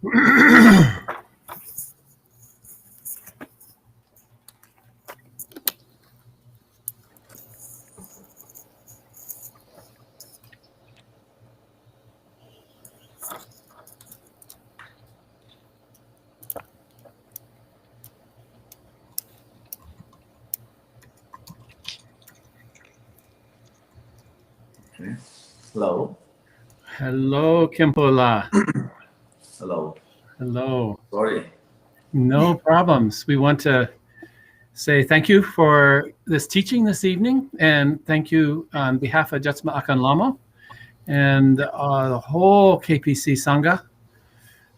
Okay. Hello. Hello, Khenpo La. Hello. Hello. Sorry. No problems. We want to say thank you for this teaching this evening, and thank you on behalf of Jetsma Akan Lama and the whole KPC Sangha.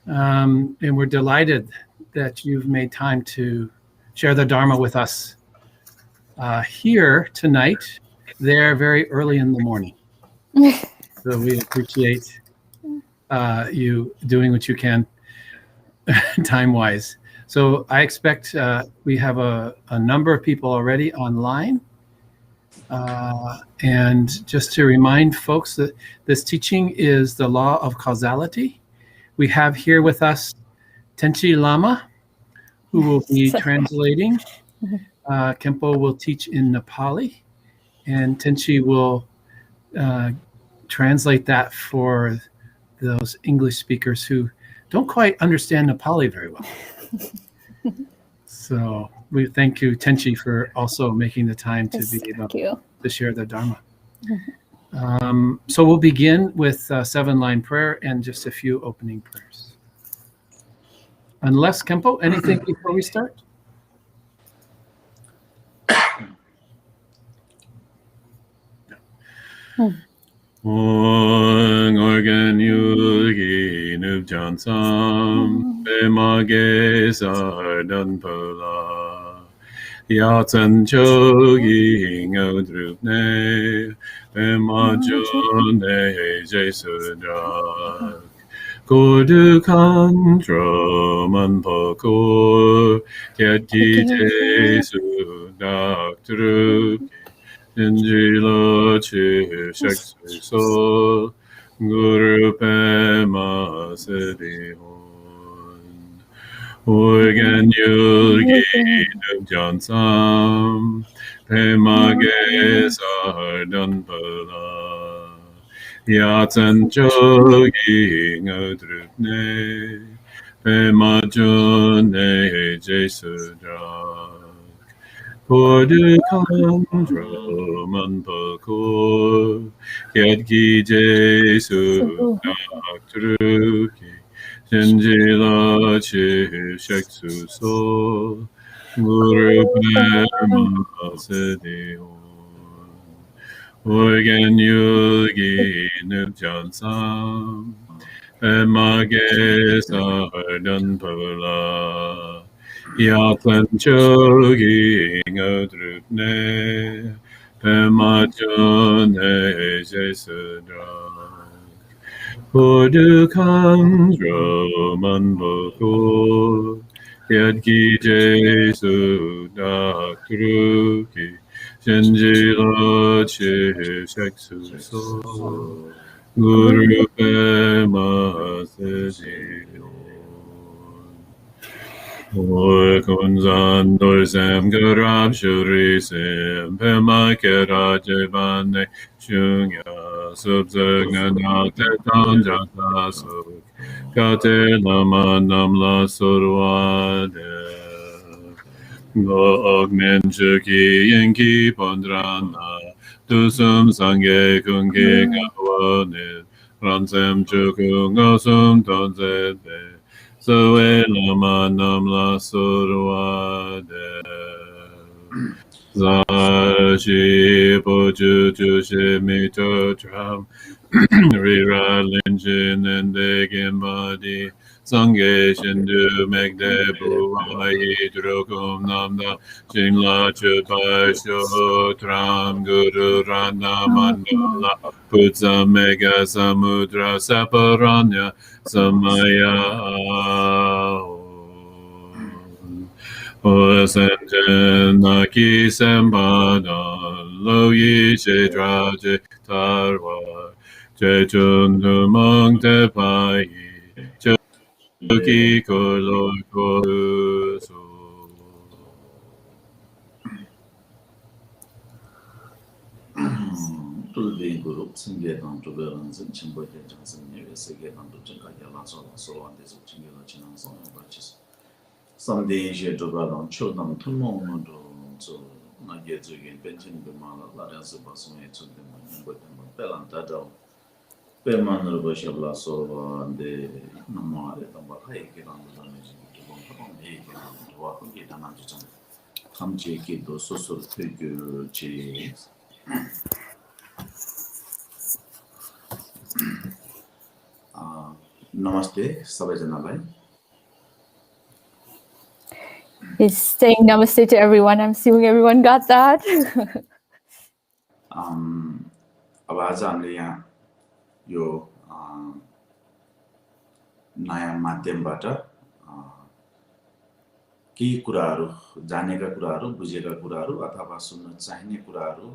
And we're delighted that you've made time to share the Dharma with us here tonight, there very early in the morning. So we appreciate you doing what you can time-wise. So I expect we have a number of people already online. And just to remind folks that this teaching is the Law of Causality. We have here with us Tenchee Lama, who will be translating. Khenpo will teach in Nepali, and Tenchee will translate that for those English speakers who don't quite understand Nepali very well. So we thank you, Tenchee, for also making the time to be able to share the Dharma. So we'll begin with a 7-line prayer and just a few opening prayers. Unless, Khenpo, anything before we start? Organ Yugi Nubjansam Bemage Sardan Pola Yatsan Chogi Ngodrupne Bemajone Jesudra Gordu Kandro Manpokor Kyatki Jesu Daktruki Injila Chishak Sol Guru Pema Siddhihon Organ Yugi Nubjansam Pema Gesar Pala Yatsan Chogi Ngodrupne Pema Jone Jesudra Gordu Kandro Manpakor Kyatki Jesu Daktruki Injila Chishak Sol Guru Pema Siddhihon Organ Yugi Nubjansam Pema Gesar Pala Yatsan Chogi Ngodrupne Pema Jone Jesudra Gordu Kandro Manpakor Kyatki Jesu Daktruki Injila Chishak Sol Guru Pema Siddhihon Kunzan Dorsam Garab Shurisim Pema Kerajevane Shunya Subzagnanate Tanjatasuk Kate Lama Namla Surwade Gogmen Chuki Yenki Pondrana Dusum Sange Kungi Gawanit Ransem Chuku Ngosum Tonzebe Soe Lama Namla Surwade Zashi Pochu Chushimito Tram Rira Linchin and Degimbadi Sange Shindu Megde Buwai Drokum Namda Shinla Chupai Shotram Guru Rana Mandala Putsa Mega Samudra Saparanya Samaya Osenjen Naki Sembada Lo Yi Che Draje Tarwa Che Chun Dumang Te Pai Loki Kolokoso. tulbe group singe dan to beran zin chimbo de jansen ne sege dan to chinga ya la so an de zo chinga la chinan so ba chis someday je to ba dan cho dan to mo no do so na ye zo gen pension be ma la la so ba so ne chun de mo bo de mo pelan ta do pe man no bo sha la so an de no ma de dan ba hai ke dan do ne ji to bon to ne ke dan do wa ko ge dan na ju tham je ke do so so figure je Namaste, sabaijanalai. He's saying namaste to everyone. I'm assuming everyone got that. अब आज हामीले यहाँ यो नयाँ माध्यमबाट केही कुराहरू जानेका कुराहरू बुझेका कुराहरू अथवा सुन्न चाहिने कुराहरू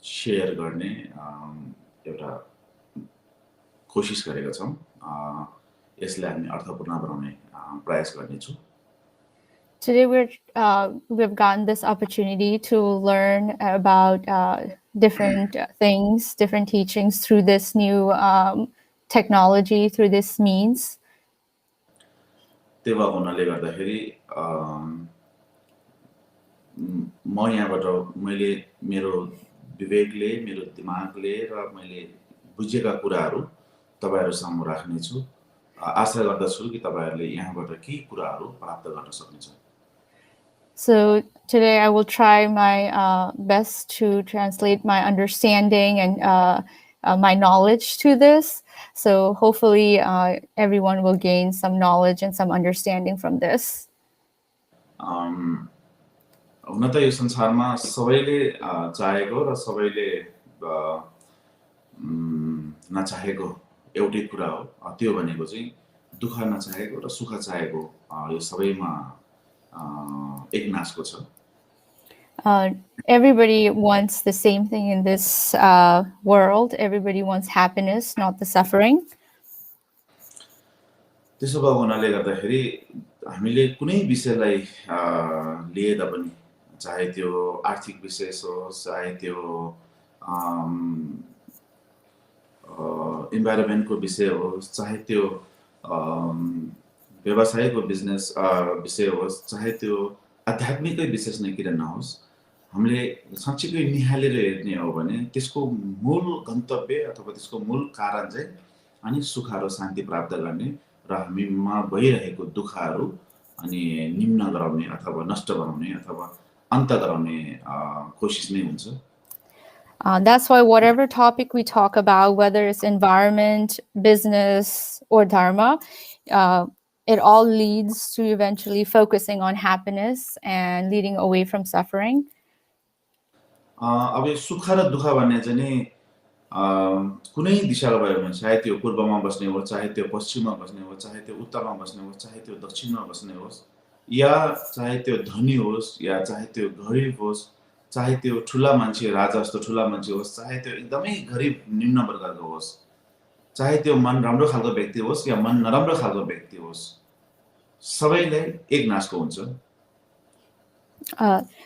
शेयर गर्ने एउटा कोशिश गरेका छौं यसलाई हामी अर्थपूर्ण बनाउने प्रयास गर्नेछौं Today we've gotten this opportunity to learn about different things, different teachings through this new technology, through this means. तेवा हुनाले गर्दाखेरि म यहाँबाट मैले मेरो विवेकले मेरो दिमागले र मैले बुझेका कुराहरू तपाईहरु सामु राख्ने छु आशा गर्दछु कि तपाईहरुले यहाँबाट केही कुराहरू प्राप्त गर्न सक्नुहुन्छ So today I will try my best to translate my understanding and my knowledge to this. So hopefully everyone will gain some knowledge and some understanding from this. हुन त यो संसारमा सबैले चाहेको र सबैले नचाहेको एउटै कुरा हो त्यो भनेको चाहिँ दुःख नचाहेको र सुख चाहेको यो सबैमा एक नासको छ Everybody wants the same thing in this world. Everybody wants happiness, not the suffering. त्यसो भएको हुनाले गर्दाखेरि हामीले कुनै विषयलाई लिए पनि चाहे त्यो आर्थिक विषय होस् चाहे त्यो इन्भाइरोमेन्टको विषय होस् चाहे त्यो व्यवसायको बिजनेस विषय होस् चाहे त्यो आध्यात्मिकै विशेष नै किन नहोस् हामीले साच्चै निहालेर हेर्ने हो भने त्यसको मूल गन्तव्य अथवा त्यसको मूल कारण चाहिँ अनि सुख र शान्ति प्राप्त गर्ने र हामीमा भइरहेको दुःखहरू अनि निम्न गराउने अथवा नष्ट गराउने अथवा अन्त गराउने कोशिश नै हुन्छ That's why whatever topic we talk about, whether it's environment, business, or dharma, it all leads to eventually focusing on happiness and leading away from suffering. अब यो सुख र दुःख भन्ने चाहिँ नि कुनै दिशामा भयो भने चाहे त्यो पूर्वमा बस्ने हो चाहे त्यो पश्चिममा बस्ने हो चाहे त्यो उत्तरमा बस्ने हो चाहे त्यो दक्षिणमा बस्ने होस् या चाहे त्यो धनी होस् या चाहे त्यो गरिब होस् चाहे त्यो ठुला मान्छे राजा जस्तो ठुला मान्छे होस् चाहे त्यो एकदमै गरिब निम्न वर्गको होस् चाहे त्यो मन राम्रो खालको व्यक्ति होस् या मन नराम्रो खालको व्यक्ति होस् सबैलाई एक नासको हुन्छ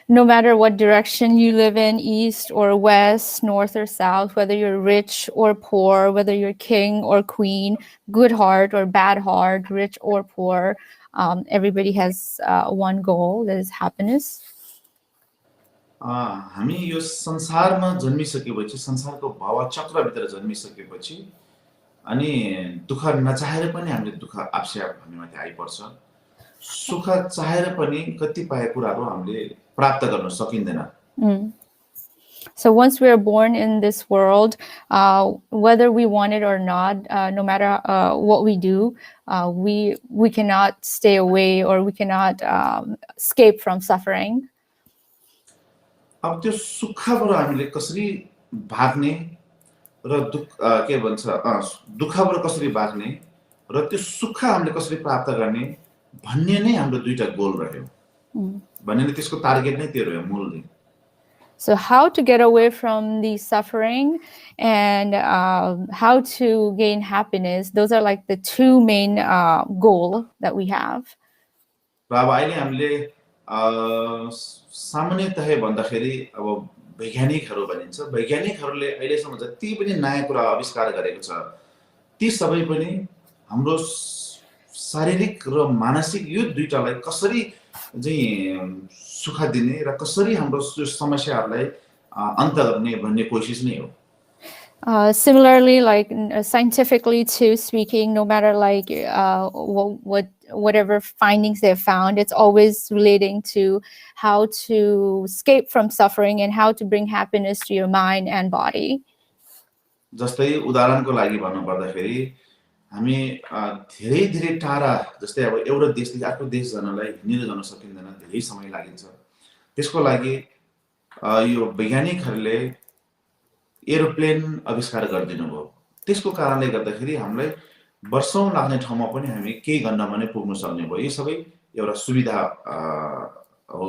No matter what direction you live in, east or west, north or south, whether you're rich or poor, whether you're king or queen, good heart or bad heart, rich or poor, everybody has one goal, that is happiness. हामी यो संसारमा जन्मिसकेपछि संसारको भावचक्रभित्र जन्मिसकेपछि अनि दुःख नचाहेर पनि हामीले दुःख आफै हामीमाथि आइपर्छ सुख चाहेर पनि कतिपय कुराहरू हामीले प्राप्त गर्न सकिँदैन So once we are born in this world, whether we want it or not, no matter what we do, we cannot stay away or we cannot escape from suffering. अब त्यो सुखबाट हामीले कसरी भाग्ने र के भन्छ दुःखबाट कसरी भाग्ने र त्यो सुख हामीले कसरी प्राप्त गर्ने भन्ने नै हाम्रो दुईटा गोल रह्यो भन्ने त्यसको टार्गेट नै त्यो रह्यो मूल नै So how to get away from the suffering and how to gain happiness, those are like the two main goal that we have. र अब अहिले हामीले सामान्यतः भन्दाखेरि अब वैज्ञानिकहरू भनिन्छ वैज्ञानिकहरूले अहिलेसम्म जति पनि नयाँ कुरा आविष्कार गरेको छ ती सबै पनि हाम्रो शारीरिक र मानसिक यो दुईटालाई कसरी चाहिँ सुख दिने र कसरी हाम्रो समस्याहरूलाई अन्त गर्ने भन्ने कोसिस नै हो. Similarly, like scientifically too speaking, no matter like whatever findings they've found, it's always relating to how to escape from suffering and how to bring happiness to your mind and body. जस्तै उदाहरणको लागि भन्नु पर्दाखेरि हामी धेरै धेरै टाढा जस्तै अब एउटा देशदेखि अर्को देश जानलाई हिँडेर जान सकिँदैन धेरै समय लागिन्छ त्यसको लागि यो वैज्ञानिकहरूले एरोप्लेन आविष्कार गरिदिनु भयो त्यसको कारणले गर्दाखेरि हामीलाई वर्षौं लाग्ने ठाउँमा पनि हामी केही घण्टामा नै पुग्न सक्ने भयो यो सबै एउटा सुविधा हो.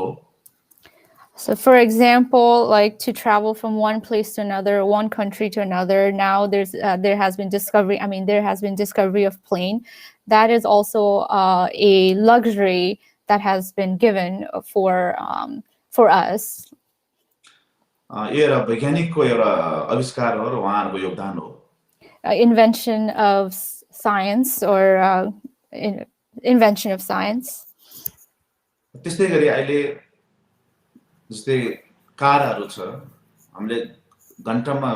So for example, like to travel from one place to another, one country to another, now there has been discovery of plane. That is also a luxury that has been given for us. यो एउटा वैज्ञानिकको एउटा आविष्कार हो र उहाँहरुको योगदान हो. Invention of science or invention of science. त्यस्तै गरी अहिले जस्तै कारहरु छ हामीले घण्टामा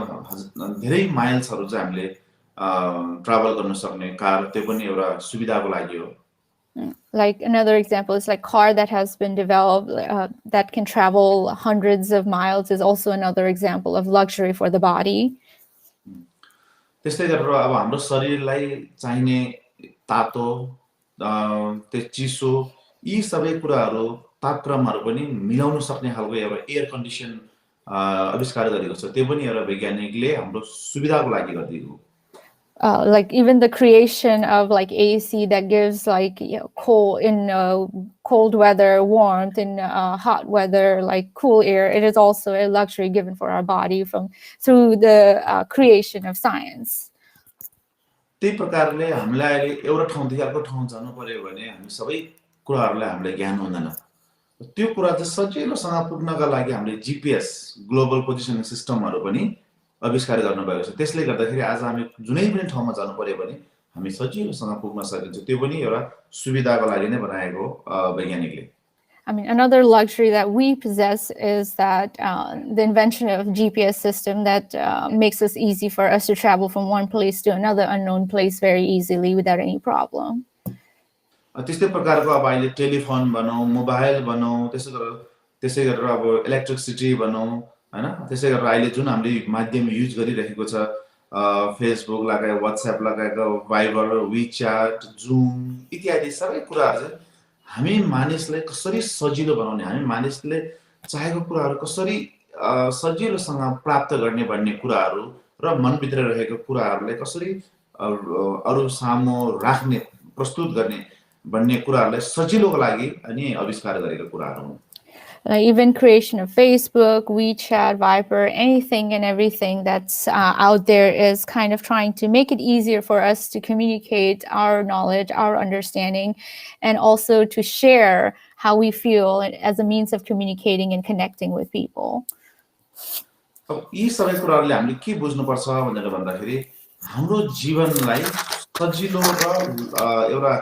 धेरै माइल्सहरु चाहिँ हामीले ट्राभल गर्न सक्ने कार त्यो पनि एउटा सुविधाको लागि हो. Like another example is like car that has been developed that can travel hundreds of miles is also another example of luxury for the body. त्यस्तै गरेर अब हाम्रो शरीरलाई चाहिने तातो त्यो चिसो यी सबै कुराहरु तापक्रमहरु पनि मिलाउन सक्ने खालको एउटा एयर कन्डिसन आविष्कार गरेको छ त्यो पनि एउटा वैज्ञानिकले हाम्रो सुविधाको लागि गरिदिएको. Like even the creation of like AC that gives like cold weather warmth and hot weather like cool air, it is also a luxury given for our body through the creation of science. त्यही प्रकारले हामीलाई अहिले एउटा ठाउँदेखि अर्को ठाउँ जानु पर्यो भने हामी सबै कुराहरुलाई हामीले ज्ञान हुँदैन त्यो कुरा चाहिँ सजिलोसँग पुग्नका लागि हामीले जीपीएस ग्लोबल पोजिसनिङ सिस्टमहरु पनि आविष्कार गर्नुभएको छ त्यसले गर्दाखेरि आज हामी जुनै पनि ठाउँमा जानु पर्यो भने हामी सजिलोसँग पुग्न सकिन्छ त्यो पनि एउटा सुविधाको लागि नै बनाएको वैज्ञानिकले. I mean, another luxury that we possess is that the invention of GPS system that makes it easy for us to travel from one place to another unknown place very easily without any problem. त्यस्तै प्रकारको अब अहिले telephone भनौं mobile भनौं त्यसै गरेर अब electricity भनौं हैन त्यसै गरेर अहिले जुन हामीले माध्यम युज गरिरहेको छ फेसबुक लगाए व्हाट्सएप लगाएको भाइबर वीच्याट जुम इत्यादि सबै कुराहरु चाहिँ हामी मानिसलाई कसरी सजिलो बनाउने हामी मानिसले चाहेको कुराहरु कसरी सजिलोसँग प्राप्त गर्ने भन्ने कुराहरु र मनभित्र रहेको कुराहरुलाई कसरी अरु सामु राख्ने प्रस्तुत गर्ने भन्ने कुराहरुलाई सजिलोको लागि अनि आविष्कार गरेको कुराहरु हुन्. Even creation of Facebook, WeChat, Viber, anything and everything that's out there is kind of trying to make it easier for us to communicate our knowledge, our understanding, and also to share how we feel as a means of communicating and connecting with people. अब यी सबै कुराहरुले हामीले के बुझ्नुपर्छ भनेर भन्दाखेरि हाम्रो जीवनलाई सजिलो र एउटा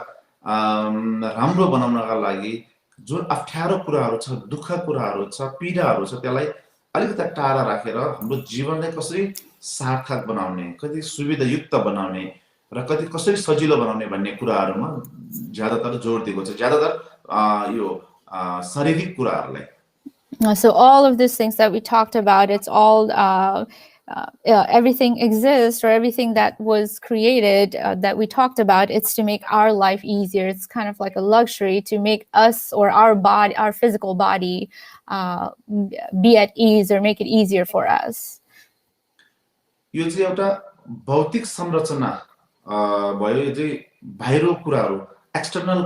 राम्रो बनाउनका लागि जुन अप्ठ्यारो कुराहरु छ दुःख कुराहरु छ पीडाहरु छ त्यसलाई अलिकति टाढा राखेर हाम्रो जीवनलाई कसरी सार्थक बनाउने कति सुविधायुक्त बनाउने र कसरी सजिलो बनाउने भन्ने कुराहरुमा ज्यादातर जोड दिएको छ ज्यादातर यो शारीरिक कुराहरुलाई. So all of these things that we talked about, it's all everything exists or everything that was created that we talked about, it's to make our life easier. It's kind of like a luxury to make us or our body, our physical body be at ease or make it easier for us. यो चाहिँ एउटा भौतिक संरचना भयो यो चाहिँ बाहिर कुराहरु external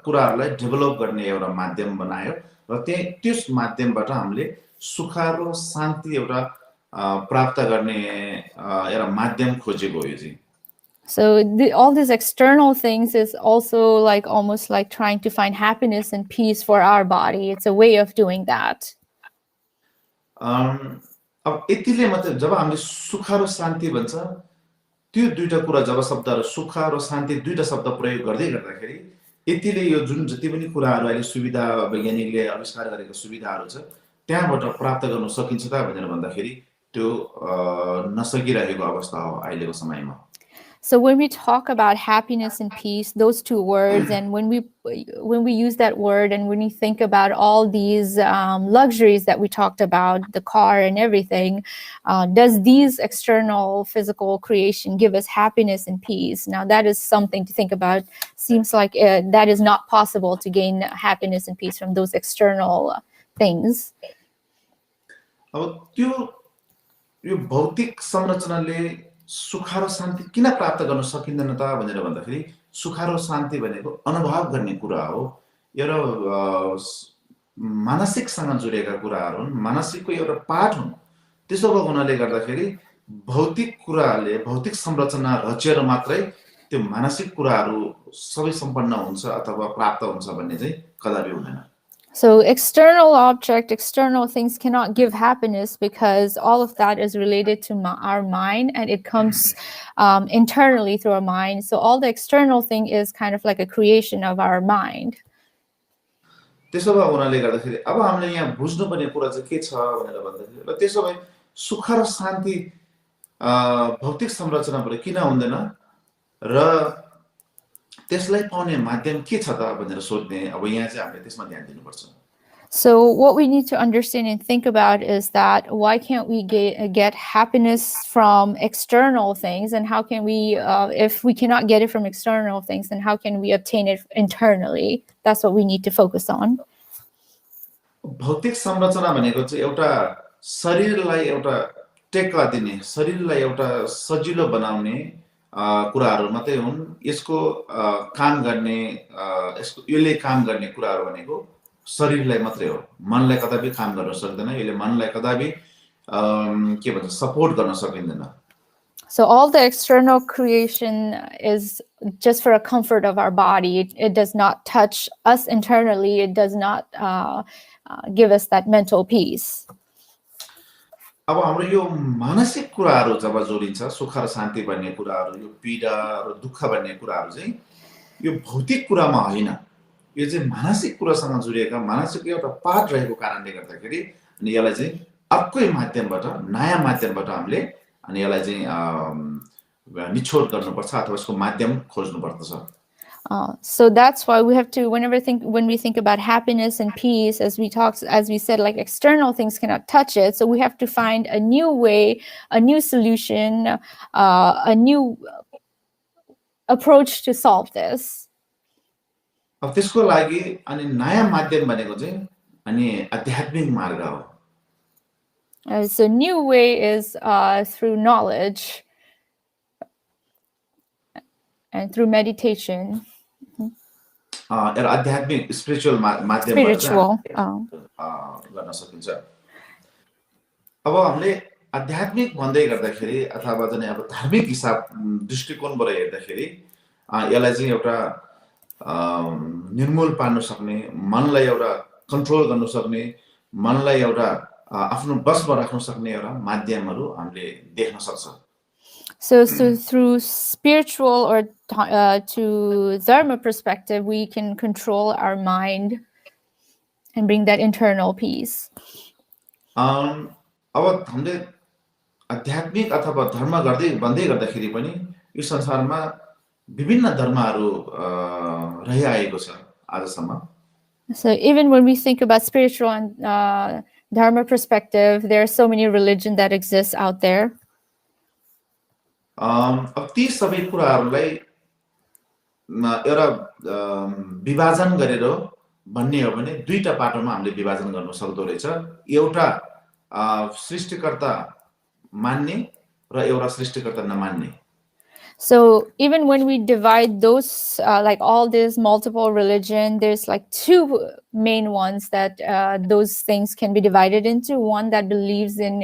कुराहरुलाई develop गर्ने एउटा माध्यम बनायो र त्यस माध्यमबाट हामीले सुख र शान्ति एउटा प्राप्त गर्ने एउटा माध्यम खोजेको हो यो चाहिँ. So all these external things is also like almost like trying to find happiness and peace for our body. It's a way of doing that. अब यतिले मात्रै जब हामीले सुख र शान्ति भन्छ त्यो दुईटा कुरा जब शब्दहरु सुख र शान्ति दुईटा शब्द प्रयोग गर्दाखेरि यतिले यो जुन जति पनि कुराहरु अहिले सुविधा वैज्ञानिकले आविष्कार गरेको सुविधाहरु छ त्यहाँबाट प्राप्त गर्न सकिन्छ त भनेर भन्दाखेरि त्यो नसकिरहेको अवस्था हो अहिलेको समयमा. So when we talk about happiness and peace, those two words, and when we use that word, and when we think about all these luxuries that we talked about, the car and everything, does these external physical creation give us happiness and peace? Now that is something to think about. Seems like that is not possible to gain happiness and peace from those external things. अब त्यो यो भौतिक संरचनाले सुख र शान्ति किन प्राप्त गर्न सकिँदैन त भनेर भन्दाखेरि सुख र शान्ति भनेको अनुभव गर्ने कुरा हो. एउटा मानसिकसँग जोडिएका कुराहरु हुन्, मानसिकको एउटा पाठ हुन्. त्यसो भएको हुनाले गर्दाखेरि भौतिक कुराले भौतिक संरचना रचेर मात्रै त्यो मानसिक कुराहरु सबै सम्पन्न हुन्छ अथवा प्राप्त हुन्छ भन्ने चाहिँ कदापि हुँदैन. So external things cannot give happiness because all of that is related to our mind, and it comes internally through our mind. So all the external thing is kind of like a creation of our mind. त्यसो भए हुनाले गर्दाखेरि अब हामीले यहाँ बुझ्नुपर्ने कुरा चाहिँ के छ भनेर भन्दाखेरि र त्यसो भए सुख र शान्ति भौतिक संरचनाबाट किन हुँदैन र त्यसलाई पाउने माध्यम के छ त भनेर सोध्ने अब यहाँ चाहिँ हामीले त्यसमा ध्यान दिनुपर्छ. So what we need to understand and think about is that why can't we get happiness from external things, and how can we if we cannot get it from external things, then how can we obtain it internally? That's what we need to focus on. भौतिक संरचना भनेको चाहिँ एउटा शरीरलाई एउटा टेक्का दिने, शरीरलाई एउटा सजिलो बनाउने कुराहरु मात्रै हुन्. यसको काम गर्ने यसले काम गर्ने कुराहरु भनेको शरीरलाई मात्रै हो. मनलाई कदापि काम गर्न सक्दैन. यसले मनलाई कदापि के भन्छ सपोर्ट गर्न सकिँदैन. So all the external creation is just for a comfort of our body. It does not touch us internally. It does not give us that mental peace. अब हाम्रो यो मानसिक कुराहरु जब जोडिन्छ सुख र शान्ति भन्ने कुराहरु यो पीडा र दुःख भन्ने कुराहरु चाहिँ यो भौतिक कुरामा हैन. यो चाहिँ मानसिक कुरासँग जोडिएका मानसिक एउटा पाठ रहेको कारणले गर्दाखेरि अनि यसलाई चाहिँ अर्कै माध्यमबाट नयाँ माध्यमबाट हामीले अनि यसलाई चाहिँ निचोड गर्नुपर्छ अथवा यसको माध्यम खोज्नुपर्छ. So that's why we have to, when we think about happiness and peace, as we said, like external things cannot touch it. So we have to find a new way, a new solution, a new approach to solve this. अब त्यसको लागि अनि नयाँ माध्यम भनेको चाहिँ अनि आध्यात्मिक मार्ग हो. So new way is through knowledge and through meditation. एउटा आध्यात्मिक स्पिरिचुअल माध्यम गर्न सकिन्छ. अब हामीले आध्यात्मिक भन्दै गर्दाखेरि अथवा चाहिँ अब धार्मिक हिसाब दृष्टिकोणबाट हेर्दाखेरि यसलाई चाहिँ एउटा निर्मूल पार्न सक्ने, मनलाई एउटा कन्ट्रोल गर्न सक्ने, मनलाई एउटा आफ्नो बसमा राख्न सक्ने एउटा माध्यमहरु हामीले देख्न सक्छौं. So through spiritual or to Dharma perspective, we can control our mind and bring that internal peace. अब हामीले आध्यात्मिक अथवा धर्म भन्दै गर्दाखेरि पनि यो संसारमा विभिन्न धर्महरु रहिआएको छ आजसम्म. So even when we think about spiritual and Dharma perspective, there are so many religions that exist out there. अब ती सबै कुराहरुलाई एउटा विभाजन गरेर भन्ने हो भने दुईटा पाटोमा हामीले विभाजन गर्न सक्दो रहेछ. एउटा सृष्टिकर्ता मान्ने र एउटा सृष्टिकर्ता नमान्ने. So even when we divide those, like all this multiple religion, there's like two main ones that those things can be divided into. One that believes in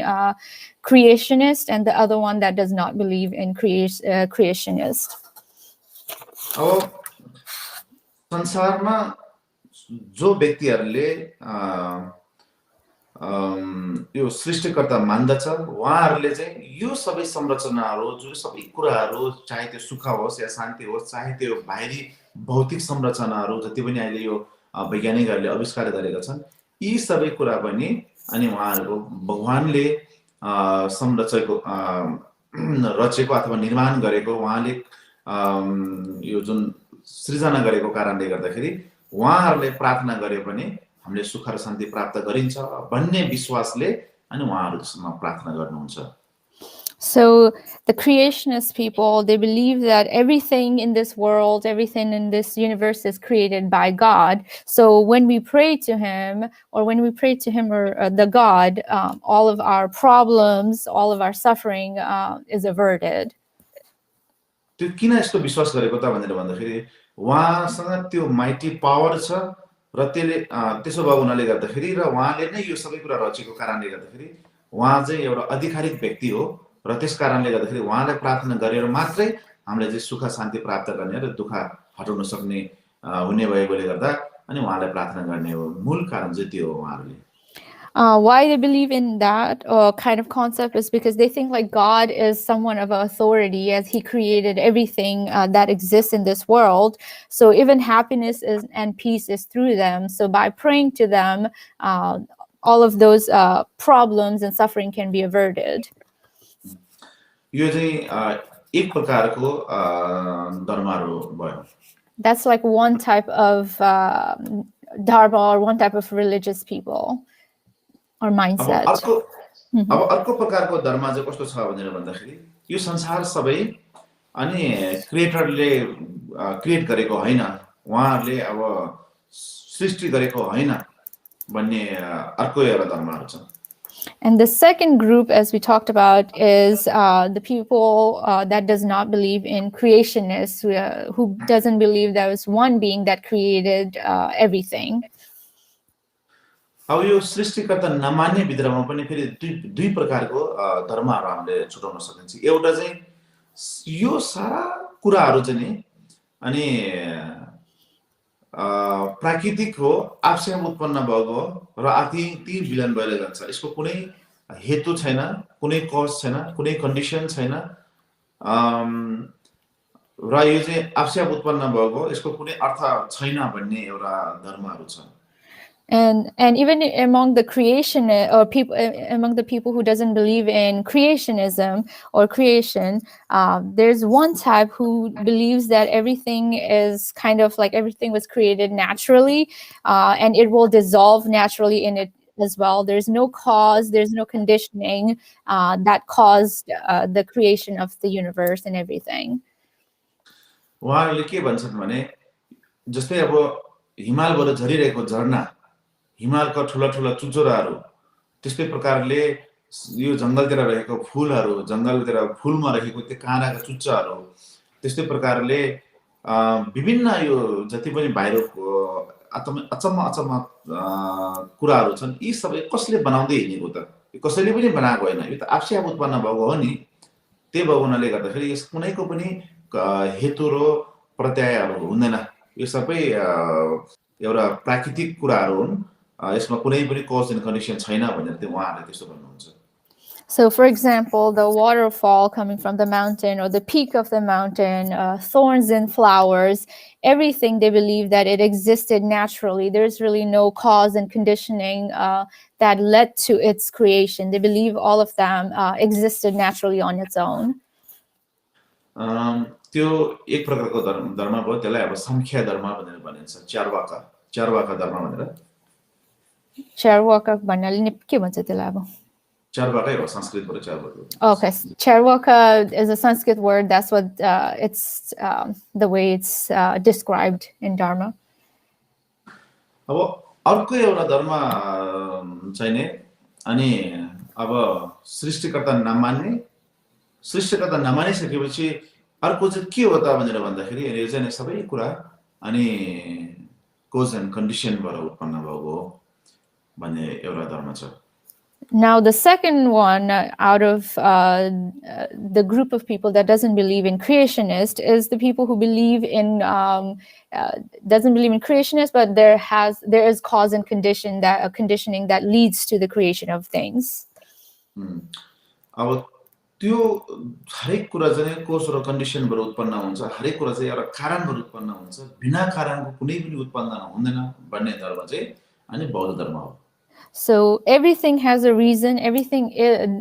creationist, and the other one that does not believe in creationist. अब संसारमा जो व्यक्तिहरूले यो सृष्टिकर्ता मान्दछ उहाँहरूले चाहिँ यो सबै संरचनाहरू जो सबै कुराहरू चाहे त्यो सुख होस् या शान्ति होस् चाहे त्यो बाहिरी भौतिक संरचनाहरू जति पनि अहिले यो वैज्ञानिकहरूले आविष्कार गरेका छन् यी सबै कुरा पनि अनि उहाँहरूको भगवानले रचेको अथवा निर्माण गरेको उहाँले यो जुन सृजना गरेको कारणले गर्दाखेरि उहाँहरूले प्रार्थना गरे पनि हामीले सुख र शान्ति प्राप्त गरिन्छ भन्ने विश्वासले अनि उहाँहरूसँग प्रार्थना गर्नुहुन्छ. So the creationist people, they believe that everything in this world, everything in this universe is created by God. So when we pray to him or the God, all of our problems, all of our suffering is averted. त्यो किन यस्तो विश्वास गरेको त भनेर भन्दाखेरि उहाँसँग त्यो माइटी पावर छ र त्यसो भएको हुनाले गर्दाखेरि र उहाँले नै यो सबै कुरा रचेको कारणले गर्दाखेरि उहाँ चाहिँ एउटा आधिकारिक व्यक्ति हो र त्यस कारणले गर्दाखेरि उहाँलाई प्रार्थना गरेर मात्रै हामीले चाहिँ सुख शान्ति प्राप्त गर्ने र दुःख हटाउन सक्ने हुने भएकोले गर्दा अनि उहाँलाई प्रार्थना गर्ने हो मूल कारण चाहिँ त्यो हो उहाँहरूले. Why they believe in that kind of concept is because they think like God is someone of authority as he created everything that exists in this world. So even happiness and peace is through them. So by praying to them, all of those problems and suffering can be averted. यो चाहिँ एक प्रकारको धर्महरू भयो. That's like one type of dharma or one type of religious people. Or mindset. अब अर्को प्रकारको धर्म चाहिँ कस्तो छ भनेर भन्दाखेरि यो संसार सबै अनि क्रिएटरले क्रिएट गरेको हैन उहाँहरूले अब सृष्टि गरेको हैन भन्ने अर्को एउटा धर्महरू छ. And the second group, as we talked about, is the people that does not believe in creationists, who doesn't believe there is one being that created everything. अब यो सृष्टिकर्ता नमान्ने भित्रमा पनि फेरि दुई प्रकारको धर्महरू हामीले छुटाउन सकिन्छ. एउटा चाहिँ यो सारा कुराहरू चाहिँ नि अनि प्राकृतिक हो आफै उत्पन्न भएको र आदि ती विलयन भएर जान्छ. यसको कुनै हेतु छैन, कुनै कज छैन, कुनै कन्डिसन छैन र यो चाहिँ आफै उत्पन्न भएको यसको कुनै अर्थ छैन भन्ने एउटा धर्महरू छ. And even among the among the people who doesn't believe in creationism or creation, there's one type who believes that everything is kind of like everything was created naturally, and it will dissolve naturally in it as well. There's no cause, there's no conditioning that caused the creation of the universe and everything. उहाँहरूले के भन्छन् भने जस्तै अब हिमालबाट झरिरहेको झरना हिमालका ठुला ठुला चुचुराहरू त्यस्तै प्रकारले यो जंगलतिर रहेको फूलहरू जंगलतिर फूलमा रहेको त्यो काँडाका चुच्चाहरू त्यस्तै प्रकारले विभिन्न यो जति पनि बाहिरको अचम्म कुराहरू छन् यी सबै कसले बनाउँदै हिँडेको त कसैले पनि बनाएको हैन यो त आफै उत्पन्न भएको हो नि. त्यही भएको हुनाले गर्दाखेरि यस कुनैको पनि हेतु र प्रत्ययहरू हुँदैन. यो सबै एउटा प्राकृतिक कुराहरू हुन्. यसमा कुनै पनि कज एन्ड कन्डिसन छैन भनेर त्यो उहाँहरूले त्यस्तो भन्नुहुन्छ. So for example, the waterfall coming from the mountain or the peak of the mountain, thorns and flowers, everything they believe that it existed naturally. There's really no cause and conditioning that led to its creation. They believe all of them existed naturally on its own. त्यो एक प्रकारको धर्म भयो. त्यसलाई अब संख्या धर्म भनेर भनिन्छ. चारवाका धर्म भनेर. Charvaka भन्नाले के भन्छ त्यसलाई अब? चारवाकै हो संस्कृतबाट Charvaka. Okay, Charvaka is a Sanskrit word. That's what it's the way it's described in Dharma. अब अर्को एउटा धर्म चाहिँ नि अनि अब सृष्टिकर्ता नमानिसकेपछि अर्को चाहिँ के हो त भनेर भन्दाखेरि यो चाहिँ सबै कुरा अनि कोज एन्ड कन्डिसनबाट उत्पन्न भएको हो भन्ने एउटा धर्म छ. Now, the second one out of the group of people that doesn't believe in creationist is the people who believe in doesn't believe in creationist, but there is cause and conditioning that leads to the creation of things. अब त्यो हरेक कुरा चाहिँ course र कन्डिसनबाट उत्पन्न हुन्छ, हरेक कुरा चाहिँ एउटा कारणबाट उत्पन्न हुन्छ, बिना कारणको कुनै पनि उत्पन्न हुँदैन भन्ने धर्म चाहिँ अनि बौद्ध धर्म हो. So everything has a reason.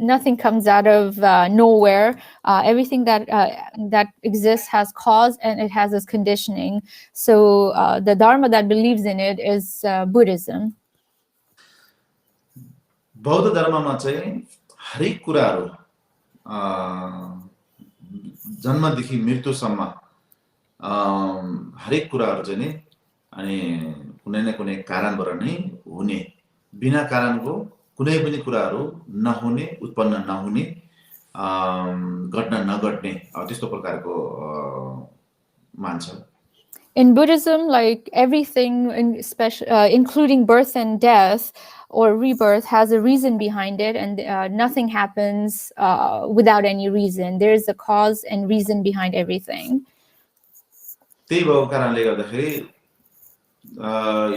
Nothing comes out of nowhere. Everything that exists has cause and it has its conditioning. So the Dharma that believes in it is Buddhism. बौद्ध धर्ममा चाहिँ हरेक कुराहरू जन्मदेखि मृत्युसम्म हरेक कुराहरू चाहिँ नि अनि कुनै न कुनै कारणबाट नै हुने, बिना कारणको कुनै पनि कुराहरू नहुने, उत्पन्न नहुने, घटना नघट्ने त्यस्तो प्रकारको मान्छ. In Buddhism, like everything, including birth and death or rebirth, has a reason behind it, and nothing happens without any reason. There is a cause and reason behind everything. त्यही भएको कारणले गर्दाखेरि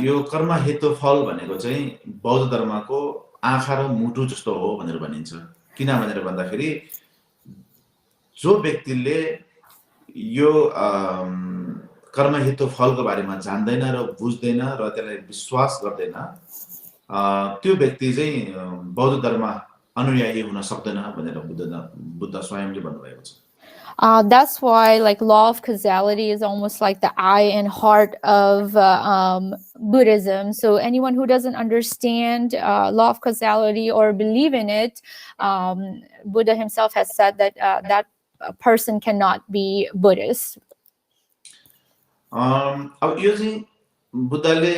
यो कर्म हेतु फल भनेको चाहिँ बौद्ध धर्मको आँखा र मुटु जस्तो हो भनेर भनिन्छ. किन भनेर भन्दाखेरि जो व्यक्तिले यो कर्म हेतु फलको बारेमा जान्दैन र बुझ्दैन र त्यसलाई विश्वास गर्दैन, त्यो व्यक्ति चाहिँ बौद्ध धर्म अनुयायी हुन सक्दैन भनेर बुद्ध स्वयंले भन्नुभएको छ. That's why, like, Law of Causality is almost like the eye and heart of Buddhism. So anyone who doesn't understand Law of Causality or believe in it, Buddha himself has said that that person cannot be Buddhist. अब यो चाहिँ बुद्धले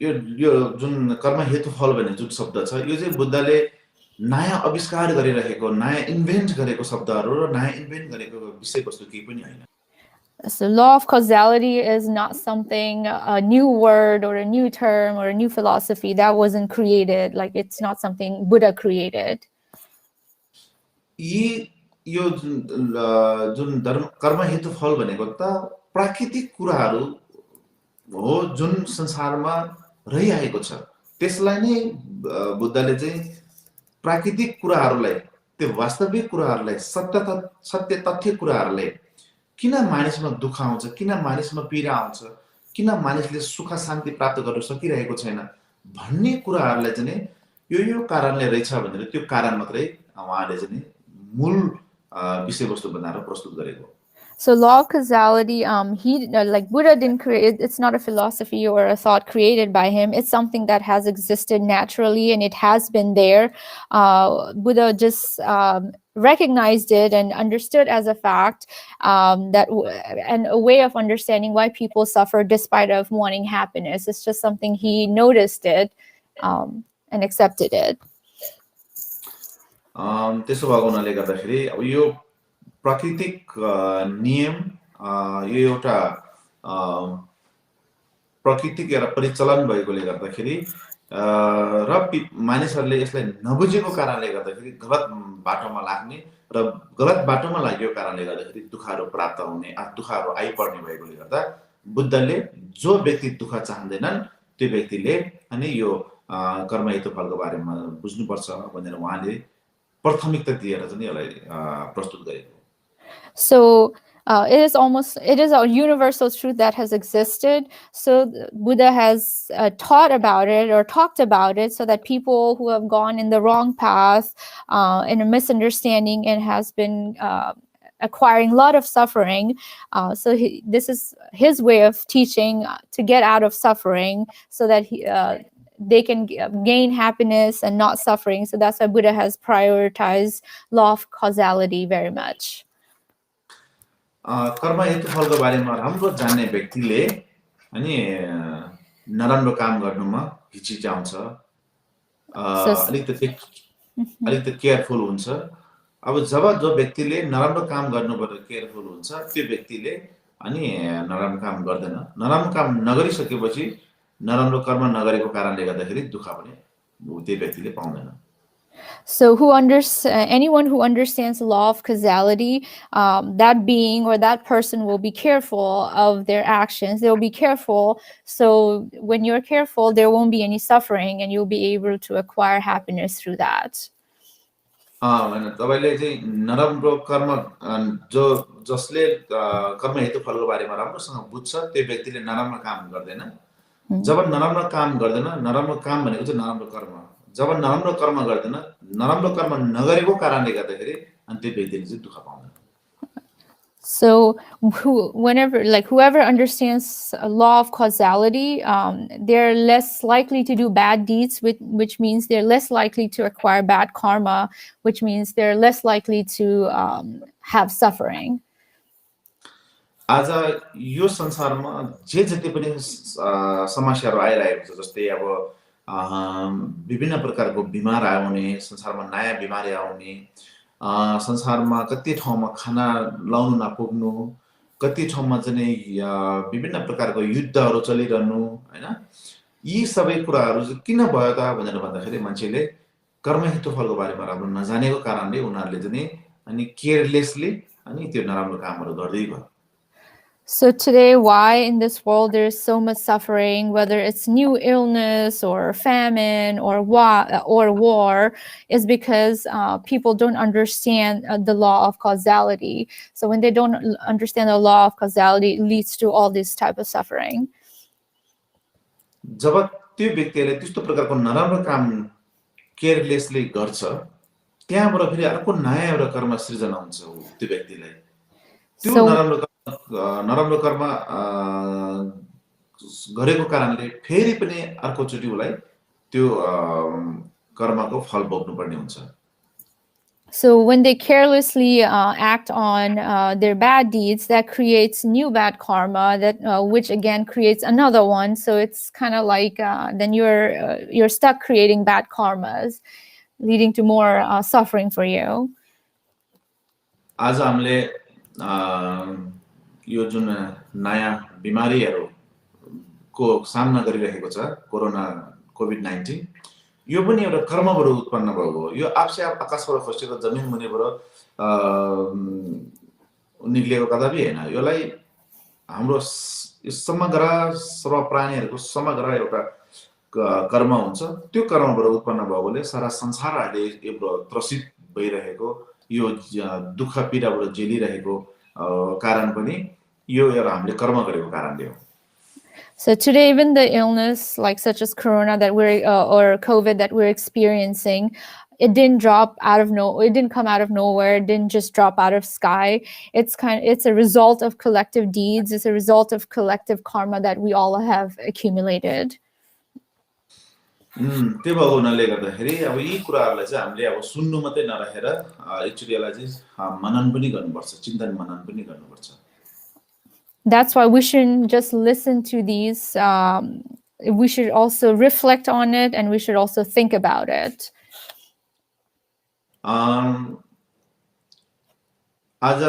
यो जुन कर्म हेतु फल भन्ने जुन शब्द छ, यो चाहिँ बुद्धले नयाँ आविष्कार गरिरहेको, नयाँ इन्भेन्ट गरेको शब्दहरू र नयाँ इन्भेन्ट गरेको विषयवस्तु केही पनि हैन. So Law of Causality is not something, a new word or a new term or a new philosophy that wasn't created. Like, it's not something Buddha created. यो जुन कर्म हेतु फल भनेको त प्राकृतिक कुराहरू हो जुन संसारमा रहिआएको छ. त्यसलाई नै बुद्धले चाहिँ प्राकृतिक कुराहरूलाई, त्यो वास्तविक कुराहरूलाई, सत्य तथ्य कुराहरूलाई, किन मानिसमा दुःख आउँछ, किन मानिसमा पीडा आउँछ, किन मानिसले सुख शान्ति प्राप्त गर्न सकिरहेको छैन भन्ने कुराहरूलाई चाहिँ यो कारणले रहेछ भनेर त्यो कारण मात्रै उहाँले चाहिँ मूल विषयवस्तु बनाएर प्रस्तुत गरेको. So Law of Causality, like Buddha didn't create, it's not a philosophy or a thought created by him. It's something that has existed naturally and it has been there. Buddha just recognized it and understood as a fact, and a way of understanding why people suffer despite of wanting happiness. It's just something he noticed it and accepted it. त्यसो भएको हुनाले गर्दाखेरि अब यो प्राकृतिक नियम, यो एउटा प्राकृतिक एउटा परिचलन भएकोले गर्दाखेरि र मानिसहरूले यसलाई नबुझेको कारणले गर्दाखेरि गलत बाटोमा लाग्ने र गलत बाटोमा लागेको कारणले गर्दाखेरि दुःखहरू प्राप्त हुने, दुःखहरू आइपर्ने भएकोले गर्दा बुद्धले जो व्यक्ति दुःख चाहँदैनन् त्यो व्यक्तिले अनि यो कर्म हेतु फलको बारेमा बुझ्नुपर्छ भनेर उहाँले प्राथमिकता दिएर चाहिँ यसलाई प्रस्तुत गरेको. So it is a universal truth that has existed. So Buddha has taught about it or talked about it so that people who have gone in the wrong path, in a misunderstanding, and has been acquiring a lot of suffering. So this is his way of teaching to get out of suffering so that they can gain happiness and not suffering. So that's why Buddha has prioritized Law of Causality very much. कर्म हेतु फलको बारेमा राम्रो जान्ने व्यक्तिले अनि नराम्रो काम गर्नुमा हिचकिचाउँछ, अलिकति केयरफुल हुन्छ अब जब जो व्यक्तिले नराम्रो काम गर्नुबाट केयरफुल हुन्छ त्यो व्यक्तिले अनि नराम्रो काम गर्दैन नराम्रो काम नगरिसकेपछि नराम्रो कर्म नगरेको कारणले गर्दाखेरि दुःख पनि त्यो व्यक्तिले पाउँदैन So, anyone who understands the law of causality, that being or that person will be careful of their actions. They'll be careful. So, when you're careful, there won't be any suffering, and you'll be able to acquire happiness through that. तपाईले चाहिँ नराम्रो कर्म जो जसले कर्म हेतु फलको बारेमा राम्रोसँग बुझ्छ त्यो व्यक्तिले नराम्रो काम गर्दैन जब नराम्रो काम गर्दैन नराम्रो काम भनेको चाहिँ नराम्रो कर्म जब नराम्रो कर्म गर्दैन नराम्रो कर्म नगरेको कारणले गर्दाखेरि अनि त्यो व्यक्तिले चाहिँ दुःख पाउँदैन So whoever understands a law of causality, they're less likely to do bad deeds, which means they're less likely to acquire bad karma, which means they're less likely to have suffering. आज यो संसारमा जे जति पनि समस्याहरू आइरहेको छ जस्तै अब विभिन्न प्रकारको बिमार आउने संसारमा नयाँ बिमारी आउने संसारमा कति ठाउँमा खाना लाउन नपुग्नु कति ठाउँमा चाहिँ विभिन्न प्रकारको युद्धहरू चलिरहनु हैन यी सबै कुराहरू चाहिँ किन भयो त भनेर भन्दाखेरि मान्छेले कर्म हेतु फलको बारेमा राम्रो नजानेको कारणले उनीहरूले चाहिँ अनि केयरलेसली अनि त्यो नराम्रो कामहरू गर्दै गयो So today, why in this world there is so much suffering, whether it's new illness or famine or war, is because people don't understand the law of causality. So when they don't understand the law of causality, it leads to all this type of suffering. जब त्यो व्यक्तिले त्यस्तो प्रकारको नराम्रो काम carelessly गर्छ त्यहाँबाट फेरि अर्को नयाँ एउटा कर्म सृजना हुन्छ त्यो व्यक्तिलाई त्यो नराम्रो कर्म गरेको कारणले फेरि पनि अर्को चोटी उलाई त्यो कर्मको फल भोग्नु पर्ने हुन्छ So when they carelessly act on their bad deeds, that creates new bad karma, that which again creates another one. So it's kind of like then you're stuck creating bad karmas, leading to more suffering for you. आज हामीले यो जुन नयाँ बिमारीहरुको सामना गरिरहेको छ corona COVID-19 यो पनि एउटा कर्मबाट उत्पन्न भएको हो यो आफसे आकाशबाट खसेको जमिन मुनिबाट निक्लेको कदापि हैन योलाई हाम्रो समग्र सर्व प्राणीहरुको समग्र एउटा कर्म हुन्छ त्यो कर्मबाट उत्पन्न भएकोले सारा संसार अहिले यो त्रसित भइरहेको यो दुःख पीडाबाट झेलिरहेको कारण पनि यो एउटा हामीले कर्म गरेको कारणले हो So today, even the illness, like such as corona that we're or COVID that we're experiencing, it didn't drop out of it didn't come out of nowhere. It didn't just drop out of sky. It's a result of collective deeds. It's a result of collective karma that we all have accumulated. त्यो भएको हुनाले गर्दाखेरि अब यी कुराहरुलाई चाहिँ हामीले अब सुन्नु मात्रै नरहेर एक्चुअली यसलाई चाहिँ मनन पनि गर्नुपर्छ चिन्तन मनन पनि गर्नुपर्छ That's why we shouldn't just listen to these. We should also reflect on it, and we should also think about it. आज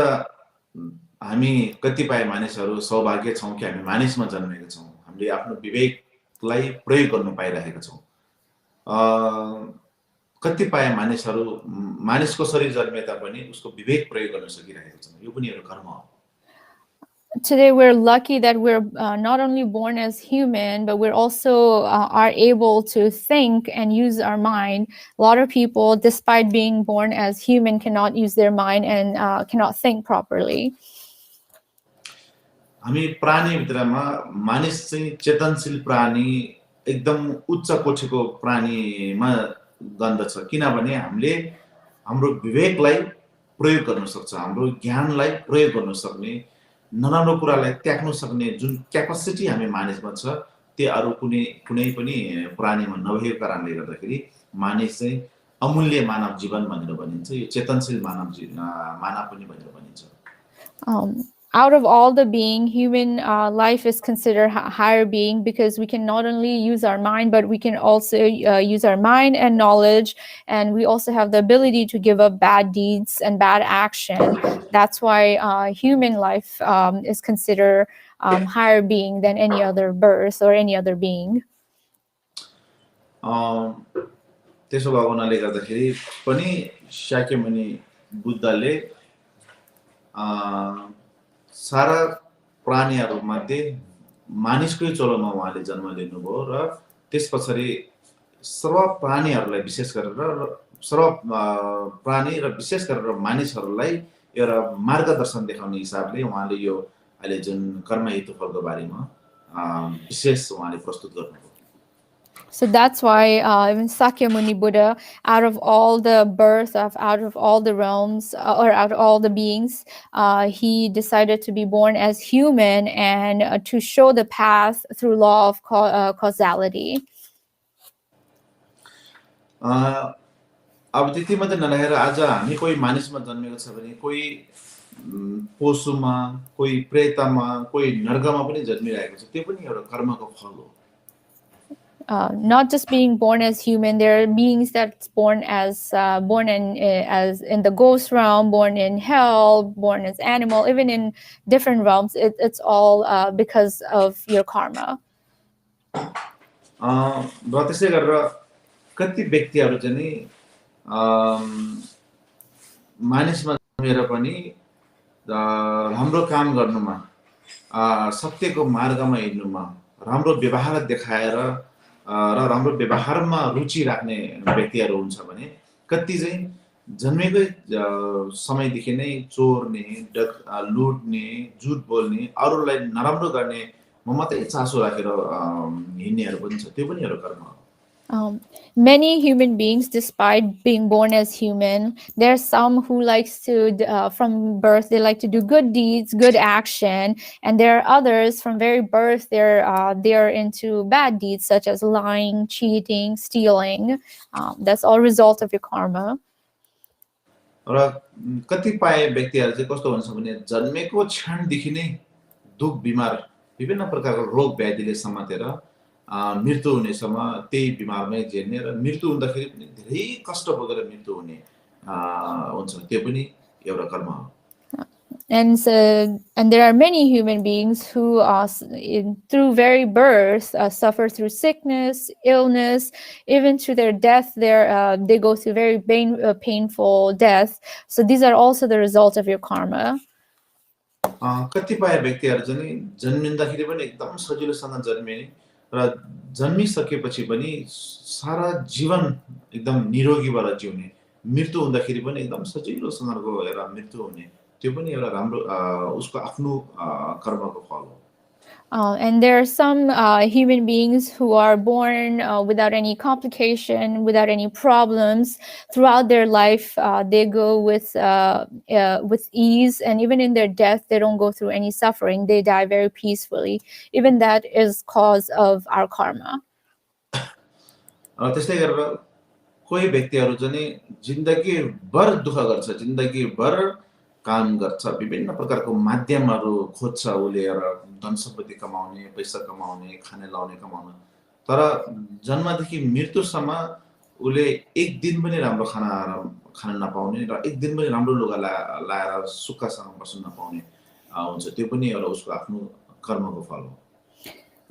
हामी कतिपय मानिसहरु सौभाग्य छौं कि हामी मानिसमा जन्मेका छौं हामीले आफ्नो विवेकलाई प्रयोग गर्न पाइरहेका छौं कतिपय मानिसहरु मानिसको शरीर जन्मे तापनि उसको विवेक प्रयोग गर्न सकिरहेको छैन यो पनि एउटा कर्म हो Today we're lucky that we're not only born as human, but we're also are able to think and use our mind. A lot of people, despite being born as human, cannot use their mind and cannot think properly. हामी प्राणी भित्रमा मानिस चाहिँ चेतनशील प्राणी एकदम उच्च cortico प्राणीमा गन्दछ किनभने हामीले हाम्रो विवेकलाई प्रयोग गर्न सक्छ हाम्रो ज्ञानलाई प्रयोग गर्न सक्ने नराम्रो कुरालाई त्याग्न सक्ने जुन क्यापेसिटी हामी मानिसमा छ त्यो अरु कुनै पनि प्राणीमा नभएको कारणले गर्दाखेरि मानिस चाहिँ अमूल्य मानव जीवन भनेर भनिन्छ यो चेतनशील मानव पनि भनेर भनिन्छ out of all the being, human life is considered higher being because we can not only use our mind, but we can also use our mind and knowledge, and we also have the ability to give up bad deeds and bad action. That's why human life is considered higher being than any other birth or any other being. त्यसो भएको हुनाले गर्दाखेरि पनि शाक्यमुनि बुद्धले सारा प्राणीहरूमध्ये मानिसकै चलोमा उहाँले जन्म लिनुभयो र त्यसपछि सर्व प्राणीहरूलाई विशेष गरेर सर्व प्राणी र विशेष गरेर मानिसहरूलाई एउटा मार्गदर्शन देखाउने हिसाबले उहाँले यो अहिले जुन कर्म हेतु फलको बारेमा विशेष उहाँले प्रस्तुत गर्नुभयो. So that's why even Sakyamuni Buddha, out of all the birth, out of all the realms, or out of all the beings, he decided to be born as human and to show the path through law of causality. अब त्यति मात्रै नरहेर आज हामी कोही मानिसमा जन्मेको छ भने कोही पशुमा कोही प्रेतमा कोही नर्कमा पनि जन्मिरहेको छ, त्यो पनि एउटा कर्मको फल हो. Not just being born as human, there are beings that's born as in the ghost realm, born in hell, born as animal, even in different realms. It's all because of your karma. र त्यसै गरेर कति व्यक्तिहरू चाहिँ मानिसमा जन्मेर पनि राम्रो काम गर्नुमा सत्यको मार्गमा हिँड्नुमा राम्रो व्यवहार देखाएर र राम्रो व्यवहारमा रुचि राख्ने व्यक्तिहरू हुन्छ भने कति चाहिँ जन्मेकै समयदेखि नै चोर्ने, लुट्ने, झुट बोल्ने, अरूलाई नराम्रो गर्ने म मात्रै चासो राखेर हिँड्नेहरू पनि छ, त्यो पनि एउटा कर्म हो. Many human beings, despite being born as human, there are some who likes to, from birth, they like to do good deeds, good action, and there are others from very birth, they're into bad deeds such as lying, cheating, stealing. That's all result of your karma. र कतिपय व्यक्तिहरू चाहिँ कस्तो हुन्छ भने जन्मेको क्षणदेखि नै दुख बिमार विभिन्न प्रकारको रोग व्याधिले समातेर मृत्यु हुनेसम्म त्यही बिमारमै झेल्ने र मृत्यु हुँदाखेरि पनि धेरै कष्ट भोगेर मृत्यु हुने हुन्छ, त्यो पनि एउटा कर्म हो. And there are many human beings who through very birth suffer through sickness, illness, even to their death. They go through very painful death. So these are also the result of your karma. कतिपय व्यक्तिहरू चाहिँ जन्मिँदाखेरि पनि एकदम सजिलोसँग जन्मिने र जन्मिसकेपछि पनि सारा जीवन एकदम निरोगी भएर जिउने, मृत्यु हुँदाखेरि पनि एकदम सजिलोसँगको एउटा मृत्यु हुने, त्यो पनि एउटा राम्रो उसको आफ्नो कर्मको फल हो. And there are some human beings who are born without any complication, without any problems. Throughout their life, they go with ease, and even in their death, they don't go through any suffering. They die very peacefully. Even that is cause of our karma. त्यस्तै गरेर कोही व्यक्तिहरू चाहिँ जिन्दगी भर दुःख गर्छ, जिन्दगी भर काम गर्छ, विभिन्न प्रकारको माध्यमहरू खोज्छ उसले धन सम्पत्ति कमाउने, पैसा कमाउने, खाने लाउने कमाउन, तर जन्मदेखि मृत्युसम्म उसले एक दिन पनि राम्रो खान नपाउने र एक दिन पनि राम्रो लुगा लाएर सुक्खासँग बस्न नपाउने हुन्छ, त्यो पनि एउटा उसको आफ्नो कर्मको फल हो.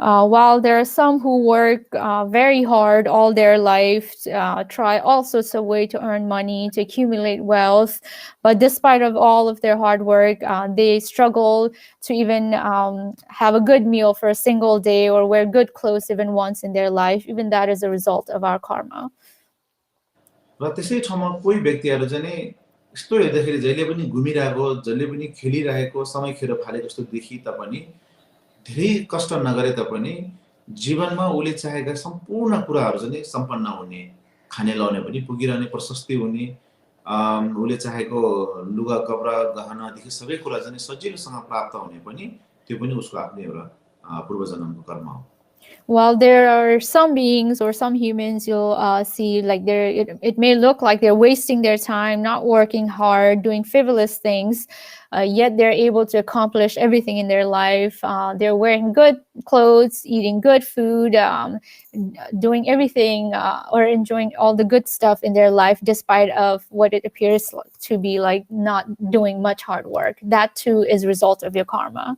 While there are some who work very hard all their life, try all sorts of ways to earn money, to accumulate wealth, but despite of all of their hard work, they struggle to even have a good meal for a single day or wear good clothes even once in their life. Even that is a result of our karma. र त्यसै ठाउँमा कोही व्यक्तिहरू चाहिँ यस्तो हेर्दाखेरि जहिले पनि घुमिरहेको, जहिले पनि खेलिरहेको, समय खेर फाले जस्तो देखि तापनि धेरै कष्ट नगरे तापनि जीवनमा उले चाहेका सम्पूर्ण कुराहरू चाहिँ सम्पन्न हुने, खाने लाउने पनि पुगिरहने, प्रशस्ति हुने, उले चाहेको लुगा कपडा गहनादेखि सबै कुरा चाहिँ सजिलोसँग प्राप्त हुने पनि त्यो पनि उसको आफ्नो एउटा पूर्वजन्मको कर्म हो. While there are some beings or some humans, you'll see like it may look like they're wasting their time, not working hard, doing frivolous things, yet they're able to accomplish everything in their life. They're wearing good clothes, eating good food, doing everything or enjoying all the good stuff in their life, despite of what it appears to be like not doing much hard work. That too is a result of your karma.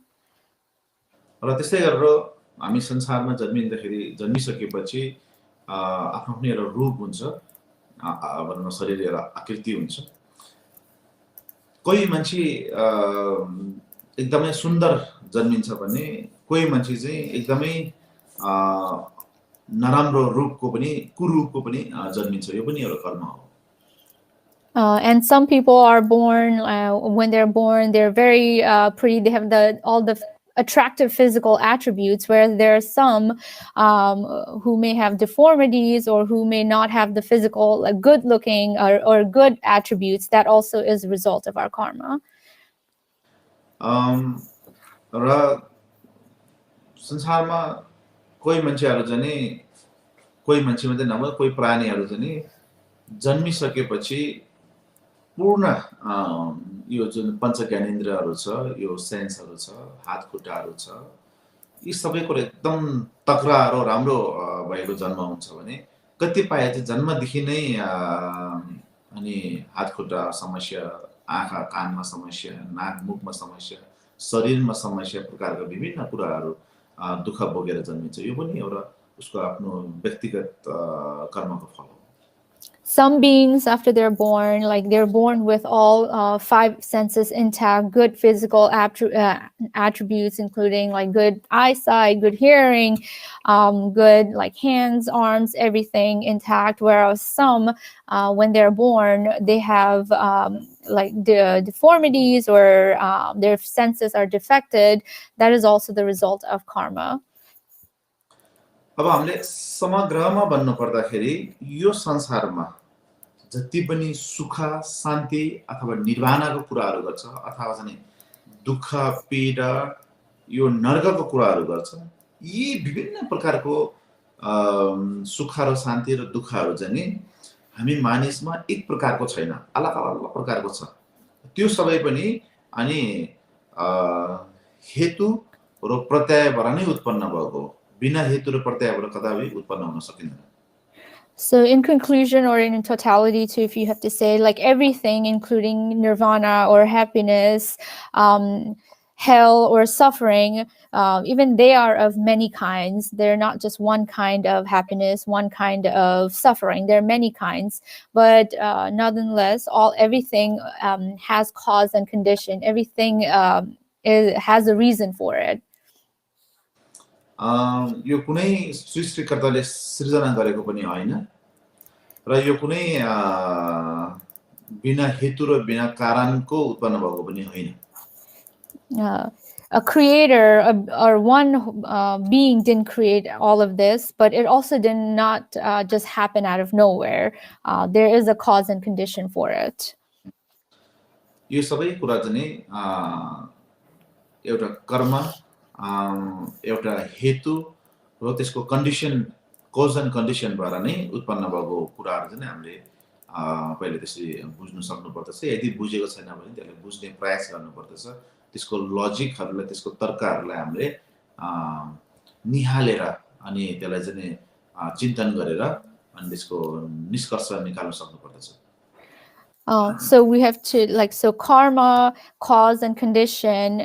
र त्यसै गरेर हामी संसारमा जन्मिसकेपछि आफ्नो आफ्नो एउटा रूप हुन्छ, भनौँ न शरीर एउटा आकृति हुन्छ। कोही मान्छे एकदमै सुन्दर जन्मिन्छ भने कोही मान्छे चाहिँ एकदमै नराम्रो रूपको पनि कुरूपको पनि जन्मिन्छ, यो पनि एउटा कर्म हो। And some people are born, when they're born, they're very pretty. They have all the attractive physical attributes, where there are some who may have deformities or who may not have the physical good looking or good attributes. That also is a result of our karma. र संसारमा कोही मान्छेहरू चाहिँ कोही मान्छे मात्रै नभए कोही प्राणीहरू चाहिँ जन्मिसकेपछि पूर्ण यो जुन पञ्च ज्ञानेन्द्रियहरू छ, यो सेन्सहरू छ, हात खुट्टाहरू छ, यी सबै कुरा एकदम तक्रा र राम्रो भएको जन्म हुन्छ भने कतिपय चाहिँ जन्मदेखि नै अनि हात खुट्टा समस्या, आँखा कानमा समस्या, नाक मुखमा समस्या, शरीरमा समस्या प्रकारका विभिन्न कुराहरू दुःख भोगेर जन्मिन्छ। यो पनि एउटा उसको आफ्नो व्यक्तिगत कर्मको फल हो। Some beings, after they're born, like they're born with all 5 senses intact, good physical attributes, including like good eyesight, good hearing, good like hands, arms, everything intact. Whereas some, when they're born, they have like the deformities or their senses are defected. That is also the result of karma. अब हामीले समग्रमा भन्नु पर्दाखेरि यो संसारमा जति पनि सुख, शान्ति अथवा निर्वाणको कुराहरू गर्छ अथवा चाहिँ दुःख, पीडा, यो नरकको कुराहरू गर्छ, यी विभिन्न प्रकारको सुख र शान्ति र दुःखहरू चाहिँ हामी मानिसमा एक प्रकारको छैन, अलग अलग प्रकारको छ। त्यो सबै पनि अनि हेतु र प्रत्ययबाट नै उत्पन्न भएको हो। बिना हेतु र प्रत्ययबाट कदापि उत्पन्न हुन सकिँदैन। So in conclusion, or in totality too, if you have to say, like everything, including nirvana or happiness, hell or suffering, even they are of many kinds. They're not just one kind of happiness, one kind of suffering. There are many kinds, but nonetheless, everything has cause and condition. Everything has a reason for it. यो कुनै सृष्टिकर्ताले सृजना गरेको पनि होइन र यो कुनै बिना हेतु र बिना कारणको उत्पन्न भएको पनि होइन। A creator or one being didn't create all of this, but it also did not just happen out of nowhere. There is a cause and condition for it. यो सबै कुरा चाहिँ एउटा कर्म, एउटा हेतु र त्यसको कन्डिसन, कोज एन्ड कन्डिसनबाट नै उत्पन्न भएको कुराहरू चाहिँ हामीले पहिले त्यसरी बुझ्न सक्नुपर्दछ। यदि बुझेको छैन भने त्यसलाई बुझ्ने प्रयास गर्नुपर्दछ। त्यसको लजिकहरूलाई, त्यसको तर्कहरूलाई हामीले निहालेर अनि त्यसलाई चाहिँ चिन्तन गरेर अनि त्यसको निष्कर्ष निकाल्न सक्नुपर्दछ। So we have to so karma, cause and condition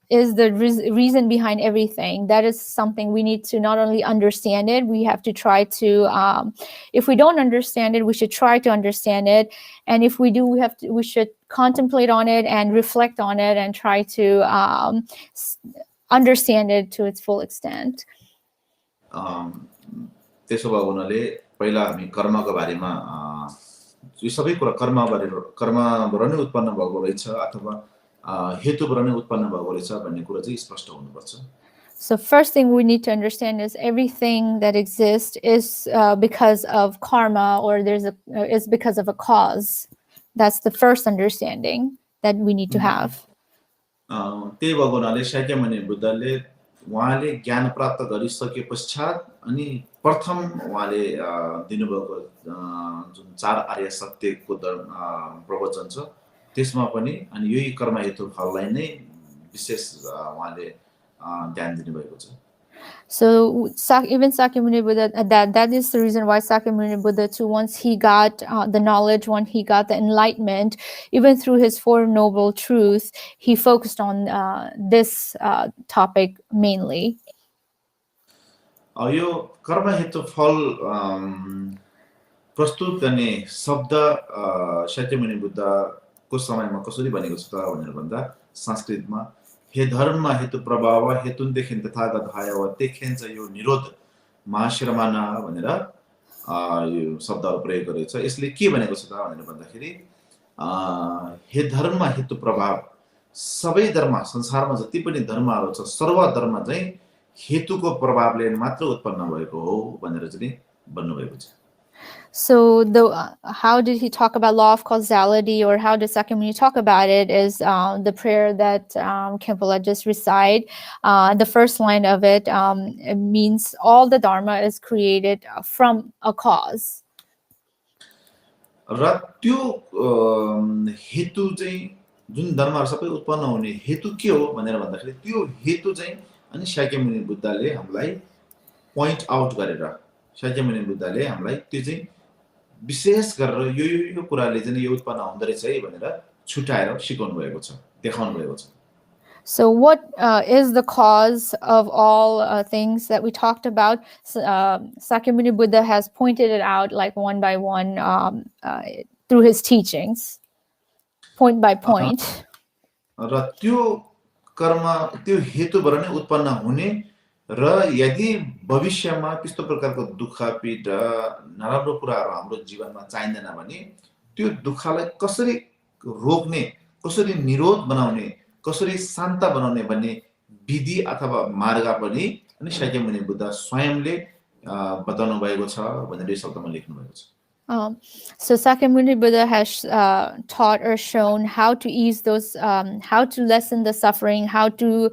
is the reason behind everything. That is something we need to not only understand it, we have to try to, if we don't understand it, we should try to understand it. And if we do, we should contemplate on it and reflect on it and try to understand it to its full extent. त्यसो भएको हुनाले पहिला हामी कर्मको बारेमा यो सबै कुरा कर्मबाट नै उत्पन्न भएको रहेछ अथवा हेतुबाट नै उत्पन्न भएको रहेछ भन्ने कुरा चाहिँ स्पष्ट हुनुपर्छ। So first thing we need to understand is everything that exists is because of karma, or is because of a cause. That's the first understanding that we need to have. त्यही भएको हुनाले शाक्यमुनि बुद्धले उहाँले ज्ञान प्राप्त गरिसके पश्चात अनि प्रथम उहाँले दिनुभएको जुन 4 आर्य सत्यको प्रवचन छ त्यसमा पनि अनि यही कर्म हेतु फललाई नै विशेष उहाँले ध्यान दिनुभएको छ। So even Sakyamuni Buddha, that is the reason why Sakyamuni Buddha too, once he got the knowledge, when he got the enlightenment, even through his Four Noble Truths, he focused on this topic mainly. यो कर्म हेतु फल प्रस्तुत गर्ने शब्द शाक्यमुनि बुद्धको समयमा कसरी बनेको छ त भनेर भन्दा संस्कृतमा हे धर्म हेतु प्रभाव हेतुदेखि तथागत भयव तेखेन्छ यो निरोध महाश्रमना भनेर यो शब्दहरू प्रयोग गरेको छ। यसले के भनेको छ त भनेर भन्दाखेरि हे धर्म हेतु प्रभाव सबै धर्म संसारमा जति पनि धर्महरू छ सर्व धर्म चाहिँ हेतुको प्रभावले मात्र उत्पन्न भएको हो भनेर चाहिँ भन्नुभएको छ। So how did he talk about law of causality, or how did Sakyamuni talk about it, is the prayer that Khenpo just recite. The first line of it, it means all the Dharma is created from a cause. र त्यो हेतु चाहिँ जुन धर्महरू सबै उत्पन्न हुने हेतु के हो भनेर भन्दाखेरि त्यो हेतु चाहिँ अनि शाक्यमुनि बुद्धले हामीलाई पोइन्ट आउट गरेर शाक्यमुनि बुद्धले हामीलाई त्यो चाहिँ विशेष गरेर यो कुराले चाहिँ यो उत्पन्न हुँदै रहेछ है भनेर छुटाएर सिकाउनु भएको छ, देखाउनु भएको छ। So what is the cause of all things that we talked about? Sakyamuni Buddha has pointed it out like one by one through his teachings, point by point. र त्यो कर्म त्यो हेतुबाट नै उत्पन्न हुने र यदि भविष्यमा त्यस्तो प्रकारको दुःख पीडा नराम्रो कुराहरू हाम्रो जीवनमा चाहिँदैन भने त्यो दुःखलाई कसरी रोक्ने, कसरी निरोध बनाउने, कसरी शान्त बनाउने भन्ने विधि अथवा मार्ग पनि अनि शाक्यमुनि बुद्ध स्वयंले बताउनु भएको छ भनेर यो शब्दमा लेख्नु भएको छ। So Sakyamuni Buddha has taught or shown how to ease those, how to lessen the suffering, how to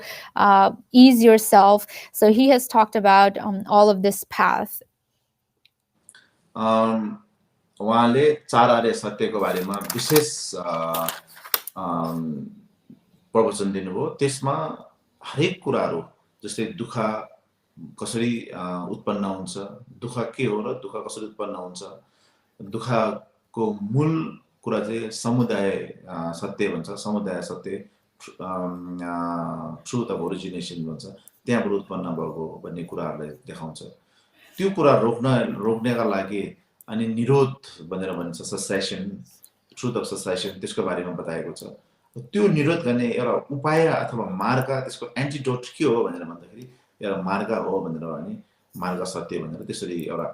ease yourself. So he has talked about all of this path. उहाँले 4 आर्य सत्यको बारेमा विशेष प्रवचन दिनुभयो। त्यसमा हरेक कुराहरू जस्तै दुःख कसरी उत्पन्न हुन्छ, दुःख के हो र दुःख कसरी उत्पन्न हुन्छ, दुःखको मूल कुरा चाहिँ समुदाय सत्य भन्छ, समुदाय सत्य ट्रुथ अफ ओरिजिनेसन भन्छ, त्यहाँबाट उत्पन्न भएको भन्ने कुराहरूलाई देखाउँछ। त्यो कुरा रोक्नका लागि अनि निरोध भनेर भन्छ, ससेसन, ट्रुथ अफ ससेसन, त्यसको बारेमा बताएको छ। त्यो निरोध गर्ने एउटा उपाय अथवा मार्ग, त्यसको एन्टिडोट के हो भनेर भन्दाखेरि एउटा मार्ग हो भनेर भने मार्ग सत्य भनेर त्यसरी एउटा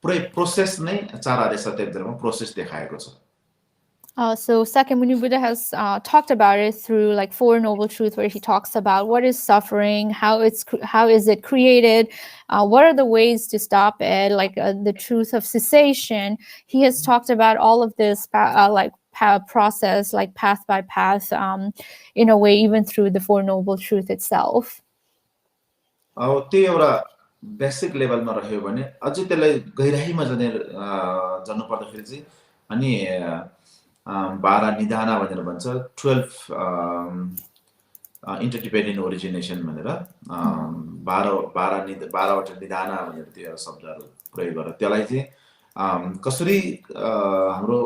पुरै प्रोसेस नै 4 आर्य सत्यमा प्रोसेस देखाएको छ। So Sakyamuni Buddha has talked about it through like 4 Noble Truths, where he talks about what is suffering, how is it created, what are the ways to stop it, like the truth of cessation. He has talked about all of this process, like path by path, in a way, even through the 4 Noble Truths itself. त्यो एउटा basic लेभलमा रह्यो भने अझै त्यसलाई गहिराईमा जानु पर्दाखेरि चाहिँ अनि 12 निधाना भनेर भन्छ, 12 इन्टरडिपेन्डेन्ट ओरिजिनेसन भनेर 12वटा निधाना भनेर त्यो शब्दहरू प्रयोग गरेर त्यसलाई चाहिँ कसरी हाम्रो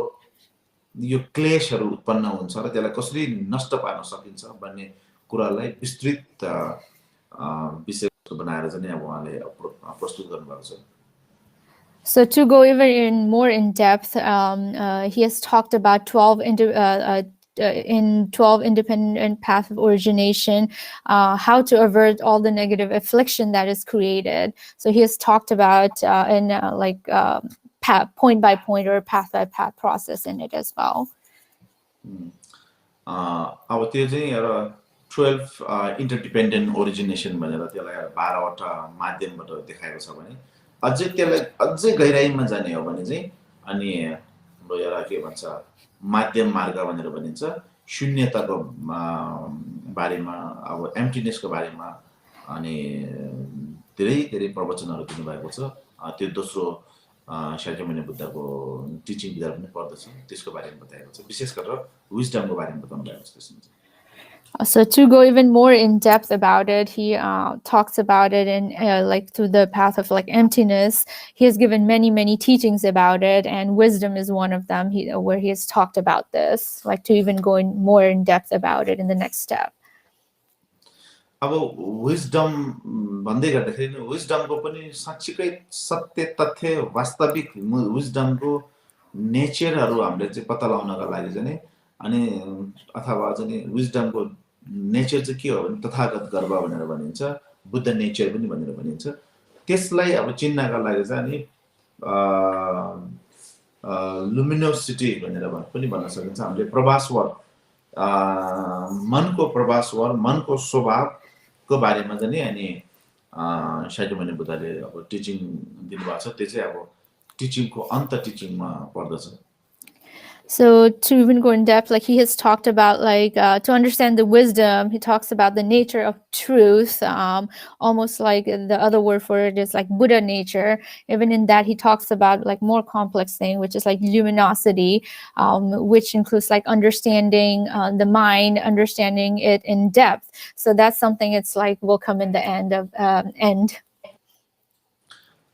यो क्लेशहरू उत्पन्न हुन्छ र त्यसलाई कसरी नष्ट पार्न सकिन्छ भन्ने कुरालाई विस्तृत विषय बनाएर चाहिँ अब उहाँले प्रस्तुत गर्नुभएको छ। So to go even more in depth, he has talked about 12 independent paths of origination, how to avert all the negative affliction that is created. So he has talked about in point by point or path by path process in it as well. अब त्यो चाहिँ एउटा 12 interdependent origination भनेर त्यसलाई 12वटा माध्यमबाट देखाएको छ भने अझै गहिराईमा जाने हो भने चाहिँ अनि हाम्रो एउटा के भन्छ माध्यम मार्ग भनेर भनिन्छ, शून्यताको बारेमा, अब एम्प्टीनेसको बारेमा अनि धेरै धेरै प्रवचनहरू दिनुभएको छ त्यो दोस्रो शाक्यमुनि बुद्धको टिचिङ विधान पनि पर्दछ त्यसको बारेमा बताएको छ विशेष गरेर विजडमको बारेमा बताउनु भएको छ त्यसमा चाहिँ So to go even more in depth about it, he talks about it in like through the path of like emptiness. He has given many teachings about it, and wisdom is one of them. Where he has talked about this, like to even go in more in depth about it in the next step. अब wisdom भन्दै गर्दाखेरि नि विजडमको पनि साच्चीकै सत्य तथ्य वास्तविक विजडमको नेचरहरू हामीले चाहिँ पत्ता लगाउनका लागि चाहिँ अनि अथवा चाहिँ विजडमको नेचर चाहिँ के हो भने तथागत गर्व भनेर भनिन्छ बुद्ध नेचर पनि भनेर भनिन्छ त्यसलाई अब चिन्नका लागि चाहिँ अनि लुमिनोसिटी भनेर पनि भन्न सकिन्छ हामीले प्रभासवर मनको प्रभासवर मनको स्वभावको बारेमा चाहिँ अनि शाक्यमुनि बुद्धले अब टिचिङ दिनुभएको छ त्यो चाहिँ अब टिचिङको अन्त टिचिङमा पर्दछ So to even go in depth, like he has talked about, like to understand the wisdom, he talks about the nature of truth, almost like the other word for it is like Buddha nature. Even in that, he talks about like more complex thing, which is like luminosity, which includes like understanding the mind, understanding it in depth. So that's something it's like will come in the end of end.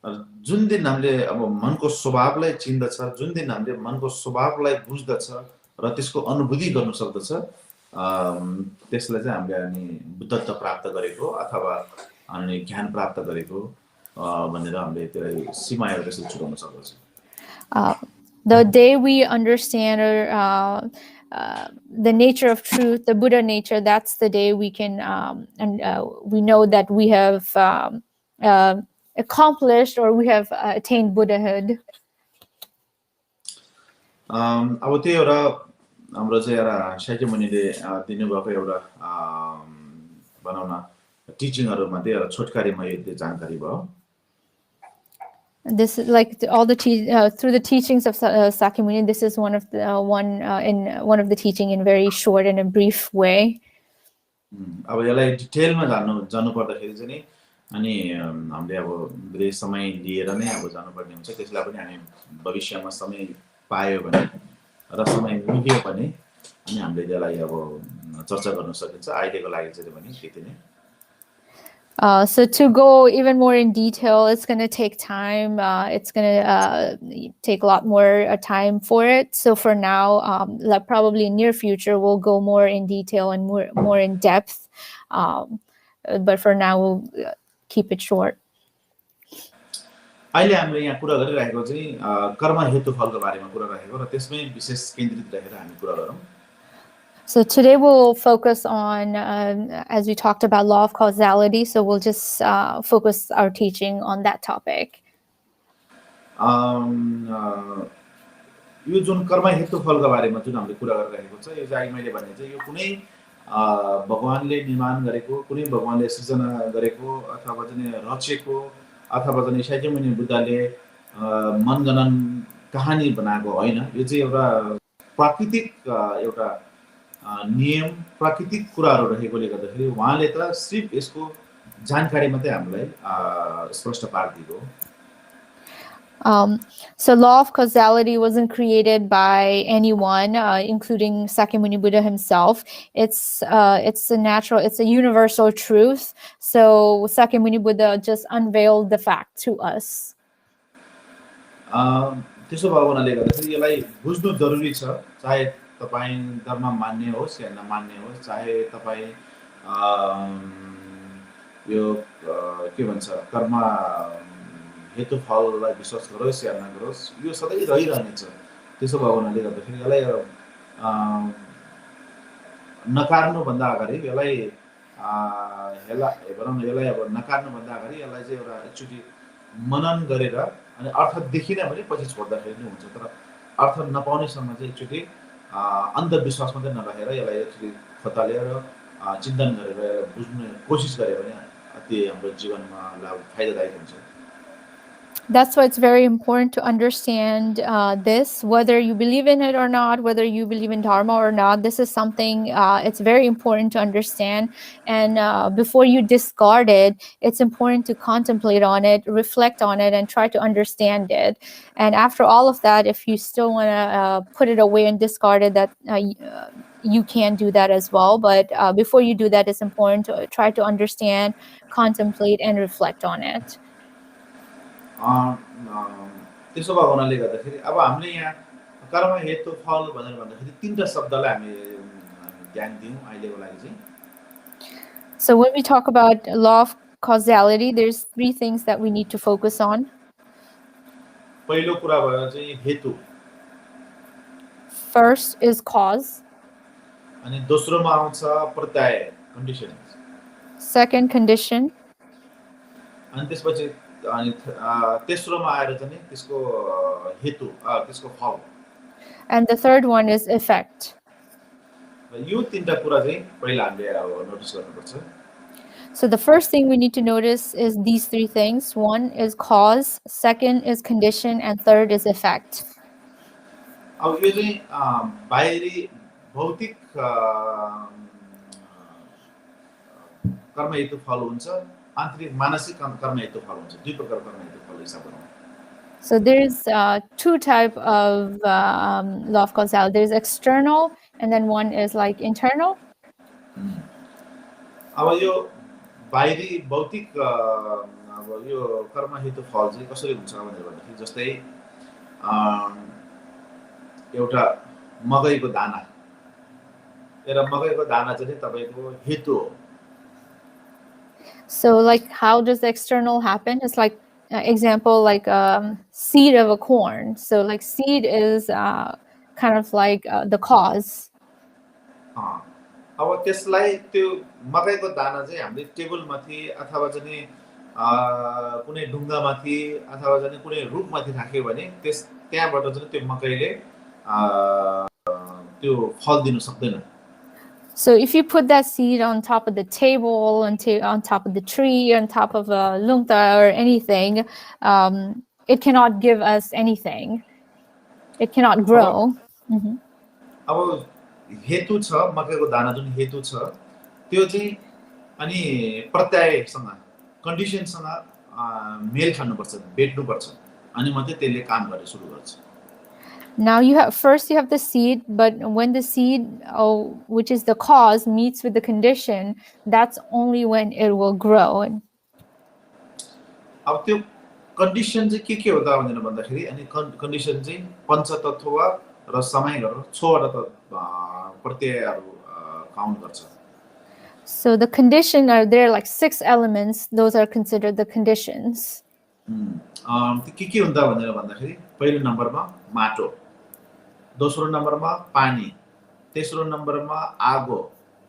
जुन दिन हामीले अब मनको स्वभावलाई चिन्दछ जुन दिन हामीले मनको स्वभावलाई बुझ्दछ र त्यसको अनुभूति गर्न सक्दछ त्यसलाई चाहिँ हामीले अनि बुद्धत्व प्राप्त गरेको अथवा अनि ज्ञान प्राप्त गरेको भनेर हामीले त्यसलाई सीमाहरू त्यसले छुटाउन सक्दछ The day we understand the nature of truth, the Buddha nature, that's the day we can and we know that we have accomplished or we have attained Buddhahood. अब त्यो एउटा हाम्रो चाहिँ एउटा शाक्यमुनिले दिनुभएको एउटा भनौँ न टिचिङहरुमध्ये एउटा छोटकरीमा यो जानकारी भयो This is like all the through the teachings of Sakyamuni. This is one of the in one of the teaching in very short and a brief way. अब यसलाई डिटेलमा जान्नु पर्दाखेरि चाहिँ नि अनि हामीले अब धेरै समय लिएर नै अब जानुपर्ने हुन्छ त्यसलाई पनि हामी भविष्यमा समय पायो भने र समय मिल्यो भने अनि हामीले यसलाई अब चर्चा गर्न सकिन्छ अहिलेको लागि चाहिँ भने त्यति नै So to go even more in detail, it's going to take time. It's going to take a lot more time for it. So for now, like probably in near future, we'll go more in detail and more in depth. But for now, we'll keep it short. अहिले हामीले यहाँ कुरा गरिरहेको चाहिँ कर्म हेतु फलको बारेमा कुरा राखेको र त्यसमै विशेष केन्द्रित रहेर हामी कुरा गरौँ So today we'll focus on, as we talked about law of causality, so we'll just focus our teaching on that topic. यो जुन कर्म हेतु फलको बारेमा जुन हामीले कुरा गरिरहेको छ यो चाहिँ मैले भने चाहिँ यो कुनै भगवानले निर्माण गरेको कुनै भगवानले सृजना गरेको अथवा चाहिँ रचेको अथवा चाहिँ शाक्यमुनि बुद्धले मनगणन कहानी बनाएको हैन यो चाहिँ एउटा प्राकृतिक एउटा नियम प्राकृतिक कुराहरु रहेकोले गर्दाखेरि उहाँले त सिर्फ यसको जानकारी मात्रै हामीलाई स्पष्ट पार्दिएको So law of causality wasn't created by anyone, including Sakyamuni Buddha himself. It's a natural, it's a universal truth. So Sakyamuni Buddha just unveiled the fact to us. त्यसो भएको हुनाले गर्दाखेरि यसलाई बुझ्नु जरुरी छ चाहे तपाई धर्म मान्ने होस् या नमान्ने होस् चाहे तपाई यो के भन्छ कर्म हेतु फललाई विश्वास गरोस् या नगरोस् यो सधैँ रहिरहनेछ त्यसो भएको हुनाले गर्दाखेरि यसलाई नकार्नु भन्दा अगाडि यसलाई यसलाई अब नकार्नु भन्दा अगाडि यसलाई चाहिँ एउटा एकचोटी मनन गरेर अनि अर्थ देखिन भने पछि छोड्दाखेरि नै हुन्छ तर अर्थ नपाउनेसम्म चाहिँ एकचोटी अन्धविश्वास मात्रै नरहेर यसलाई एकचोटी खतालेर चिन्तन गरेर बुझ्ने कोसिस गरे भने अति हाम्रो जीवनमा लाभ फाइदादायक हुन्छ That's why it's very important to understand this, whether you believe in it or not, whether you believe in Dharma or not. This is something it's very important to understand. And before you discard it, it's important to contemplate on it, reflect on it, and try to understand it. And after all of that, if you still want to put it away and discard it, that you can do that as well. But before you do that, it's important to try to understand, contemplate, and reflect on it. त्यसो भएको हुनाले गर्दाखेरि अब हामीले यहाँ कर्म हेतु फल भनेर भन्दाखेरि तीनटा शब्दलाई हामी ध्यान दियौं अहिलेको लागि चाहिँ. So when we talk about law of causality, there's three things that we need to focus on. पहिलो कुरा भयो चाहिँ हेतु. First is cause. अनि दोस्रोमा आउँछ प्रत्यय कन्डिसन. Second, condition. अनि त्यसपछि अनि तेस्रोमा आएर चाहिँ त्यसको हेतु त्यसको फल. And the third one is effect. यो तीनटा कुरा चाहिँ पहिला हामीले नोटिस गर्नुपर्छ. So the first thing we need to notice is these three things. One is cause, second is condition, and third is effect. अब यो चाहिँ बाहिरी भौतिक कर्म हेतु फल हुन्छ, आन्तरिक मानसिक कर्म हेतु फल हुन्छ. दुई प्रकार कर्म हेतु फल हिसाब गर्नु. So there's two type of law of causality. There's external, and then one is like internal. अब यो बाहिरी भौतिक अब यो कर्म हेतु फल चाहिँ कसरी हुन्छ भनेर भन्दाखेरि जस्तै एउटा मकैको दाना. एउटा मकैको दाना चाहिँ तपाईको हेतु हो. So like how does the external happen? It's like example like seed of a corn. So like seed is kind of like the cause. अब त्यसलाई त्यो मकैको दाना चाहिँ हामीले टेबलमाथि अथवा चाहिँ कुनै ढुङ्गामाथि अथवा चाहिँ कुनै रुखमाथि राख्यो भने त्यहाँबाट चाहिँ त्यो मकैले त्यो फल दिन सक्दैन. So if you put that seed on top of the table, on top of the tree, on top of a lungta or anything, it cannot give us anything. It cannot grow. अब हेतु छ, मकैको दाना जुन हेतु छ त्यो चाहिँ अनि प्रत्ययसँग कन्डिसनसँग मेल खानुपर्छ, भेट्नुपर्छ, अनि मात्रै त्यसले काम गर्न सुरु गर्छ. Now you have the seed, but when the seed, which is the cause, meets with the condition, that's only when it will grow. अब त्यो कन्डिसन चाहिँ के हो त भनेर भन्दाखेरि अनि कन्डिसन चाहिँ पञ्चतत्व र समय गरेर 6 वटा प्रत्ययहरू काउन्ट गर्छ. So the condition are there like 6 elements. Those are considered the conditions. के हुन्छ भनेर भन्दाखेरि पहिलो नम्बरमा माटो, दोस्रो नम्बरमा पानी, तेस्रो नम्बरमा आगो,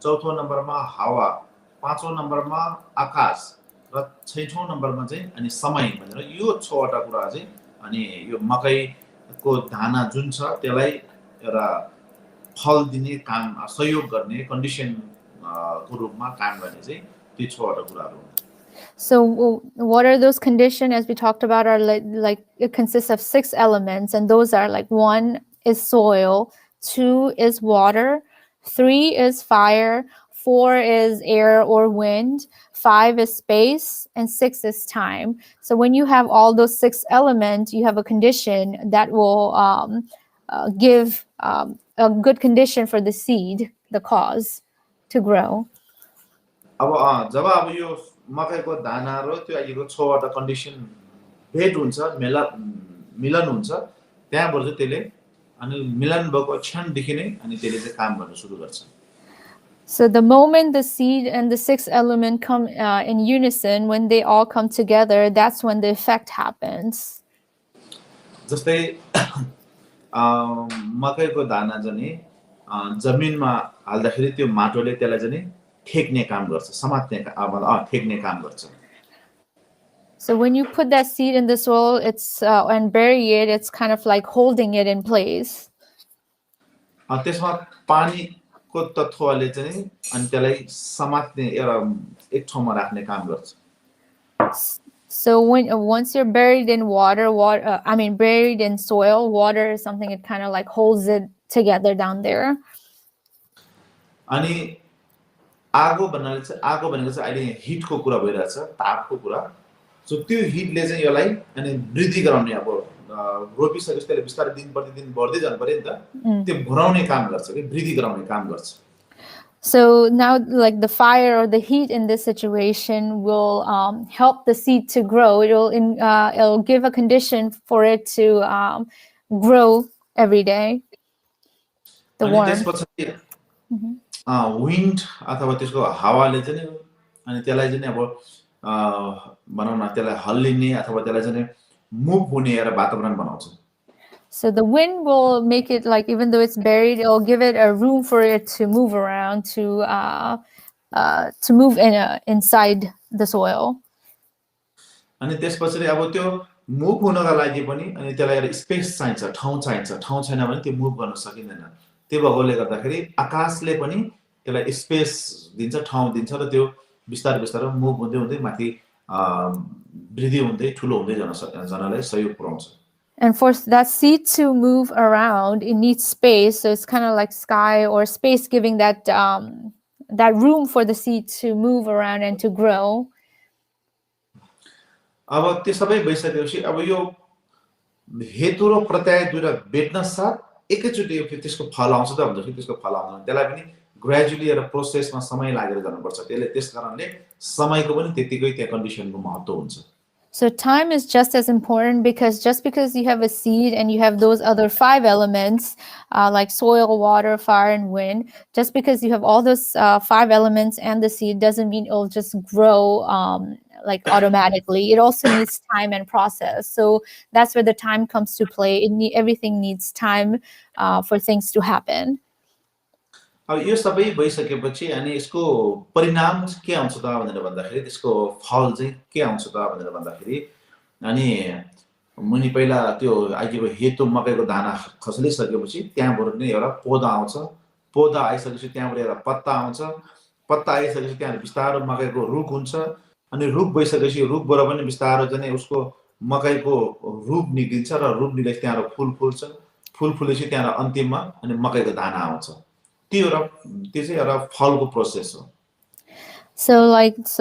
चौथो नम्बरमा हावा, पाँचौं नम्बरमा आकाश र छैठौं नम्बरमा चाहिँ अनि समय भनेर यो 6 वटा कुरा चाहिँ अनि यो मकैको दाना जुन छ त्यसलाई एउटा फल दिने काम सहयोग गर्ने कन्डिसन को रूपमा काम गर्ने चाहिँ त्यो 6 वटा कुराहरू हुन्. So what are those conditions? As we talked about, are like it consists of 6 elements, and those are like 1 is soil, 2 is water, 3 is fire, 4 is air or wind, 5 is space, and 6 is time. So when you have all those 6 elements, you have a condition that will give a good condition for the seed, the cause, to grow. अब जब अब यो मकैको दाना र त्यो आइको 6 वटा condition भेट हुन्छ, मिलन हुन्छ, त्यहाँबाट चाहिँ त्यसले अनि मिलन भएको क्षणदेखि नै अनि त्यसले चाहिँ काम गर्न सुरु गर्छ. So the moment the seed and the 6 element come in unison, when they all come together, that's when the effect happens. जस्तै मकैको दाना चाहिँ जमिनमा हाल्दाखेरि त्यो माटोले त्यसलाई चाहिँ ठेक्ने काम गर्छ, समात्ने ठेक्ने काम गर्छ. So when you put that seed in the soil, it's and bury it, it's kind of like holding it in place. त्यसमा पानीको तत्त्वले चाहिँ अनि त्यसलाई समात्ने एउटा एक ठाउँमा राख्ने काम गर्छ. So once you're buried in water, buried in soil, water is something that kind of like holds it together down there. अनि आगो भनेको चाहिँ अहिले हिटको कुरा भइरहेछ, तापको कुरा। सो त्यो हिटले चाहिँ यसलाई अनि वृद्धि गराउने, अब रोपिसकेपछि त्यसले बिस्तारै दिन प्रतिदिन बढ्दै जानु पर्यो नि त, त्यो भराउने काम गर्छ कि वृद्धि गराउने काम गर्छ। So now, like the fire or the heat in this situation will help the seed to grow. It'll give a condition for it to grow every day. The warmth. Wind अथवा त्यसको हावाले चाहिँ अनि त्यसलाई चाहिँ अब भनौँ न त्यसलाई हल्लिने अथवा त्यसलाई चाहिँ मुभ हुने एउटा वातावरण बनाउँछ। So the wind will make it, like, even though it's buried, it'll give it a room for it to move around, to move inside the soil. अनि त्यसपछि अब त्यो मुभ हुनका लागि पनि अनि त्यसलाई एउटा स्पेस चाहिन्छ, ठाउँ चाहिन्छ। ठाउँ छैन भने त्यो मुभ गर्न सकिँदैन। त्यो भएकोले गर्दाखेरि आकाशले पनि त्यसलाई स्पेस दिन्छ, ठाउँ दिन्छ र त्यो बिस्तारै बिस्तारै मुभ हुँदै हुँदै माथि वृद्धि हुँदै ठुलो हुँदै जानलाई सहयोग पुर्याउँछ। And for that seed to move around, it needs space. So it's kind of like sky or space, giving that room for the seed to move around and to grow. अब त्यो सबै भइसकेपछि अब यो हेतु र प्रत्यय दुईटा भेट्न साथ एकैचोटि त्यसको फल आउँछ त भन्छ कि त्यसको फल आउँदैन। त्यसलाई पनि ग्रेजुअली एउटा प्रोसेसमा समय लागेर जानुपर्छ। त्यसले त्यस कारणले समयको पनि त्यतिकै त्यहाँ कन्डिसनको महत्त्व हुन्छ। So time is just as important, because just because you have a seed and you have those other 5 elements, like soil, water, fire, and wind, just because you have all those 5 elements and the seed doesn't mean it'll just grow like automatically. It also needs time and process. So that's where the time comes to play. Everything needs time for things to happen. अब यो सबै भइसकेपछि अनि यसको परिणाम के आउँछ त भनेर भन्दाखेरि, त्यसको फल चाहिँ के आउँछ त भनेर भन्दाखेरि, अनि मुनि पहिला त्यो आइको हेतु मकैको दाना खसलिसकेपछि त्यहाँबाट नै एउटा पौधा आउँछ। पौधा आइसकेपछि त्यहाँबाट एउटा पत्ता आउँछ। पत्ता आइसकेपछि त्यहाँ बिस्तारो मकैको रुख हुन्छ। अनि रुख भइसकेपछि रुखबाट पनि बिस्तारो चाहिँ उसको मकैको रुख निक्लिन्छ र रुख निक्लेपछि त्यहाँ फुल फुल्छ। फुल फुलेपछि त्यहाँ अन्तिममा अनि मकैको दाना आउँछ। So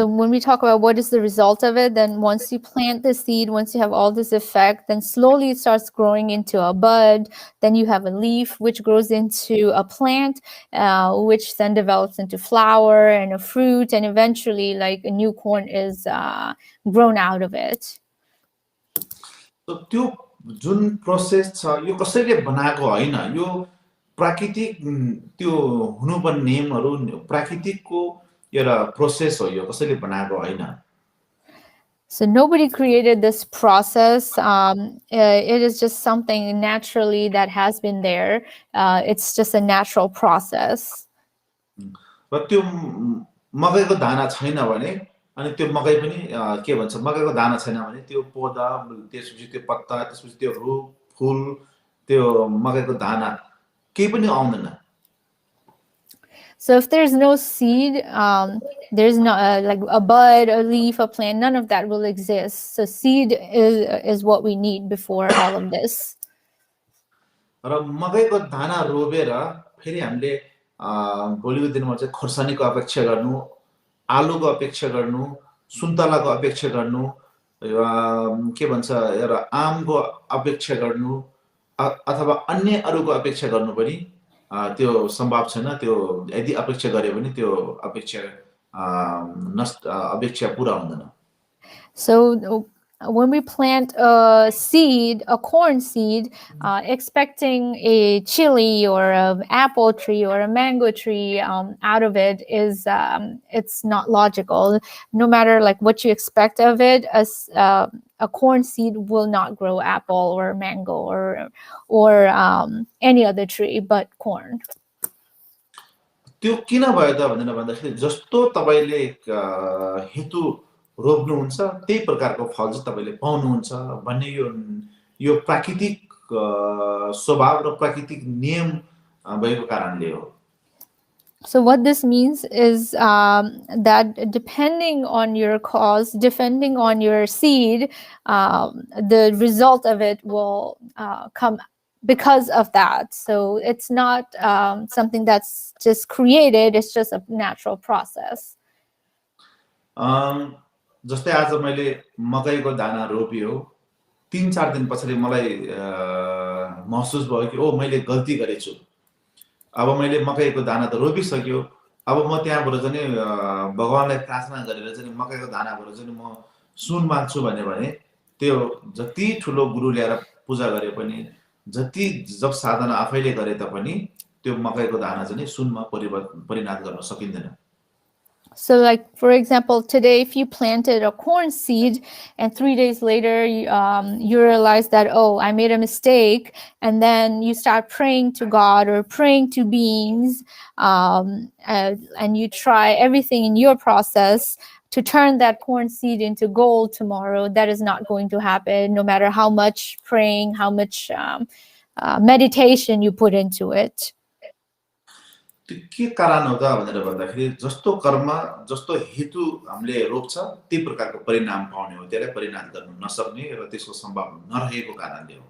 when we talk about what is the result of it, then once you plant the seed, once you have all this effect, then slowly it starts growing into a bud. Then you have a leaf, which grows into a plant, which then develops into flower and a fruit, and eventually like a new corn is grown out of it. So त्यो जुन process छ यो कसैले बनाएको हैन, यो प्राकृतिक त्यो हुनुपर्ने नियमहरु प्राकृतिकको एउटा process हो, यो कसैले बनाएको हैन। So nobody created this process. It is just something naturally that has been there. It's just a natural process. र त्यो मकैको दाना छैन भने अनि त्यो मकै पनि के भन्छ, मकैको दाना छैन भने त्यो पौधा, त्यसपछि त्यो पत्ता, त्यसपछि त्यो रुख, फूल, त्यो मकैको दाना केही पनि आउँदैन। So if there's no seed, there's no like a bud, a leaf, a plant, none of that will exist. So seed is what we need before all of this. र मकैको दाना रोपेर फेरि हामीले भोलिको दिनमा चाहिँ खोर्सानीको अपेक्षा गर्नु, आलुको अपेक्षा गर्नु, सुन्तलाको अपेक्षा गर्नु, के भन्छ एउटा आमको अपेक्षा गर्नु अथवा अन्य अरूको अपेक्षा गर्नु पनि त्यो सम्भव छैन। त्यो यदि अपेक्षा गरे पनि त्यो अपेक्षा पूरा हुँदैन। So when we plant a seed, a corn seed, expecting a chili or an apple tree or a mango tree out of it is it's not logical. No matter like what you expect of it, as a corn seed will not grow apple or mango or any other tree but corn. त्यो किन भयो त भनेर भन्दाखेरि जस्तो तपाईले हेतु रोप्नुहुन्छ त्यही प्रकारको फल चाहिँ तपाईले पाउनुहुन्छ भन्ने यो प्राकृतिक स्वभाव र प्राकृतिक नियम भएको कारणले हो। So what this means is that depending on your cause, depending on your seed, the result of it will come because of that. So it's not something that's just created, it's just a natural process. जस्तै आज मैले मकैको दाना रोपियो 3-4 दिन पछाडि मलाई महसुस भयो कि ओ मैले गल्ती गरेछु अब मैले मकैको दाना त रोपिसक्यो अब म त्यहाँबाट चाहिँ भगवानलाई प्रार्थना गरेर चाहिँ मकैको दानाबाट चाहिँ म सुन माग्छु भने त्यो जति ठुलो गुरु ल्याएर पूजा गरे पनि जति जप साधना आफैले गरे तापनि त्यो मकैको दाना चाहिँ सुनमा परिणत गर्न सकिँदैन. So like, for example, today, if you planted a corn seed and 3 days later, you realize that, oh, I made a mistake. And then you start praying to God or praying to beings, and you try everything in your process to turn that corn seed into gold tomorrow. That is not going to happen, no matter how much praying, how much meditation you put into it. के कारण हो त भनेर भन्दाखेरि जस्तो कर्म जस्तो हेतु हामीले रोप्छ त्यही प्रकारको परिणाम पाउने हो त्यसलाई परिणाम गर्न नसक्ने र त्यसको सम्भावना नरहेको कारणले हो.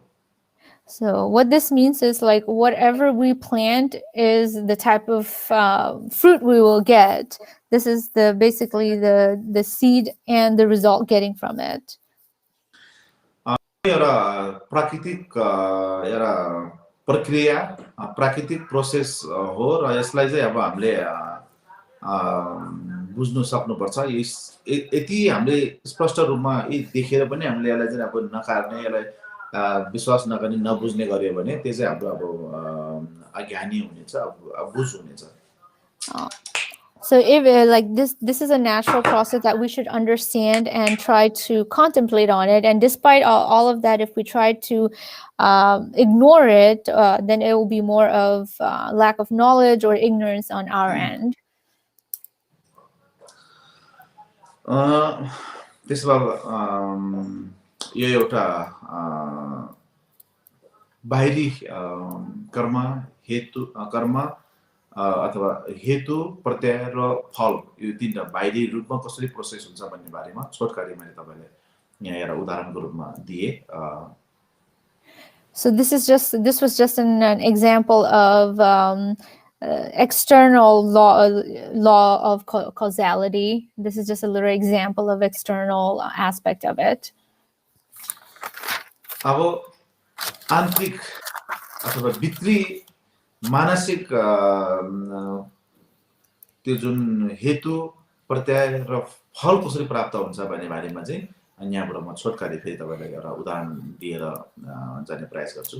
So what this means is like whatever we plant is the type of fruit we will get. This is basically the seed and the result getting from it. एउटा प्राकृतिक एउटा प्रक्रिया प्राकृतिक प्रोसेस हो र यसलाई चाहिँ अब हामीले बुझ्नु सक्नुपर्छ. यति हामीले स्पष्ट रूपमा देखेर पनि हामीले यसलाई चाहिँ अब नकार्ने यसलाई विश्वास नगर्ने नबुझ्ने गर्यो भने त्यो चाहिँ हाम्रो अब अज्ञानी हुनेछ अबुझ हुनेछ. So if like this is a natural process that we should understand and try to contemplate on it. And despite all of that, if we try to ignore it, then it will be more of lack of knowledge or ignorance on our end. त्यसमा यो एउटा बाहिरी कर्म हेतु कर्म अथवा हेतु प्रत्यय र फल यो तीनटा बाहिरी रूपमा कसरी प्रोसेस हुन्छ भन्ने बारेमा छोटकरी मैले तपाईलाई यहाँ एउटा उदाहरणको रूपमा दिए. So this was just an example of external law of causality. This is just a little example of external aspect of it. अब आन्तरिक अथवा भित्री मानसिक त्यो जुन हेतु प्रत्यय र फल कसरी प्राप्त हुन्छ भन्ने बारेमा चाहिँ यहाँबाट म छोटकरी फेरि तपाईलाई एउटा उदाहरण दिएर जाने प्रयास गर्छु.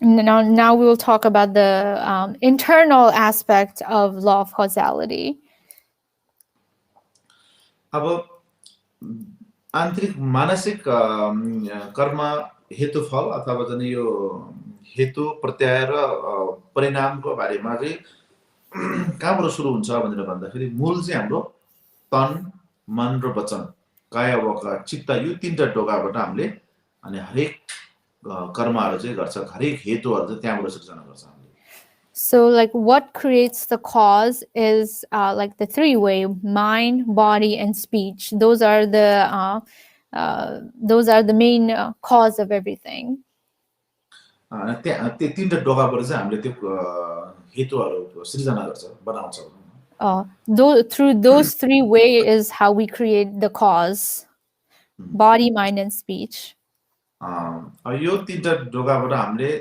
Now we will talk about the internal aspect of law of causality. अब आन्तरिक मानसिक कर्म हेतु फल अथवा चाहिँ यो हेतु प्रत्यय र परिणामको बारेमा चाहिँ कहाँबाट सुरु हुन्छ भनेर भन्दाखेरि मूल चाहिँ हाम्रो तन मन र वचन काया वाक चित्त यो तीनटा ढोकाबाट हामीले अनि हरेक कर्महरु चाहिँ गर्छ हरेक हेतुहरु चाहिँ त्यहाँबाट सृजना गर्छ. So like what creates the cause is like the three-way: mind, body, and speech. Those are the main cause of everything. त्यो तीनटा ढोकाबाट चाहिँ हामीले त्यो हेतुहरु सृजना गर्छ बनाउँछ. Through those three ways is how we create the cause: body, mind, and speech. यो तीनटा ढोकाबाट हामीले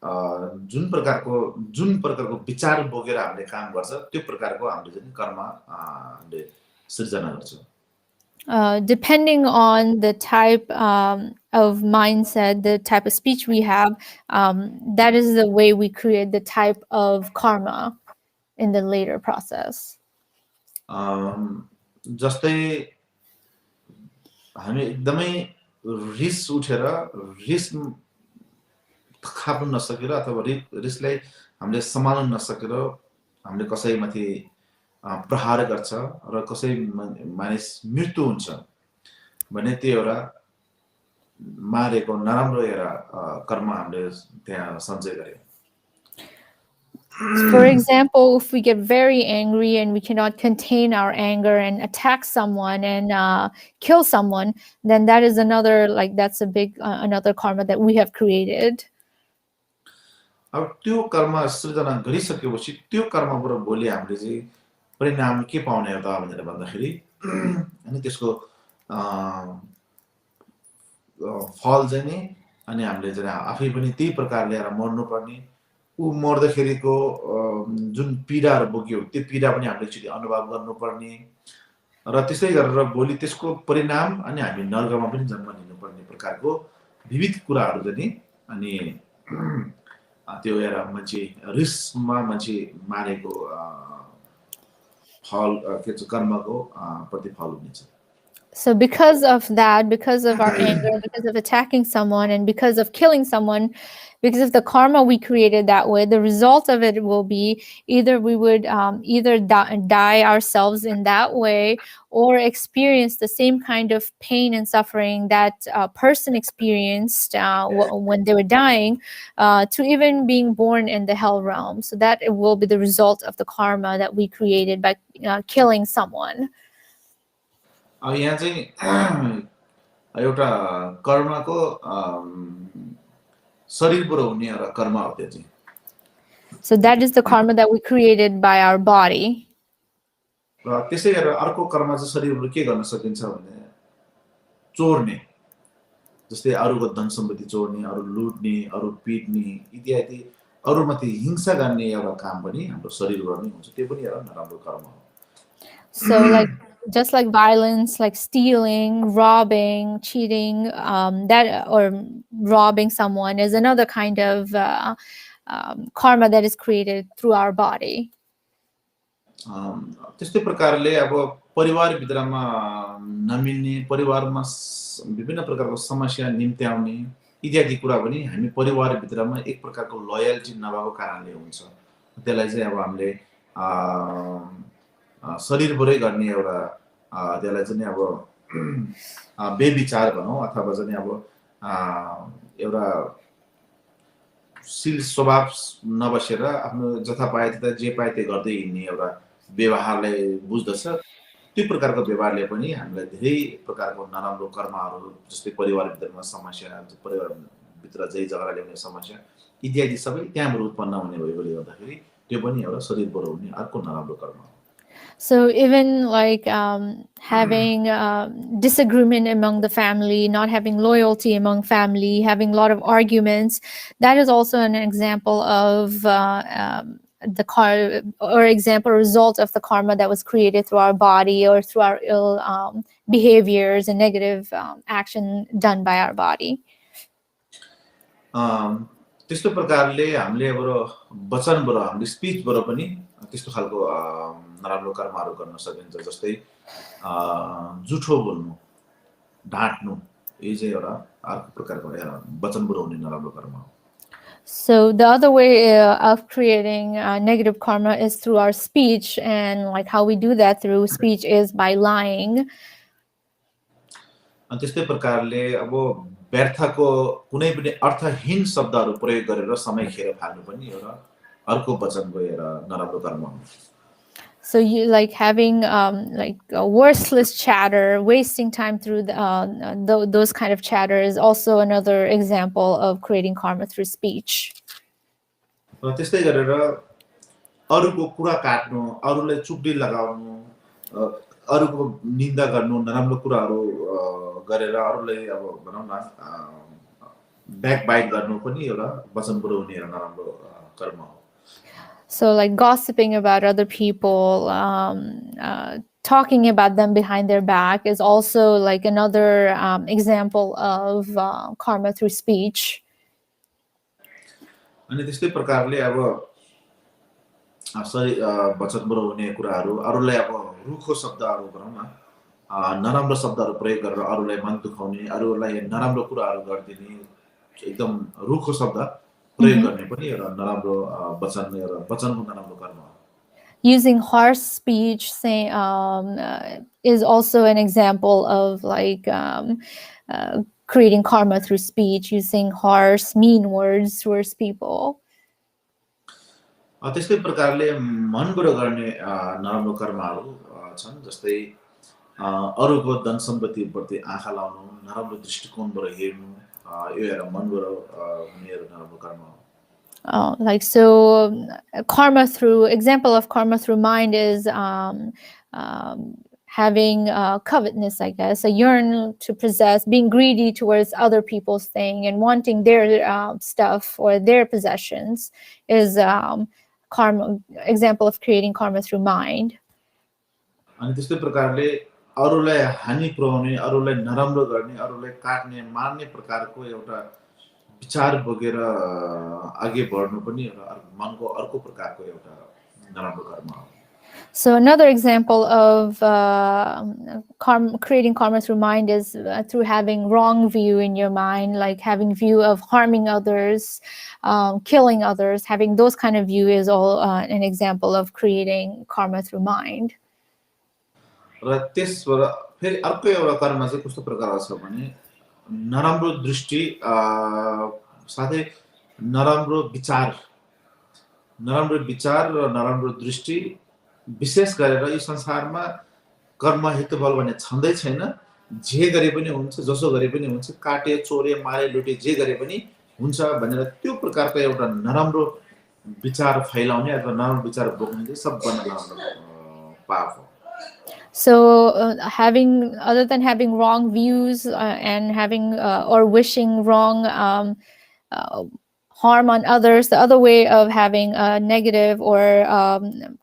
जुन प्रकारको विचार बोकेर हामीले काम गर्छ त्यो प्रकारको हामीले चाहिँ कर्म हामीले सृजना गर्छ. Depending on the type of mindset, the type of speech we have, that is the way we create the type of karma in the later process. जस्तै हामी एकदमै रिस उठेर रिस खाप्न नसकेर अथवा रिसलाई हामीले सम्हाल्न नसकेर हामीले कसैमाथि प्रहार गर्छ र कसै मानिस मृत्यु हुन्छ भने त्यो एउटा मारेको नराम्रो एउटा कर्म हामीले त्यहाँ सञ्चय गर्यो. For example, if we get very angry and we cannot contain our anger and attack someone and kill someone, then that is another, like, that's a big another karma that we have created. अब त्यो कर्म सृजना गरिसकेपछि त्यो कर्मबाट भोलि हामीले चाहिँ परिणाम के पाउने हो त भनेर भन्दाखेरि अनि त्यसको फल चाहिँ नि अनि हामीले चाहिँ आफै पनि त्यही प्रकारले ल्याएर मर्नुपर्ने ऊ मर्दाखेरिको जुन पीडाहरू बोक्यो त्यो पीडा पनि हामीले एकचोटि अनुभव गर्नुपर्ने र त्यसै गरेर भोलि त्यसको परिणाम अनि हामी नर्कमा पनि जन्म लिनुपर्ने प्रकारको विविध कुराहरू चाहिँ नि अनि त्यो एउटा मान्छे रिसमा मान्छे मारेको फल के छ कर्मको प्रतिफल हुनेछ. So because of that, because of our anger, because of attacking someone, and because of killing someone, because of the karma we created that way, the result of it will be either we would either die ourselves in that way, or experience the same kind of pain and suffering that a person experienced when they were dying, to even being born in the hell realm. So that it will be the result of the karma that we created by killing someone. अब यहाँ चाहिँ एउटा कर्मको शरीरबाट हुने एउटा कर्म हो त्यो चाहिँ. So that is the karma that we created by our body. र त्यसै गरेर अर्को कर्म चाहिँ शरीरबाट के गर्न सकिन्छ भने चोर्ने, जस्तै अरूको धन सम्पत्ति चोर्ने, अरू लुट्ने, अरू पिट्ने इत्यादि अरूमाथि हिंसा गर्ने एउटा काम पनि हाम्रो शरीरबाट नै हुन्छ. त्यो पनि एउटा नराम्रो कर्म हो. So like just like violence, like stealing, robbing, cheating, that or robbing someone is another kind of karma that is created through our body. त्यस्तै प्रकारले अब परिवार भित्रमा नमिल्ने, परिवारमा विभिन्न प्रकारको समस्या निम्त्याउने इत्यादि कुरा पनि हामी परिवार भित्रमा एक प्रकारको लोयल्टी नभएको कारणले हुन्छ. त्यसलाई चाहिँ अब हामीले शरीरबाटै गर्ने एउटा त्यसलाई चाहिँ अब बेविचार भनौँ अथवा चाहिँ अब एउटा शील स्वभाव नबसेर आफ्नो जथा पाए त्यता जे पाए त्यो गर्दै हिँड्ने एउटा व्यवहारलाई बुझ्दछ. त्यो प्रकारको व्यवहारले पनि हामीलाई धेरै प्रकारको नराम्रो कर्महरू जस्तै परिवारभित्रमा समस्या, परिवारभित्र जै झगडा ल्याउने समस्या इत्यादि सबै त्यहाँबाट उत्पन्न हुने भएकोले गर्दाखेरि त्यो पनि एउटा शरीरबाट हुने अर्को नराम्रो कर्म हो. So even like having disagreement among the family, not having loyalty among family, having a lot of arguments, that is also an example of the result of the karma that was created through our body or through our ill behaviors and negative action done by our body. त्यस्तो प्रकारले हामीले अब वचनबाट हामीले स्पीचबाट पनि त्यस्तो खालको नराम्रो कर्महरू गर्न सकिन्छ. जस्तै झुठो बोल्नु, ढाँट्नु, यो चाहिँ एउटा अर्को प्रकारको वचनबाट हुने नराम्रो कर्म हो. So the other way of creating negative karma is through our speech, and like how we do that through speech is by lying. अनि त्यस्तै प्रकारले अब व्यर्थको कुनै पनि अर्थहीन शब्दहरू प्रयोग गरेर समय खेर फाल्नु पनि एउटा अर्को वचनको एउटा नराम्रो कर्म हो. So you like having like a worthless chatter, wasting time through those kind of chatter is also another example of creating karma through speech. र त्यस्तै गरेर अरूको कुरा काट्नु, अरूलाई चुप्टी लगाउनु, अरूको निन्दा गर्नु, नराम्रो कुराहरू गरेर अरूलाई अब भनौँ न ब्याक बाइट गर्नु पनि एउटा वचनबाट हुने एउटा नराम्रो कर्म हो. So like gossiping about other people, talking about them behind their back is also like another example of karma through speech. अनि त्यस्तै प्रकारले अब वचनबाट हुने कुराहरू अरूलाई अब रुखो शब्दहरू भनौँ न नराम्रो शब्दहरू प्रयोग गरेर अरूलाई मन दुखाउने, अरूलाई नराम्रो कुराहरू गरिदिने, एकदम रुखो शब्द प्रयोग गर्ने पनि एउटा नराम्रो वचनको नराम्रो कर्म हो. Using harsh speech is also an example of like creating karma through speech, using harsh, mean words towards people. त्यस्तै प्रकारले मनबाट गर्ने नराम्रो कर्महरू छन्, जस्तै अरूको धन सम्पत्तिप्रति आँखा लाउनु, नराम्रो दृष्टिकोणबाट हेर्नु, यो एउटा मनबाट हुनेहरू नराम्रो कर्म हो। Like so, karma through example of karma through mind is having covetousness, I guess, a yearn to possess, being greedy towards other people's thing and wanting their stuff or their possessions is karma. Example of creating karma through mind. अनि त्यस्तै प्रकारले अरूलाई हानि पुर्याउने, अरूलाई नराम्रो गर्ने, अरूलाई काट्ने, मार्ने प्रकारको एउटा विचार बोकेर अघि बढ्नु पनि एउटा मनको अर्को प्रकारको एउटा नराम्रो कर्म हो। So another example of creating karma through mind is through having wrong view in your mind, like having view of harming others, killing others. Having those kind of view is all an example of creating karma through mind. र त्यसबाट फेरि अर्को एउटा कर्म चाहिँ कस्तो प्रकारको छ भने नराम्रो दृष्टि साथै नराम्रो विचार र नराम्रो दृष्टि विशेष गरेर यो संसारमा कर्म हेतु बल भन्ने छँदै छैन। जे गरे पनि हुन्छ, जसो गरे पनि हुन्छ, काटे, चोरे, मारे, लुटे, जे गरे पनि हुन्छ भनेर त्यो प्रकारको एउटा नराम्रो विचार फैलाउने अथवा नराम्रो विचार बोक्ने चाहिँ सबभन्दा नराम्रो पाप हो। So other than having wrong views and having or wishing wrong harm on others, the other way of having a negative or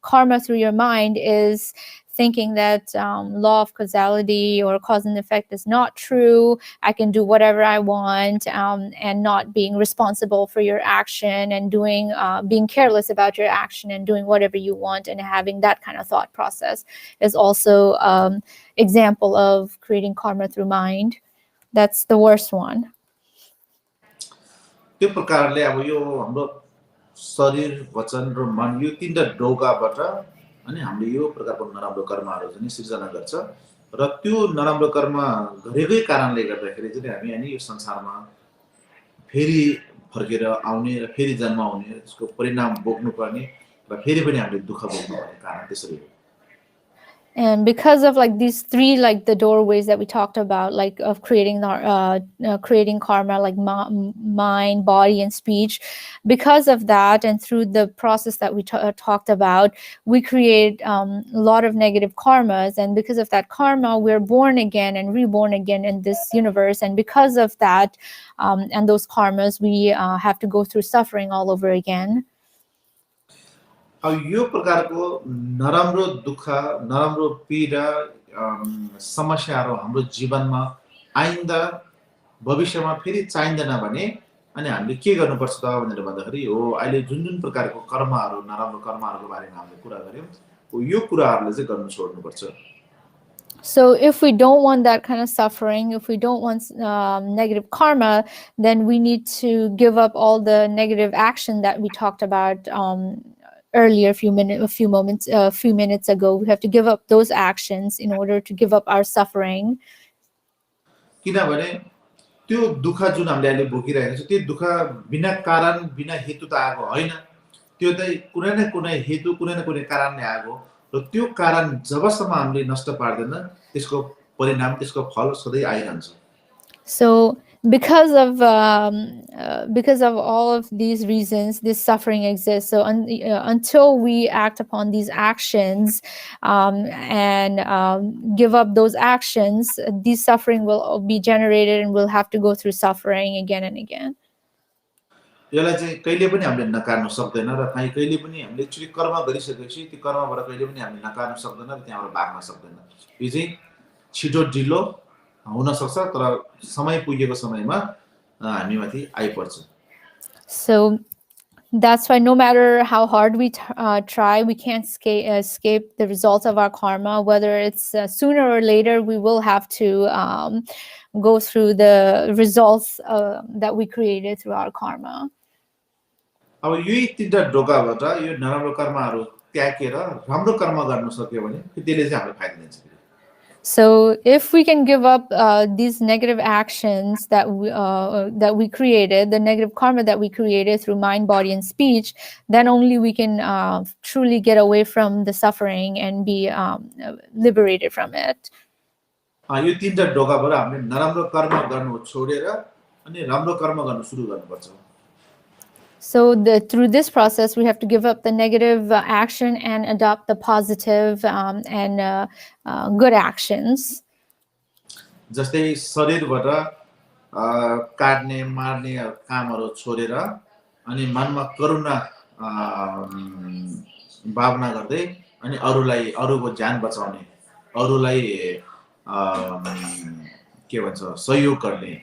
karma through your mind is thinking that law of causality or cause and effect is not true. I can do whatever I want, and not being responsible for your action and doing being careless about your action and doing whatever you want, and having that kind of thought process is also example of creating karma through mind. That's the worst one. त्यो प्रकारले अब यो हाम्रो शरीर, वचन र मन यो तीनटा ढोकाबाट अनि हामीले यो प्रकारको नराम्रो कर्महरू चाहिँ सृजना गर्छ र त्यो नराम्रो कर्म गरेकै कारणले गर्दाखेरि चाहिँ हामी अनि यो संसारमा फेरि फर्केर आउने र फेरि जन्म आउने, त्यसको परिणाम भोग्नु पर्ने र फेरि पनि हामीले दुःख भोग्नु पर्ने कारण त्यसरी हो। And because of like these three, like the doorways that we talked about, like of creating creating karma, like mind, body, and speech, because of that, and through the process that we talked about, we create a lot of negative karmas. And because of that karma, we're born again and reborn again in this universe. And because of that, and those karmas, we have to go through suffering all over again. अब यो प्रकारको नराम्रो दुःख, नराम्रो पीडा, समस्याहरू हाम्रो जीवनमा आइन्दा भविष्यमा फेरि चाहिँदैन भने अनि हामीले के गर्नुपर्छ त भनेर भन्दाखेरि हो अहिले जुन प्रकारको कर्महरू, नराम्रो कर्महरूको बारेमा हामीले कुरा गर्यौं, यो कुराहरूले चाहिँ गर्न छोड्नुपर्छ। So if we don't want that kind of suffering, if we don't want negative karma, then we need to give up all the negative action that we talked about earlier, a few minutes ago. We have to give up those actions in order to give up our suffering. किनभने त्यो दुःख जुन हामीले अहिले भोगिरहेको छ त्यो दुःख बिना कारण, बिना हेतु त आएको होइन। त्यो चाहिँ कुनै न कुनै हेतु, कुनै न कुनै कारणले आएको र त्यो कारण जबसम्म हामीले नष्ट पार्दैन त्यसको परिणाम, त्यसको फल सधैँ आइरहन्छ। So because of all of these reasons, this suffering exists. So until we act upon these actions and give up those actions, these suffering will be generated and we'll have to go through suffering again and again. यसलाई चाहिँ कहिले पनि हामीले नकार्न सक्दैन र कहिले पनि हामीले actually कर्म गरिसकेपछि त्यो कर्मबाट कहिले पनि हामीले नकार्न सक्दैन र त्यहाँबाट भाग्न सक्दैन। यो चाहिँ छिटो ढिलो हुन सक्छ तर समय पुगेको समयमा हामीमाथि आइपर्छ। So that's why no matter how hard we try, we can't escape the results of our karma. Whether it's sooner or later, we will have to go through the results that we created through our karma. अब यही तीनटा ढोकाबाट यो नराम्रो कर्महरू त्यागेर राम्रो कर्म गर्न सक्यो भने त्यसले चाहिँ हामीलाई फाइदा दिन्छ। So if we can give up these negative actions that we created, the negative karma that we created through mind, body, and speech, then only we can truly get away from the suffering and be liberated from it. यो तीनटा ढोकाबाट हामीले नराम्रो कर्म गर्नु छोडेर अनि राम्रो कर्म गर्न सुरु गर्नुपर्छ. So through this process, we have to give up the negative action and adopt the positive and good actions. जस्तै शरीरबाट काट्ने मार्ने कामहरू छोडेर अनि मनमा करुणा भावना गर्दै अनि अरूको ज्यान बचाउने, अरूलाई के भन्छ सहयोग गर्ने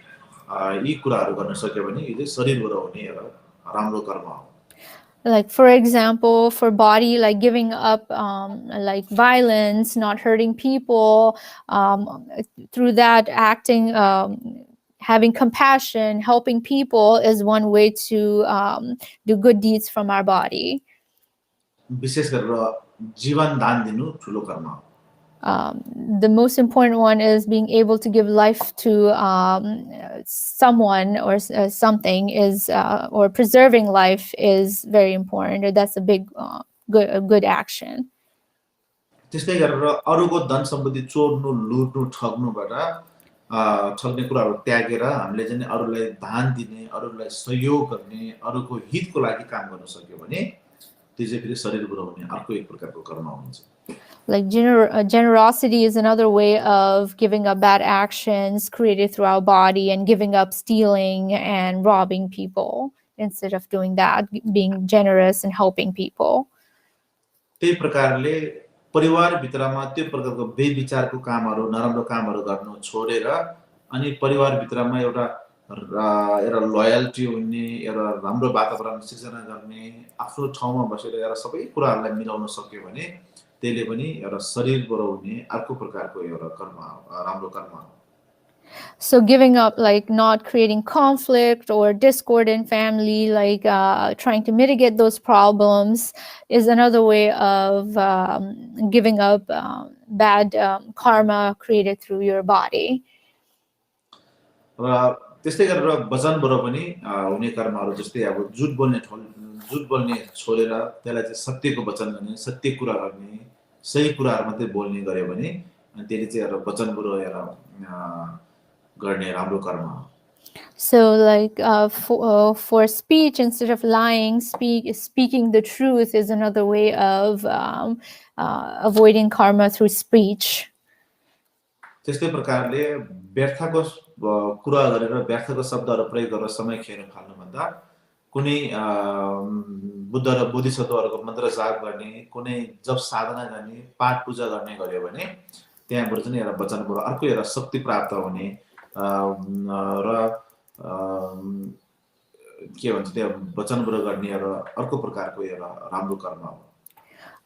यी कुराहरू गर्न सक्यो भने यो चाहिँ शरीरबाट हुने एउटा राम्रो कर्म हो. Like for example, for body, like giving up like violence, not hurting people, through that acting, having compassion, helping people is one way to do good deeds from our body. विशेष गरेर जीवन दान दिनु ठुलो कर्म हो. The most important one is being able to give life to someone or something is or preserving life is very important. That's a big good action. त्यस्तै गरेर अरूको धन सम्पत्ति चोर्नु, लुट्नु, ठग्नुबाट ठग्ने कुराहरू त्यागेर हामीले चाहिँ अरूलाई दान दिने, अरूलाई सहयोग गर्ने, अरूको हितको लागि काम गर्न सक्यो भने त्यो चाहिँ फेरि शरीरबाट हुने अर्को एक प्रकारको कर्म हुन्छ. Like generosity is another way of giving up bad actions created through our body and giving up stealing and robbing people instead of doing that, being generous and helping people. त्यही प्रकारले परिवारभित्रमा त्यो प्रकारको बेविचारको कामहरू, नराम्रो कामहरू गर्नु छोडेर अनि परिवारभित्रमा एउटा लोयल्टी हुने, एउटा राम्रो वातावरण सिर्जना गर्ने, आफ्नो ठाउँमा बसेर एउटा सबै कुराहरूलाई मिलाउन सक्यो भने त्यसले पनि एउटा शरीरबाट हुने अर्को प्रकारको एउटा कर्म राम्रो कर्म हो. So giving up, like not creating conflict or discord in family, like trying to mitigate those problems is another way of giving up bad karma created through your body. र त्यस्तै गरेर वचनबाट पनि हुने कर्महरू जस्तै अब झुट बोल्ने छोडेर त्यसलाई चाहिँ सत्यको वचन गर्ने, सत्य कुरा गर्ने, सही कुराहरू मात्रै बोल्ने गर्यो भने अनि त्यसले चाहिँ एउटा वचनबाट एउटा गर्ने राम्रो कर्म हो. So like for speech, instead of lying, speaking the truth is another way of avoiding karma through speech. त्यस्तै प्रकारले व्यर्थको कुरा गरेर व्यर्थको शब्दहरू प्रयोग गरेर समय खेर फाल्नुभन्दा कुनै बुद्ध र बोधिसत्वहरूको मन्त्र जाप गर्ने, कुनै जप साधना गर्ने, पाठ पूजा गर्ने गर्यो भने त्यहाँबाट चाहिँ एउटा वचनबाट अर्को एउटा शक्ति प्राप्त हुने र के भन्छ त्यो वचनबाट गर्ने एउटा अर्को प्रकारको एउटा राम्रो कर्म हो.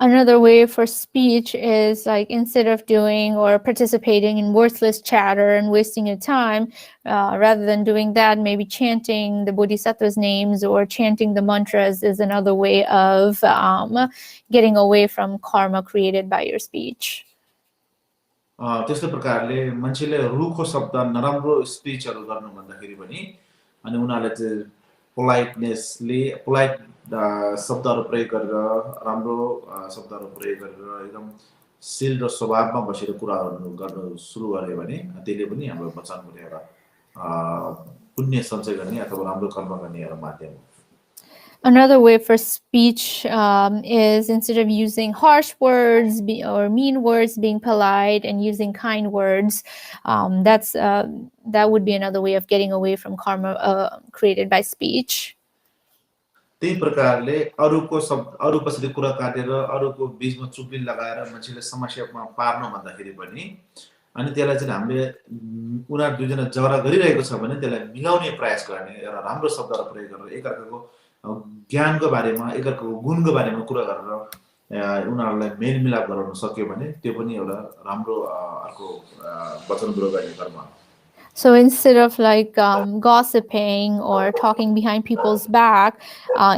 Another way for speech is like instead of doing or participating in worthless chatter and wasting your time, rather than doing that, maybe chanting the Bodhisattva's names or chanting the mantras is another way of getting away from karma created by your speech. त्यस्तो प्रकारले मान्छेले रुखो शब्द नराम्रो स्पिचहरू गर्नु भन्दाखेरि पनि अनि उनीहरूले चाहिँ पोलाइट शब्दहरू प्रयोग गरेर राम्रो शब्दहरू प्रयोग गरेर एकदम शील र स्वभावमा बसेर कुराहरू गर्न सुरु गर्यो भने त्यसले पनि हाम्रो वचनबाट एउटा पुण्य सञ्चय गर्ने अथवा राम्रो कर्म गर्ने एउटा माध्यम हो. Another way for speech is instead of using harsh words or mean words, being polite and using kind words. That would be another way of getting away from karma created by speech. त्यही प्रकारले अरू कसैले कुरा काटेर अरूको बीचमा चुप्पी लगाएर मान्छेले समस्यामा पार्नु भन्दाखेरि पनि अनि त्यसलाई चाहिँ हामीले उनीहरू दुईजना झगडा गरिरहेको छ भने त्यसलाई मिलाउने प्रयास गर्ने एउटा राम्रो शब्दहरू प्रयोग गरेर एकअर्काको ज्ञानको बारेमा एकअर्काको गुणको बारेमा कुरा गरेर उनीहरूलाई मेलमिलाप गराउन सक्यो भने त्यो पनि एउटा राम्रो अर्को वचनबाट गर्ने कर्म हो. So instead of like gossiping or talking behind people's back,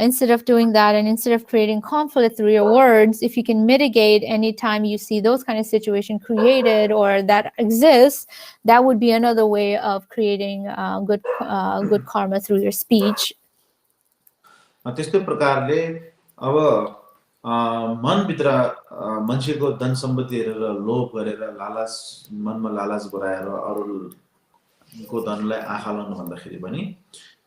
instead of doing that and instead of creating conflict through your words, if you can mitigate anytime you see those kind of situation created or that exists, that would be another way of creating good karma through your speech. त्यस्तै प्रकारले अब मनभित्र मान्छेको धन सम्पत्ति हेरेर लोभ गरेर लालच मनमा लालच गराएर अरूको धनलाई आँखा लाउनु भन्दाखेरि पनि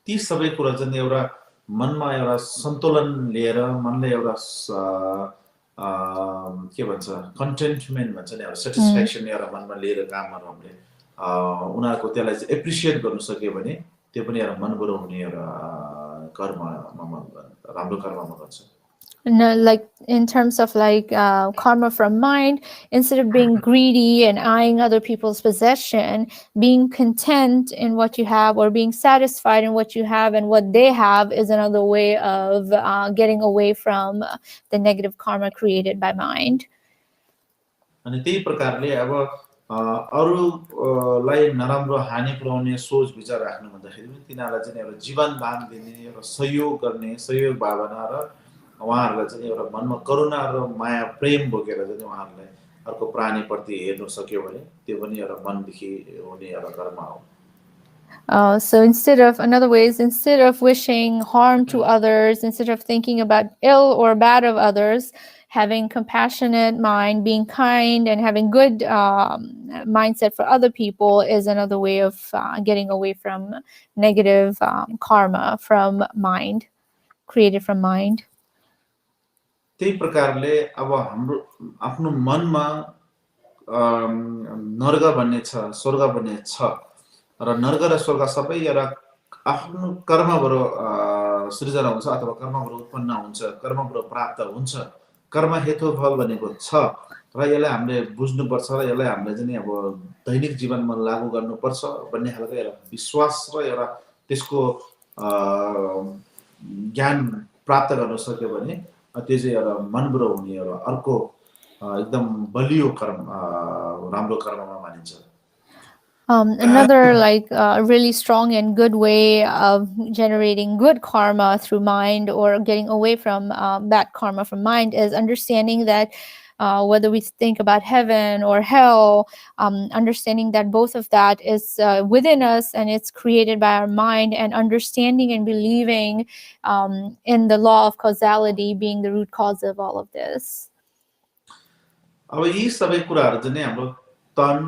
ती सबै कुरा चाहिँ एउटा मनमा एउटा सन्तुलन लिएर मनलाई एउटा के भन्छ कन्टेन्टमेन्ट भन्छ नि एउटा सेटिस्फ्याक्सन एउटा मनमा लिएर काम गर्नु हामीले उनीहरूको त्यसलाई चाहिँ एप्रिसिएट गर्न सक्यो भने त्यो पनि एउटा मनबाट हुने एउटा राम्रो कर्ममा गर्छ. No, like in terms of like karma from mind, instead of being greedy and eyeing other people's possession, being content in what you have or being satisfied in what you have and what they have is another way of getting away from the negative karma created by mind. अनि त्यही प्रकारले अब अरूलाई नराम्रो हानि पुर्याउने सोच विचार राख्नु भन्दाखेरि पनि तिनीहरूलाई चाहिँ एउटा जीवन दान दिने एउटा सहयोग गर्ने सहयोग भावना र उहाँहरूलाई चाहिँ एउटा मनमा करुणा र माया प्रेम बोकेर चाहिँ उहाँहरूलाई अर्को प्राणीप्रति हेर्नु सक्यो भने त्यो पनि एउटा मनदेखि हुने एउटा कर्म हो. So instead of wishing harm to others, instead of thinking about ill or bad of others, having compassionate mind, being kind, and having good mindset for other people is another way of getting away from negative karma from mind, created from mind. त्यही प्रकारले अब हाम्रो आफ्नो मनमा नर्क भन्ने छ स्वर्ग भन्ने छ र नर्क र स्वर्ग सबै एउटा आफ्नो कर्मबाट सृजना हुन्छ अथवा कर्मबाट उत्पन्न हुन्छ कर्मबाट प्राप्त हुन्छ कर्म हेतुफल भनेको छ र यसलाई हामीले बुझ्नुपर्छ र यसलाई हामीले चाहिँ अब दैनिक जीवनमा लागू गर्नुपर्छ भन्ने खालको एउटा विश्वास र एउटा त्यसको ज्ञान प्राप्त गर्न सक्यो भने त्यो चाहिँ एउटा मनबाट हुने एउटा अर्को एकदम बलियो कर्म राम्रो कर्ममा मानिन्छ. Another like really strong and good way of generating good karma through mind or getting away from bad karma from mind is understanding that whether we think about heaven or hell, understanding that both of that is within us and it's created by our mind, and understanding and believing in the law of causality being the root cause of all of this. अब यी सबै कुराहरु चाहिँ हाम्रो तन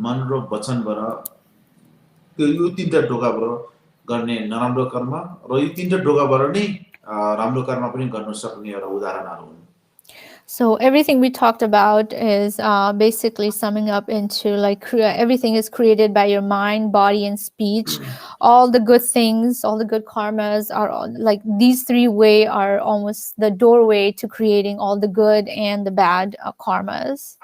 मन र वचनबाट त्यो यो तीनटा ढोकाबाट गर्ने नराम्रो कर्म र यो तीनटा ढोकाबाट नै राम्रो कर्म पनि गर्न सक्ने एउटा उदाहरणहरु हुन्. So everything we talked about is basically summing up into like everything is created by your mind, body, and speech. All the good things, all the good karmas are like these three ways are almost the doorway to creating all the good and the bad karmas.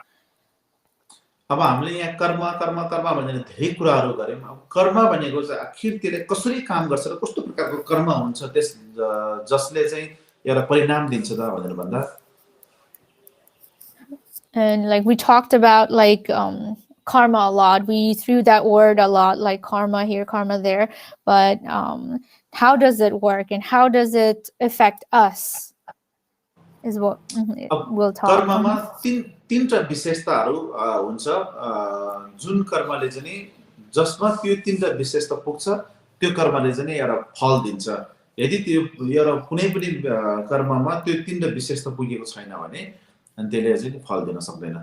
अब हामीले यहाँ कर्म कर्म कर्म भनेर धेरै कुराहरु गर्यौं. अब कर्म भनेको चाहिँ आखिर त्यसले कसरी काम गर्छ र कस्तो प्रकारको कर्म हुन्छ त्यस जसले चाहिँ एउटा परिणाम दिन्छ त भनेर भन्दा. And like we talked about like karma a lot. We threw that word a lot, like karma here, karma there. But how does it work and how does it affect us is what we'll talk. कर्ममा तीनटा विशेषताहरु हुन्छ जुन कर्मले चाहिँ जसमा त्यो तीनटा विशेषता पुग्छ त्यो कर्मले चाहिँ एउटा फल दिन्छ. यदि त्यो एउटा कुनै पनि कर्ममा त्यो तीनटा विशेषता पुगेको छैन भने अनि त्यसले चाहिँ फल दिन सक्दैन.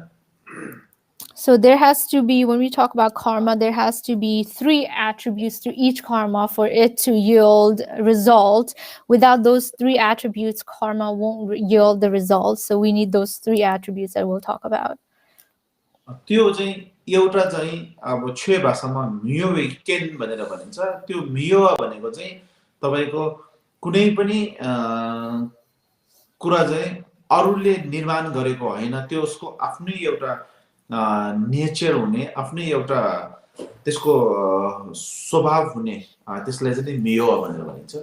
So there has to be, when we talk about karma, there has to be 3 attributes to each karma for it to yield result. Without those 3 attributes, karma won't yield the result. So we need those 3 attributes that we'll talk about. त्यो चाहिँ एउटा चाहिँ अब छे भाषामा मियोवेकेन भनेर भनिन्छ. त्यो मियो भनेको चाहिँ तपाईको कुनै पनि कुरा चाहिँ अरूले निर्माण गरेको हैन, त्यो उसको आफ्नै एउटा नेचर हुने, आफ्नै एउटा त्यसको स्वभाव हुने, त्यसलाई चाहिँ मियो भनेर भनिन्छ.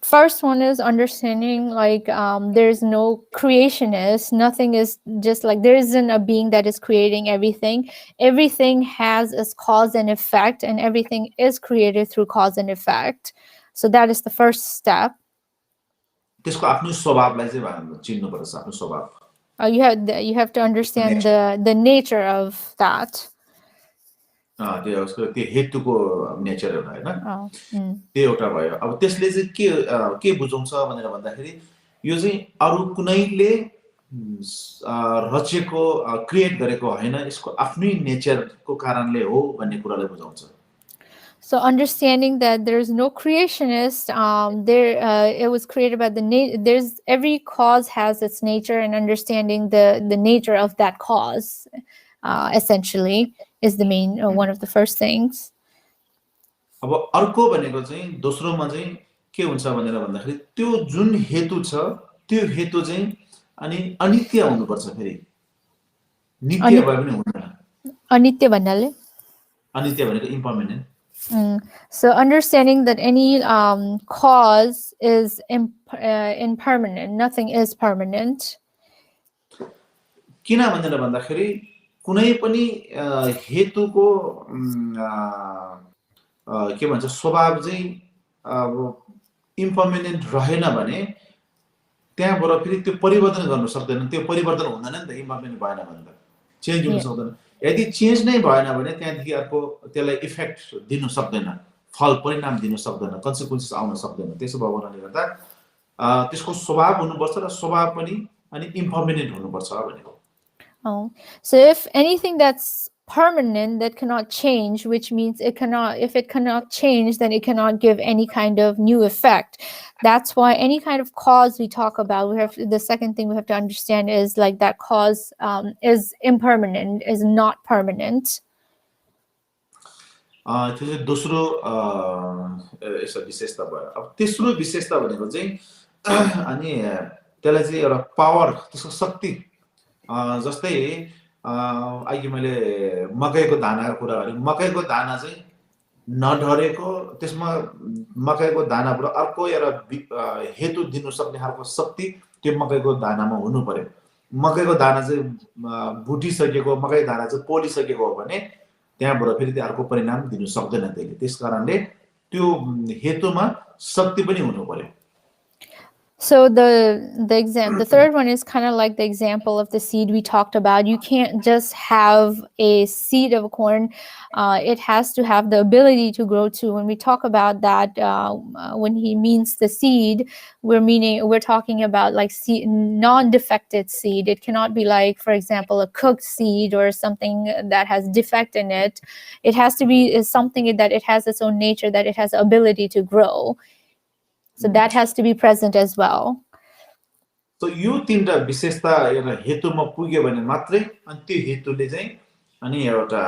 first one is understanding like there's no creationist. Nothing is just like there isn't a being that is creating everything. Everything has its cause and effect, and everything is created through cause and effect. So that is the first step. त्यसको आफ्नो स्वभावलाई चाहिँ चिन्नुपर्छ आफ्नो स्वभाव You have to understand the nature of that. त्यो उसको त्यो हेतुको nature एउटा हैन त्यो एउटा भयो अब त्यसले चाहिँ के बुझाउँछ भनेर भन्दाखेरि यो चाहिँ अरु कुनैले रचेको क्रिएट गरेको हैन यसको आफ्नै नेचरको कारणले हो भन्ने कुरालाई बुझाउँछ So understanding that there's no creationist, it was created by there's every cause has its nature, and understanding the nature of that cause, essentially, is the main one of the first things. अब अर्को भनेको चाहिँ दोस्रोमा चाहिँ के हुन्छ भनेर भन्दाखेरि त्यो जुन हेतु छ त्यो हेतु चाहिँ अनि अनित्य हुनुपर्छ फेरि नित्य भए पनि हुँदैन अनित्य भन्नाले अनित्य भनेको इम्पर्मानेन्ट So understanding that any cause is impermanent, nothing is permanent. किन भनेर भन्दाखेरि कुनै पनि हेतुको के भन्छ स्वभाव चाहिँ अब इम्पर्मानेन्ट रहेन भने त्यहाँबाट फेरि त्यो परिवर्तन गर्न सक्दैन त्यो परिवर्तन हुँदैन नि त इम्पर्मानेन्ट भएन भने त चेन्ज हुन सक्दैन यदि चेन्ज नै भएन भने त्यहाँदेखि अर्को त्यसलाई इफेक्ट दिन सक्दैन फल परिणाम दिन सक्दैन कन्सिक्वेन्सेस आउन सक्दैन त्यसो भएको हुनाले गर्दा त्यसको स्वभाव हुनुपर्छ र स्वभाव पनि अनि इम्पर्मानेन्ट हुनुपर्छ भनेको So if anything that's permanent that cannot change, which means if it cannot change, then it cannot give any kind of new effect. That's why any kind of cause we talk about, the second thing we have to understand is like that cause is impermanent, is not permanent. त्यसले दोस्रो यसो विशेषता भयो अब तेस्रो विशेषता भनेको चाहिँ अनि त्यसलाई चाहिँ एउटा पावर त्यसको शक्ति जस्तै अहिले मैले मकैको दानाको कुरा गरे मकैको दाना चाहिँ नढरेको त्यसमा मकैको दानाबाट अर्को एउटा हेतु दिन सक्ने खालको शक्ति त्यो मकैको दानामा हुनु पर्यो मकैको दाना चाहिँ बुटिसकेको मकै दाना चाहिँ पोलिसकेको हो भने त्यहाँबाट फेरि अर्को परिणाम दिन सक्दैन त्यसले त्यसकारणले त्यो हेतुमा शक्ति पनि हुनु पर्यो So the third one is kind of like the example of the seed we talked about. You can't just have a seed of corn. It has to have the ability to grow too. When we talk about that, when he means the seed, we're talking about like non-defected seed. It cannot be like, for example, a cooked seed or something that has defect in it. It has to be something that it has its own nature, that it has ability to grow. So that has to be present as well. So यो तीनटा विशेषता एउटा हेतुमा पुग्यो भने मात्रै अनि त्यो हेतुले चाहिँ अनि एउटा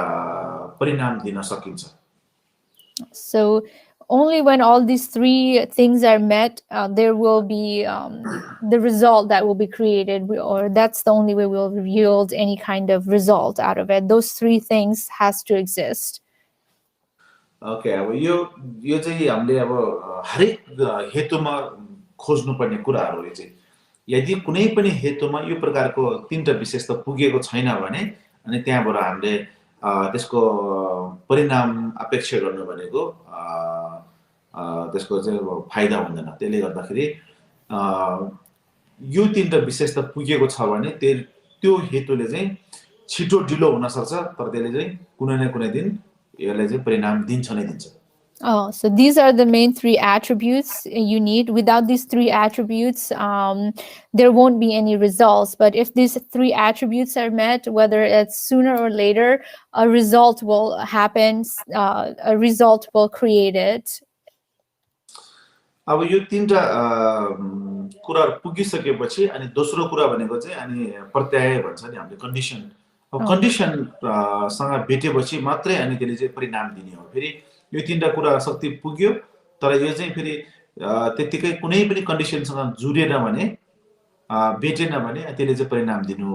परिणाम दिन सकिन्छ. So only when all these three things are met, there will be the result that will be created, or that's the only way we'll yield any kind of result out of it. Those three things has to exist. Okay, अब यो चाहिँ हामीले अब हरेक हेतुमा खोज्नुपर्ने कुराहरु हो चाहिँ यदि कुनै पनि हेतुमा यो प्रकारको तीनटा विशेषता पुगेको छैन भने अनि त्यहाँबाट हामीले त्यसको परिणाम अपेक्षा गर्नु भनेको त्यसको चाहिँ फाइदा हुँदैन त्यसले गर्दाखेरि यो तीनटा विशेषता पुगेको छ भने त्यो हेतुले चाहिँ छिटो ढिलो हुन सक्छ तर त्यसले चाहिँ कुनै न कुनै दिन यसले चाहिँ परिणाम दिन्छ नै दिन्छ. Oh, so these are the main three attributes you need. Without these three attributes, there won't be any results. But if these three attributes are met, whether it's sooner or later, a result will happen, a result will create it. अब यो तीनटा कुरा पुगिसकेपछि अनि दोस्रो कुरा भनेको चाहिँ अनि प्रत्यय भन्छ नि हामीले कन्डिसन. अब कन्डिसन सँग भेटेपछि मात्रै अनि त्यसले चाहिँ परिणाम दिने हो. फेरि यो तीनटा कुरा शक्ति पुग्यो तर यो चाहिँ फेरि त्यतिकै कुनै पनि कन्डिसनसँग जुरेन भने भेटेन भने त्यसले चाहिँ परिणाम दिनु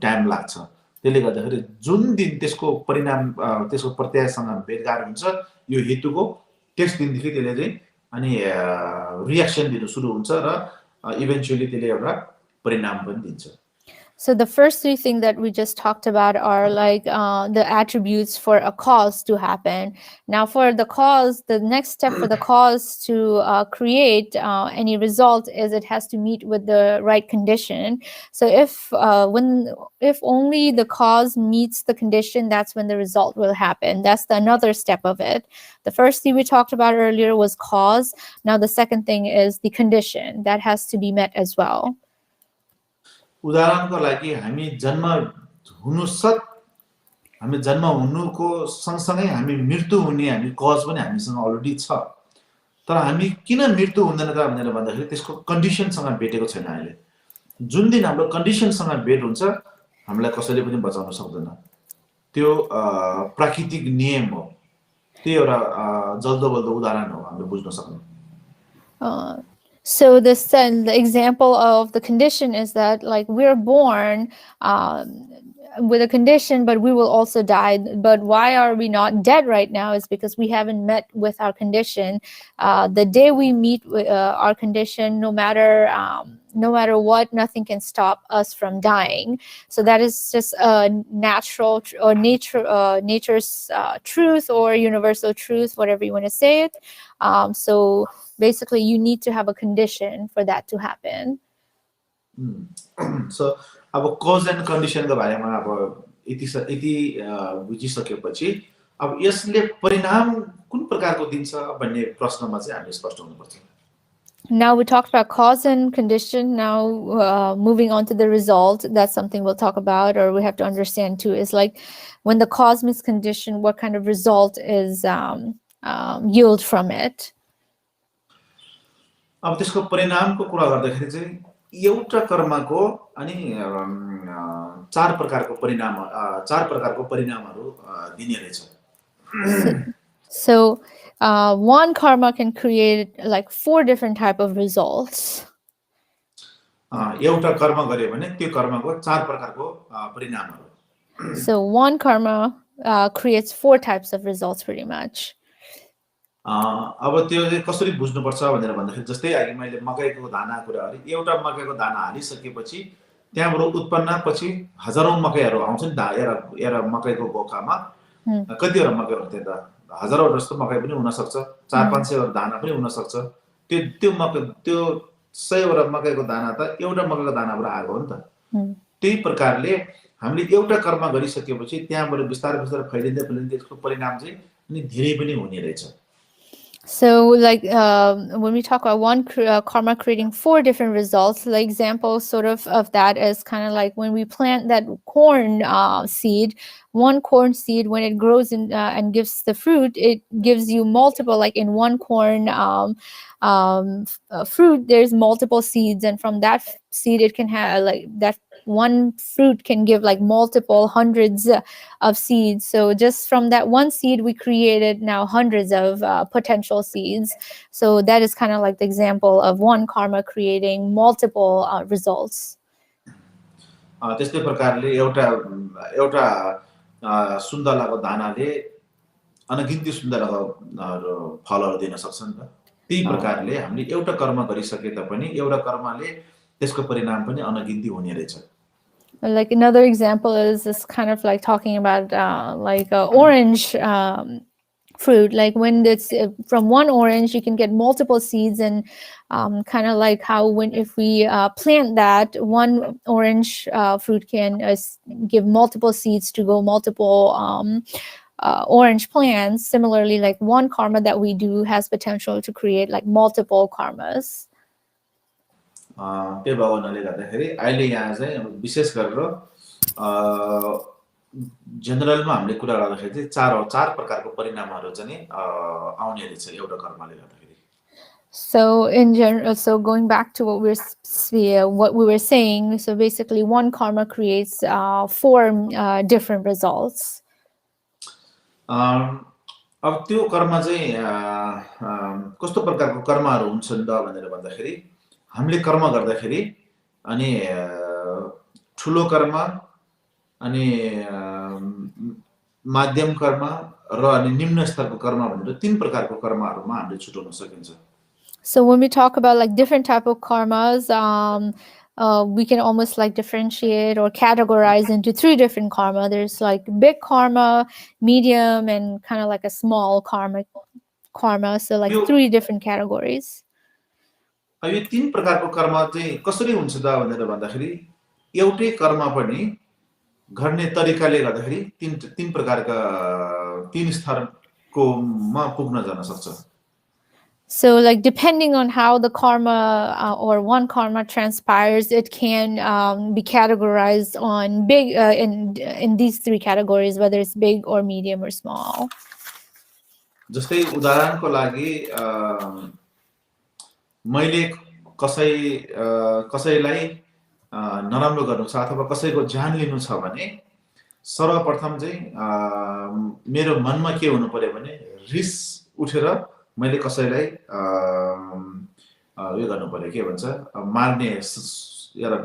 टाइम लाग्छ. त्यसले गर्दाखेरि जुन दिन त्यसको परिणाम त्यसको प्रत्ययसँग भेटघाट हुन्छ यो हेतुको त्यस दिनदेखि त्यसले चाहिँ अनि रिएक्सन दिनु सुरु हुन्छ र इभेन्चुअली त्यसले एउटा परिणाम पनि दिन्छ. So the first three things that we just talked about are like the attributes for a cause to happen. Now for the cause, the next step for the cause to create any result is it has to meet with the right condition. So if only the cause meets the condition, that's when the result will happen. That's another step of it. The first thing we talked about earlier was cause. Now the second thing is the condition that has to be met as well. उदाहरणको लागि हामी जन्म हुनुको सँगसँगै हामी मृत्यु हुने हामी कज पनि हामीसँग अलरेडी छ. तर हामी किन मृत्यु हुँदैन त भनेर भन्दाखेरि त्यसको कन्डिसनसँग भेटेको छैन. अहिले जुन दिन हाम्रो कन्डिसनसँग भेट हुन्छ हामीलाई कसैले पनि बचाउन सक्दैन. त्यो प्राकृतिक नियम हो. त्यो एउटा जल्दो बल्दो उदाहरण हो हामीले बुझ्न सक्नु. So the example of the condition is that like we're born with a condition, but we will also die. But why are we not dead right now is because we haven't met with our condition. The day we meet with our condition, no matter what, nothing can stop us from dying. So that is just a natural or nature's truth or universal truth, whatever you want to say it. So basically, you need to have a condition for that to happen. So, अब cause and condition को बारेमा अब यति बुझिसकेपछि अब यसले परिणाम कुन प्रकारको दिन्छ भन्ने प्रश्नमा चाहिँ हामी स्पष्ट हुनुपर्छ. Now we talked about cause and condition. Now moving on to the result, that's something we'll talk about, or we have to understand too, is like when the cause meets condition, what kind of result is yield from it. अब त्यसको परिणामको कुरा गर्दाखेरि चाहिँ एउटा कर्मको अनि चार प्रकारको परिणामहरू दिने रहेछ. So one karma can create like 4 different type of results. एउटा कर्म गर्यो भने त्यो कर्मको 4 प्रकारको परिणामहरू. So one karma creates 4 types of results pretty much. अब त्यो चाहिँ कसरी बुझ्नुपर्छ भनेर भन्दाखेरि जस्तै अघि मैले मकैको दाना कुरा गरे. एउटा मकैको दाना हालिसकेपछि त्यहाँबाट उत्पन्न पछि हजारौं मकैहरू आउँछ नि त. एउटा मकैको बोकामा कतिवटा मकै हुन्छ त? हजारौं जस्तो मकै पनि हुन सक्छ. 400-500 वटा दाना पनि हुन सक्छ. त्यो मकै त्यो 100 वटा मकैको दाना त एउटा मकैको दानाबाट आएको हो नि त. त्यही प्रकारले हामीले एउटा कर्म गरिसकेपछि त्यहाँबाट बिस्तारै फैलिँदै त्यसको परिणाम चाहिँ अनि धेरै पनि हुने रहेछ. So like when we talk about one karma creating 4 different results, the example sort of that is kind of like when we plant that corn seed, one corn seed, when it grows and gives the fruit, it gives you multiple, like in one corn fruit, there's multiple seeds. And from that seed, it can have like that one fruit can give like multiple hundreds of seeds. So just from that one seed, we created now hundreds of potential seeds. So that is kind of like the example of one karma creating multiple results. त्यस्तै प्रकारले एउटा सुन्तलाको दानाले अनगिन्ती सुन्तलाको फलहरू दिन सक्छ नि त. त्यही प्रकारले हामीले एउटा कर्म गरिसके तापनि एउटा कर्मले त्यसको परिणाम पनि अनगिन्ती हुने रहेछ. Like another example is this kind of like talking about like orange fruit. Like when it's from one orange, you can get multiple seeds, and kind of like how if we plant that, one orange fruit can give multiple seeds to go multiple orange plants. Similarly, like one karma that we do has potential to create like multiple karmas. त्यो भावनाले गर्दाखेरि अहिले यहाँ चाहिँ विशेष गरेर जनरलमा हामीले कुरा गर्दाखेरि चाहिँ चार प्रकारको परिणामहरू चाहिँ आउने रहेछ एउटा कर्मले गर्दाखेरि. So in general, so going back to what we were saying, so basically one karma creates 4 different results. अब त्यो कर्म चाहिँ कस्तो प्रकारको कर्महरू हुन्छन् त भनेर भन्दाखेरि हामीले कर्म गर्दाखेरि अनि ठुलो कर्म अनि माध्यम कर्म र अनि निम्न स्तरको कर्म भनेर 3 प्रकारको कर्महरुमा हामीले छुटाउन सकिन्छ. So when we talk about like different type of karmas, we can almost like differentiate or categorize into 3 different karma. There's like big karma, medium, and kind of like a small karma. So like 3 different categories. अब यो 3 प्रकारको कर्म चाहिँ कसरी हुन्छ त भनेर भन्दाखेरि एउटै कर्म पनि गर्ने तरिकाले गर्दाखेरि 3 प्रकारका 3 स्तरको मा पुग्न जान सक्छ. So like depending on how the karma or one karma transpires, it can be categorized on big in these 3 categories, whether it's big or medium or small. जस्तै उदाहरणको लागि मैले कसैलाई नराम्रो गर्नु छ अथवा कसैको जान लिनु छ भने सर्वप्रथम चाहिँ मेरो मनमा के हुनु पर्यो भने रिस उठेर मैले कसैलाई यो गर्नु पर्यो के भन्छ मार्ने एउटा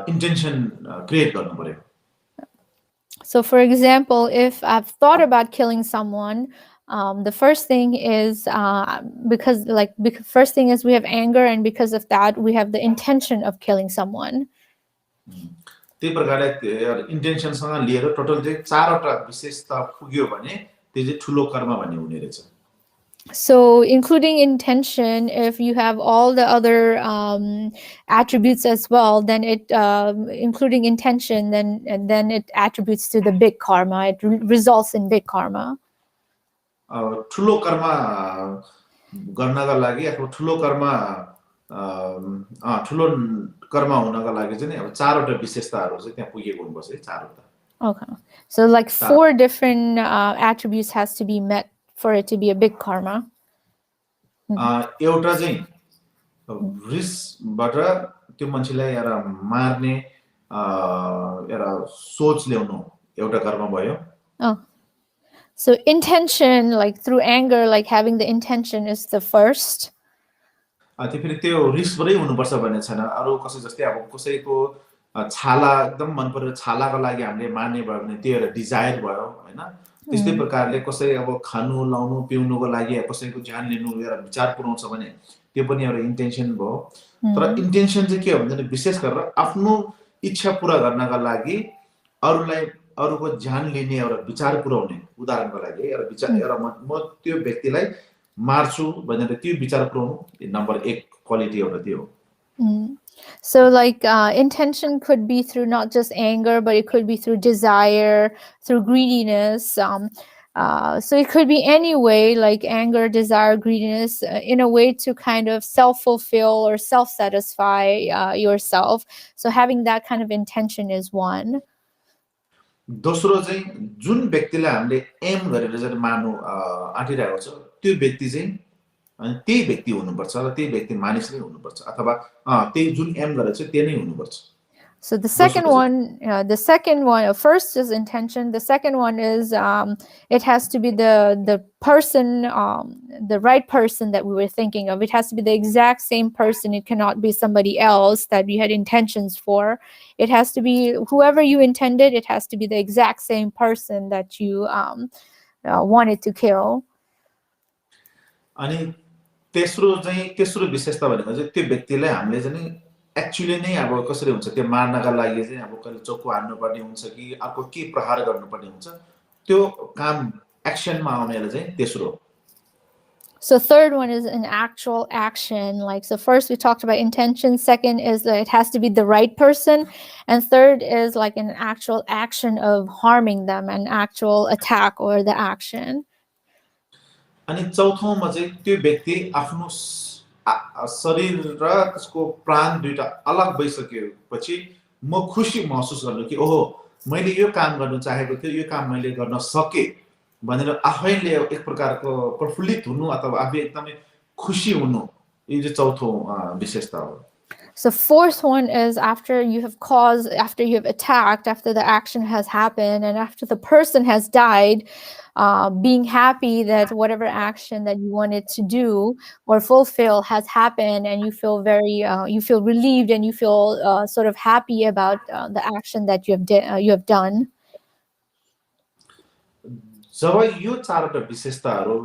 इन्टेन्सन क्रिएट गर्नु पर्यो. So for example, if I've thought about killing someone, the first thing is first thing is we have anger, and because of that we have the intention of killing someone. त्यही प्रकारले इन्टेन्सनसँग लिएर total चाहिँ 4 वटा विशेषता पुग्यो भने त्यो चाहिँ ठुलो कर्म भन्ने हुने रहेछ. So including intention, if you have all the other attributes as well, then it including intention, then it attributes to the big karma. It results in big karma. ठुलो कर्म गर्नका लागि अथवा ठुलो कर्म हुनका लागि चाहिँ अब 4 वटा विशेषताहरू चाहिँ त्यहाँ पुगेको हुनुपर्छ. 4 वटा. Okay. So like 4 different attributes has to be met for it to be a big karma. एउटा चाहिँ रिसबाट त्यो मान्छेलाई एउटा मार्ने एउटा सोच ल्याउनु एउटा कर्म भयो. So intention, like through anger, like having the intention is the first. त्यो फेरि त्यो रिसबाटै हुनुपर्छ भन्ने छैन. अरु कसै जस्तै अब कसैको छाला एकदम मन परेर छालाको लागि हामीले मार्ने भयो भने त्यो एउटा डिजायर भयो हैन. त्यस्तै प्रकारले कसै अब खानु लाउनु पिउनुको लागि कसैको ज्यान लिनु एउटा विचार पुर्याउँछ भने त्यो पनि एउटा इन्टेन्सन भयो. तर इन्टेन्सन चाहिँ के हो भन्दा विशेष गरेर आफ्नो इच्छा पूरा गर्नका लागि अरूको ज्यान लिने एउटा विचार पुर्याउने. उदाहरणको लागि एउटा विचार एउटा म त्यो व्यक्तिलाई मार्छु भनेर त्यो विचार पुर्याउनु नम्बर 1 क्वालिटी एउटा त्यो हो. So like intention could be through not just anger, but it could be through desire, through greediness. So it could be any way, like anger, desire, greediness, in a way to kind of self-fulfill or self-satisfy yourself. So having that kind of intention is one. दोस्रो चाहिँ जुन व्यक्तिलाई हामीले M गरेर चाहिँ मार्नु आँटिरहेको छ त्यो व्यक्ति चाहिँ अनि त्यही व्यक्ति हुनुपर्छ र त्यही व्यक्ति मानिस नै हुनुपर्छ अथवा त्यही जुन एम गरेर चाहिँ त्यही नै हुनुपर्छ. So the second one, first is intention. The second one is it has to be the person, the right person that we were thinking of. It has to be the exact same person. It cannot be somebody else that you had intentions for. It has to be whoever you intended. It has to be the exact same person that you wanted to kill. अनि तेस्रो विशेषता भनेको चाहिँ त्यो व्यक्तिलाई हामीले चाहिँ actually नै अब कसरी हुन्छ त्यो मार्नका लागि चाहिँ अब कहिले चोक्कु हान्नुपर्ने हुन्छ कि अर्को के प्रहार गर्नुपर्ने हुन्छ त्यो काम एक्सनमा आउनेले चाहिँ तेस्रो. So third one is an actual action. Like, so first we talked about intention. Second is that it has to be the right person. And third is like an actual action of harming them, an actual attack or the action. अनि चौथोमा चाहिँ त्यो व्यक्ति आफ्नो शरीर र त्यसको प्राण दुईटा अलग भइसकेपछि म खुशी महसुस गर्नु कि ओहो मैले यो काम गर्न चाहेको थियो यो काम मैले गर्न सके भनेर आफैले एक प्रकारको प्रफुल्लित हुनु अथवा आफै एकदमै खुशी हुनु यो चाहिँ चौथो विशेषता हो. So fourth one is after you have attacked, after the action has happened, and after the person has died, being happy that whatever action that you wanted to do or fulfill has happened, and you feel you feel relieved and you feel sort of happy about the action that you have done. जब यो चारवटा विशेषताहरू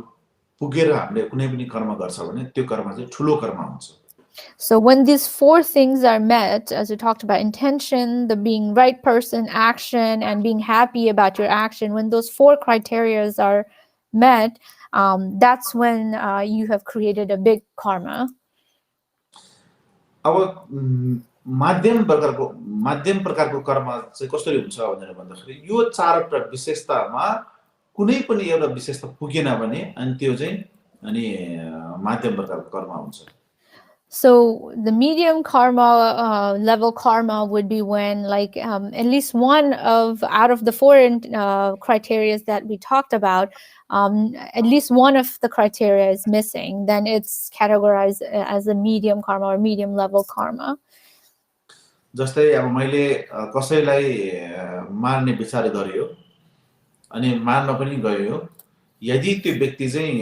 पुगेर हामीले कुनै पनि कर्म गर्छ भने त्यो कर्म चाहिँ ठुलो कर्म हुन्छ. So when these four things are met, as we talked about, intention, the being right person, action, and being happy about your action, when those four criteria are met, that's when you have created a big karma. अब माध्यम प्रकारको कर्म चाहिँ कसरी हुन्छ भनेर भन्दाखेरि यो चारवटा विशेषतामा कुनै पनि एउटा विशेषता पुगेन भने अनि त्यो चाहिँ अनि माध्यम प्रकारको कर्म हुन्छ. So the medium karma level karma would be when like at least one out of the four criteria that we talked about, at least one of the criteria is missing, then it's categorized as a medium karma or medium level karma. जस्तै अब मैले कसैलाई मार्ने विचार गरियो अनि मार्न पनि गयो, यदि त्यो व्यक्ति चाहिँ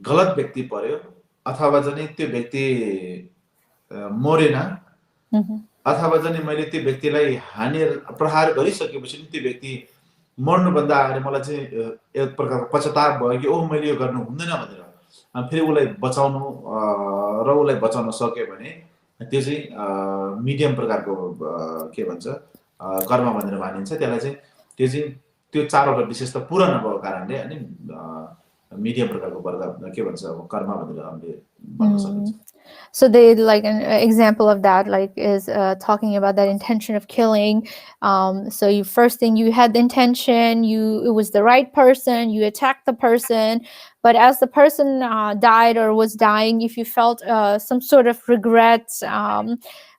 गलत व्यक्ति पर्यो अथवा चाहिँ त्यो व्यक्ति मरेन अथवा चाहिँ मैले त्यो व्यक्तिलाई हानेर प्रहार गरिसकेपछि त्यो व्यक्ति मर्नुभन्दा अगाडि मलाई चाहिँ एक प्रकारको पश्चाताप भयो कि ओह मैले यो गर्नु हुँदैन भनेर अनि फेरि उलाई बचाउनु र उलाई बचाउन सक्यो भने त्यो चाहिँ मिडियम प्रकारको के भन्छ कर्म भनेर मानिन्छ. त्यसलाई चाहिँ त्यो चारवटा विशेषता पूरा नभएको कारणले अनि medium प्रकारको वर्ग के भन्छ अब कर्म भनेर हामीले भन्न सकिन्छ. So they like an example of that like is talking about that intention of killing. So you first thing you had the intention, it was the right person, you attacked the person, but as the person died or was dying, if you felt some sort of regret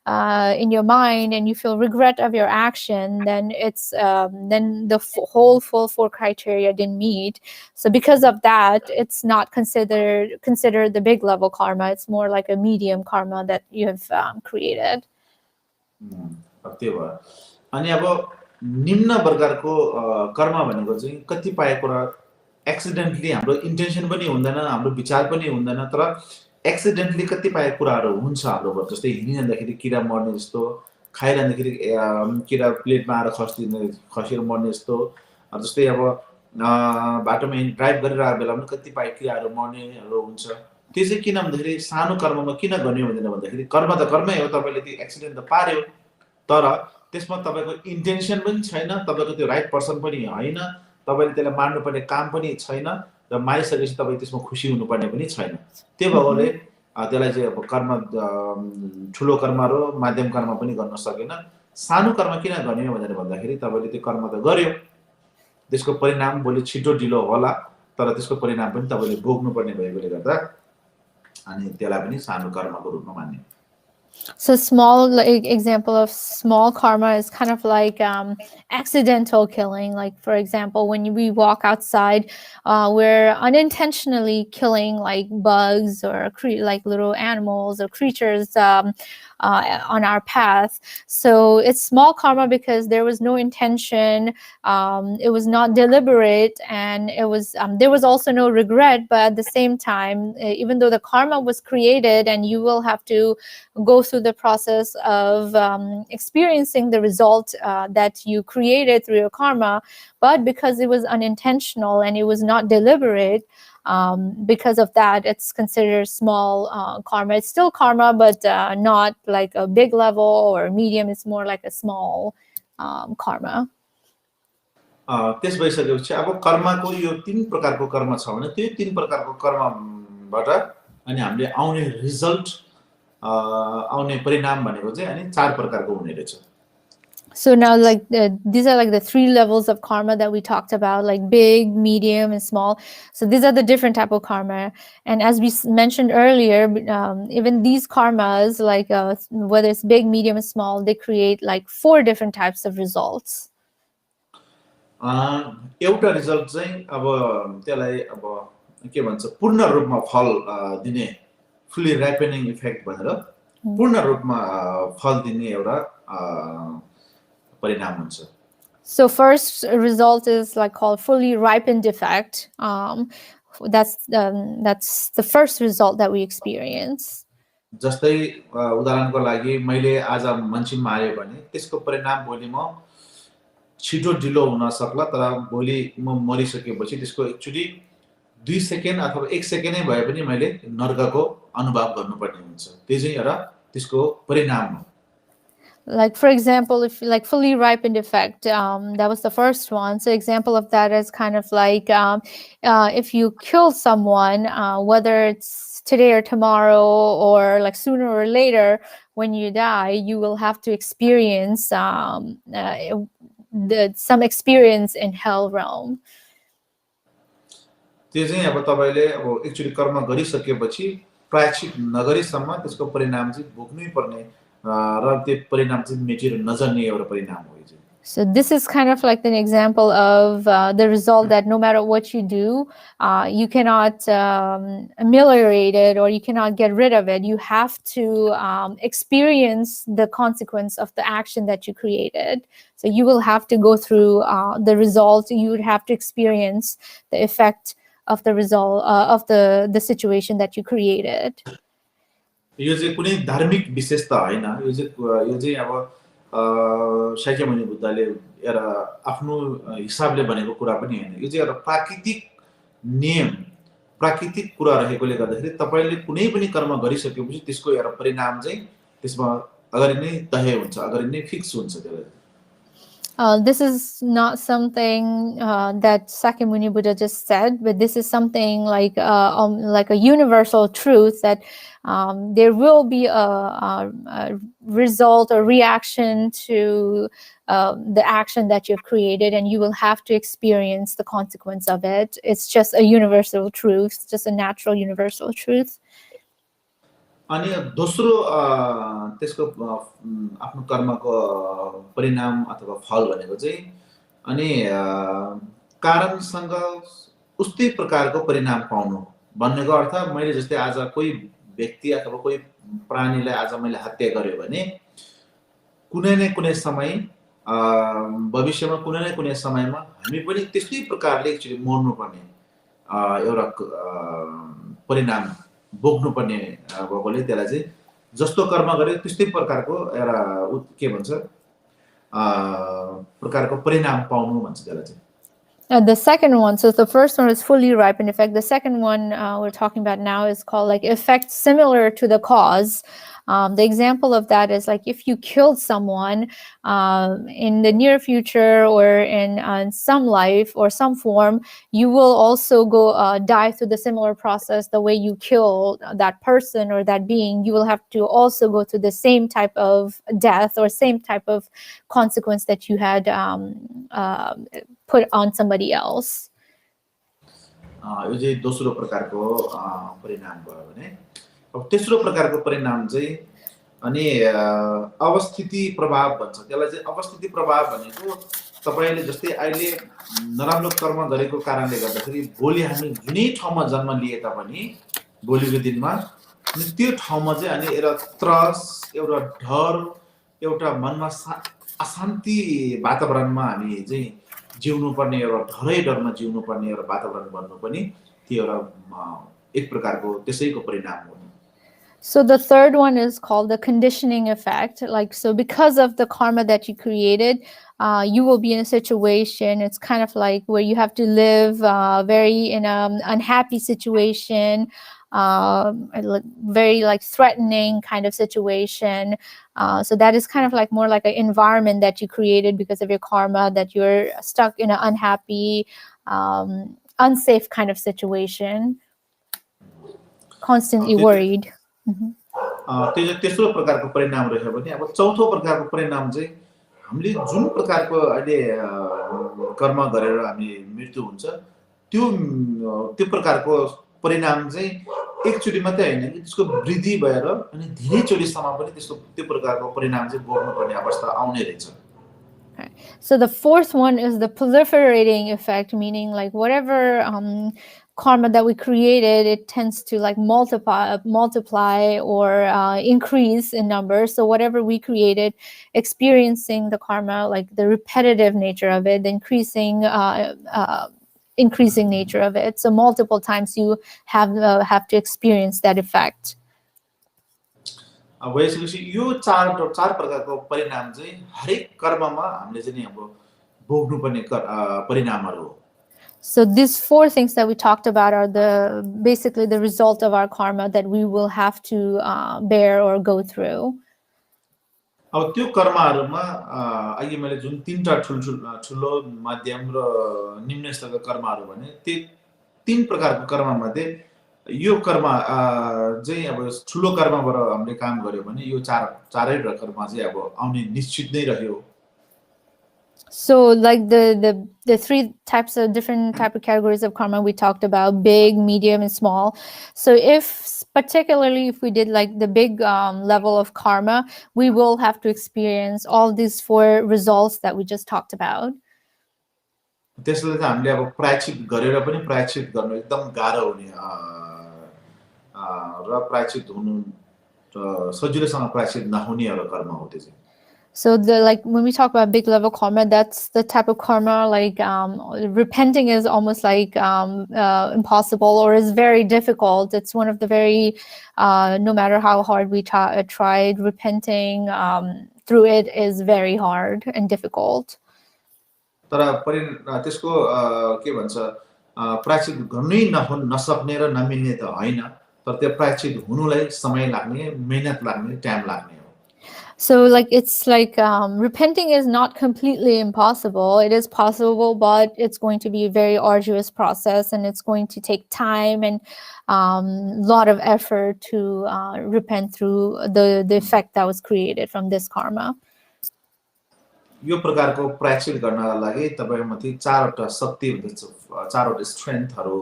in your mind and you feel regret of your action, then it's then the whole full four criteria didn't meet. So because of that, it's not considered the big level karma. It's more like a medium karma that you have created. त्यो भयो. अनि अब निम्न प्रकारको कर्म भनेको चाहिँ कतिपय कुरा एक्सिडेन्टली हाम्रो इन्टेन्सन पनि हुँदैन, हाम्रो विचार पनि हुँदैन, तर एक्सिडेन्टली कतिपय कुराहरू हुन्छ हाम्रो. जस्तै हिँडिँदाखेरि किरा मर्ने जस्तो, खाइरहँदाखेरि किरा प्लेटमा आएर खसेर मर्ने जस्तो, जस्तै अब बाटोमा ड्राइभ गरिरहेको बेलामा कतिपय किराहरू मर्नेहरू हुन्छ. त्यो चाहिँ किन भन्दाखेरि सानो कर्ममा किन गर्ने भन्दाखेरि कर्म त कर्मै हो, तपाईले त्यो एक्सिडेन्ट त पार्यो, तर त्यसमा तपाईको इन्टेन्सन पनि छैन, तपाईको त्यो राइट पर्सन पनि हैन, तपाईले त्यसलाई मार्नुपर्ने काम पनि छैन र मारिसकेपछि तपाई त्यसमा खुसी हुनुपर्ने पनि छैन. त्यो भएकोले त्यसलाई चाहिँ अब कर्म ठुलो कर्म र माध्यम कर्म पनि गर्न सकेन. सानो कर्म किन गर्ने भनेर भन्दाखेरि तपाईले त्यो कर्म त गर्यो, त्यसको परिणाम भोलि छिटो ढिलो होला, तर त्यसको परिणाम पनि तपाईले भोग्नुपर्ने भएकोले गर्दा अनि त्यसलाई पनि सानो कर्मको रूपमा मान्ने. So small like, example of small karma is kind of like accidental killing. Like for example, when we walk outside, we're unintentionally killing like bugs or like little animals or creatures on our path. So it's small karma because there was no intention. It was not deliberate, and it was there was also no regret. But at the same time, even though the karma was created, and you will have to go through the process of experiencing the result that you created through your karma, but because it was unintentional and it was not deliberate, because of that, it's considered small karma. It's still karma, but not like a big level or medium. It's more like a small karma. त्यस भइसकेपछि अब कर्मको यो तीन प्रकारको कर्म छ भने त्यो तीन प्रकारको कर्मबाट अनि हामीले आउने रिजल्ट आउने परिणाम भनेको चाहिँ अनि चार प्रकारको हुने रहेछ. So now like these are like the three levels of karma that we talked about, like big, medium, and small. So these are the different type of karma. And as we mentioned earlier, even these karmas, like whether it's big, medium, and small, they create like 4 different types of results. एउटा result चाहिँ अब त्यसलाई अब के भन्छ पूर्ण रूपमा फल दिने, फुल्ली राइपनिङ इफेक्ट भनेर पूर्ण रूपमा फल दिने एउटा परिणाम हुन्छ. So first result is like called fully ripened effect. That's the first result that we experience. जस्तै उदाहरणको लागि मैले आज मान्छे मारे भने त्यसको परिणाम भोलि म छिटो ढिलो हुन सक्ला, तर भोलि म मरिसकेपछि त्यसको एक्चुअली 2 सेकेन्ड अथवा 1 सेकेन्डै भए पनि मैले नर्कको अनुभव गर्नुपर्ने हुन्छ त्यो चाहिँ एउटा त्यसको परिणाम हो Like for example, if like fully ripened effect, that was the first one. So example of that is kind of like if you kill someone, whether it's today or tomorrow or like sooner or later, when you die, you will have to experience some experience in hell realm. त्यो चाहिँ अब तपाईले अब actually कर्म गरिसकेपछि प्रायश्चित नगरीसम्म त्यसको परिणाम चाहिँ भोग्नै पर्ने र त्यो परिणाम चाहिँ मेटेर नजाने एउटा परिणाम हो यो So this is kind of like an example of the result that no matter what you do, you cannot ameliorate it or you cannot get rid of it. You have to experience the consequence of the action that you created. So you will have to go through the result. You would have to experience the effect of the result of the situation that you created. यो चाहिँ कुनै धार्मिक विशेषता हैन यो चाहिँ अब शाक्यमुनि बुद्धले एउटा आफ्नो हिसाबले भनेको कुरा पनि हैन यो चाहिँ एउटा प्राकृतिक नियम प्राकृतिक कुरा रहेकोले गर्दाखेरि तपाईले कुनै पनि कर्म गरिसकेपछि त्यसको एउटा परिणाम चाहिँ त्यसमा अगाडि नै तय हुन्छ अगाडि नै फिक्स हुन्छ त्यसले This is not something that Sakyamuni Buddha just said, but this is something like a universal truth that there will be a result or reaction to the action that you've created, and you will have to experience the consequence of it. It's just a universal truth, just a natural universal truth. अनि दोस्रो त्यसको आफ्नो कर्मको परिणाम अथवा फल भनेको चाहिँ अनि कारणसँग उस्तै प्रकारको परिणाम पाउनु भन्नेको अर्थ मैले जस्तै आज कोही व्यक्ति अथवा कोही प्राणीलाई आज मैले हत्या गर्यो भने कुनै न कुनै समय भविष्यमा कुनै न कुनै समयमा हामी पनि त्यस्तै प्रकारले एक्चुअली मर्नु पर्ने एउटा परिणाम भोग्नु पर्ने भएकोले त्यसलाई चाहिँ जस्तो कर्म गर्यो त्यस्तै प्रकारको एउटा के भन्छ प्रकारको परिणाम पाउनु भन्छ त्यसलाई चाहिँ The second one, so the first one is fully ripened effect. The second one we're talking about now is called like effect similar to the cause. The example of that is like if you killed someone in the near future or in some life or some form, you will also go die through the similar process. The way you kill that person or that being, you will have to also go through the same type of death or same type of consequence that you had put on somebody else. यो चाहिँ दोस्रो प्रकारको परिणाम भयो भने अब तेस्रो प्रकारको परिणाम चाहिँ अनि अवस्थिति प्रभाव भन्छ त्यसलाई चाहिँ अवस्थिति प्रभाव भनेको तपाईले जस्तै अहिले नराम्रो कर्म गरेको कारणले गर्दाखेरि भोलि हामी जुनै ठाउँमा जन्म लिए तापनि भोलिको दिनमा अनि त्यो ठाउँमा चाहिँ अनि एउटा त्रस एउटा डर एउटा मनमा अशान्ति वातावरणमा हामी चाहिँ जिउनु पर्ने एउटा डरमा जिउनु पर्ने एउटा वातावरण बन्नु पनि त्यो एउटा एक प्रकारको त्यसैको परिणाम हो. So the third one is called the conditioning effect. Like, so because of the karma that you created, you will be in a situation, it's kind of like where you have to live very in an unhappy situation, very like threatening kind of situation. So that is kind of like more like an environment that you created because of your karma, that you're stuck in an unhappy, unsafe kind of situation, constantly worried. त्यो तेस्रो प्रकारको परिणाम रह्यो भने अब चौथो प्रकारको परिणाम चाहिँ हामीले जुन प्रकारको अहिले कर्म गरेर हामी मृत्यु हुन्छ त्यो प्रकारको परिणाम चाहिँ एकचोटी मात्रै हैन कि त्यसको वृद्धि भएर अनि धेरै चोटिसम्म पनि त्यसको त्यो प्रकारको परिणाम चाहिँ भोग्नु पर्ने अवस्था आउने रहेछ. So the fourth one is the proliferating effect, meaning like whatever karma that we created, it tends to like multiply or increase in numbers. So whatever we created, experiencing the karma, like the repetitive nature of it, the increasing nature of it. So multiple times you have to experience that effect. अब यसपछि यो चार प्रकारको परिणाम चाहिँ हरेक कर्ममा हामीले चाहिँ अब भोग्नु पर्ने परिणामहरु हो. So these four things that we talked about are basically the result of our karma that we will have to bear or go through. अब त्यो कर्महरुमा अघि मैले जुन तीनटा ठुलो मध्यम र निम्न स्तरका कर्महरु भने ती तीन प्रकारको कर्म मध्ये यो कर्म चाहिँ अब ठुलो कर्मबाट हामीले काम गर्यो भने यो चारै कर्म चाहिँ अब आउने निश्चित नै रह्यो. So like the three types of different type of categories of karma we talked about, big, medium, and small. So particularly if we did like the big level of karma, we will have to experience all these four results that we just talked about. त्यसले चाहिँ हामीले अब प्रायश्चित गरेर पनि प्रायश्चित गर्नु एकदम गाह्रो हुने र प्रायश्चित हुनु सजिलोसँग प्रायश्चित नहुने एउटा कर्म हो त्यो चाहिँ. So when we talk about big level karma, that's the type of karma like repenting is almost like impossible or is very difficult. It's one of the very no matter how hard we tried, repenting through it is very hard and difficult. तर त्यसको के भन्छ प्रायश्चित गर्नै नसक्ने र नमिल्ने त हैन, तर त्यो प्रायश्चित हुनुलाई समय लाग्ने, मेहनत लाग्ने, टाइम लाग्ने. So it's like repenting is not completely impossible. It is possible, but it's going to be a very arduous process, and it's going to take time and lot of effort to repent through the effect that was created from this karma. यो प्रकारको प्रायश्चित गर्नका लागि तपाईहरुमाथि चारवटा शक्ति हुन्छ, चारवटा स्ट्रेन्थहरु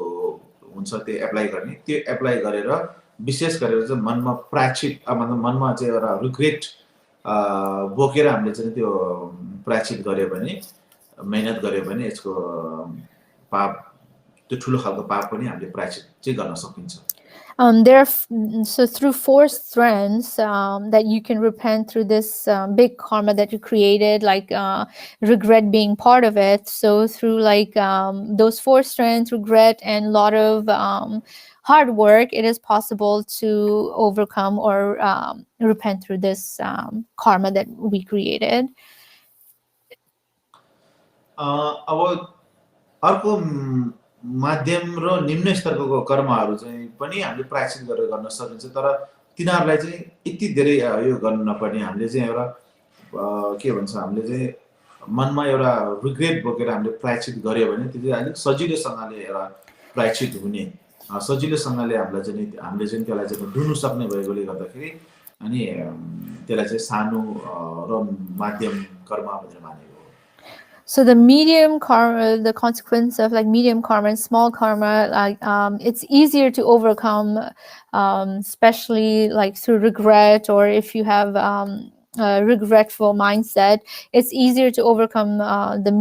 हुन्छ त्यो एप्लाई गर्ने. त्यो एप्लाई गरेर विशेष गरेर चाहिँ मनमा प्रायश्चित मतलब मनमा चाहिँ एउटा रिग्रेट बोकेर हामीले चाहिँ त्यो प्रायश्चित गर्यो भने, मेहनत गर्यो भने यसको पाप त्यो ठुलो खालको पाप पनि हामीले प्रायश्चित चाहिँ गर्न सकिन्छ. So through four strengths that you can repent through this big karma that you created, like regret being part of it. So through like those four strengths, regret and a lot of hard work, it is possible to overcome or repent through this karma that we created. अब अर्को माध्यम र निम्न स्तरको कर्महरु चाहिँ पनि हामीले प्रायश्चित गरेर गर्न सकिन्छ, तर तिनीहरुलाई चाहिँ यति धेरै यो गर्नु नपर्ने. हामीले चाहिँ एउटा के भन्छ हामीले चाहिँ मनमा एउटा रिग्रेट बोकेर हामीले प्रायश्चित गर्यो भने त्यो चाहिँ अलिक सजिलोसँगले एउटा प्रायश्चित हुने, सजिलोसँगले हामीले चाहिँ त्यसलाई चाहिँ डुल्नु सक्ने भएकोले गर्दाखेरि अनि त्यसलाई चाहिँ सानो र माध्यम कर्म भनेर मानेको. So the medium karma, the consequence of like medium karma and small karma, like it's easier to overcome, especially like through regret, or if you have a regretful mindset, it's easier to overcome the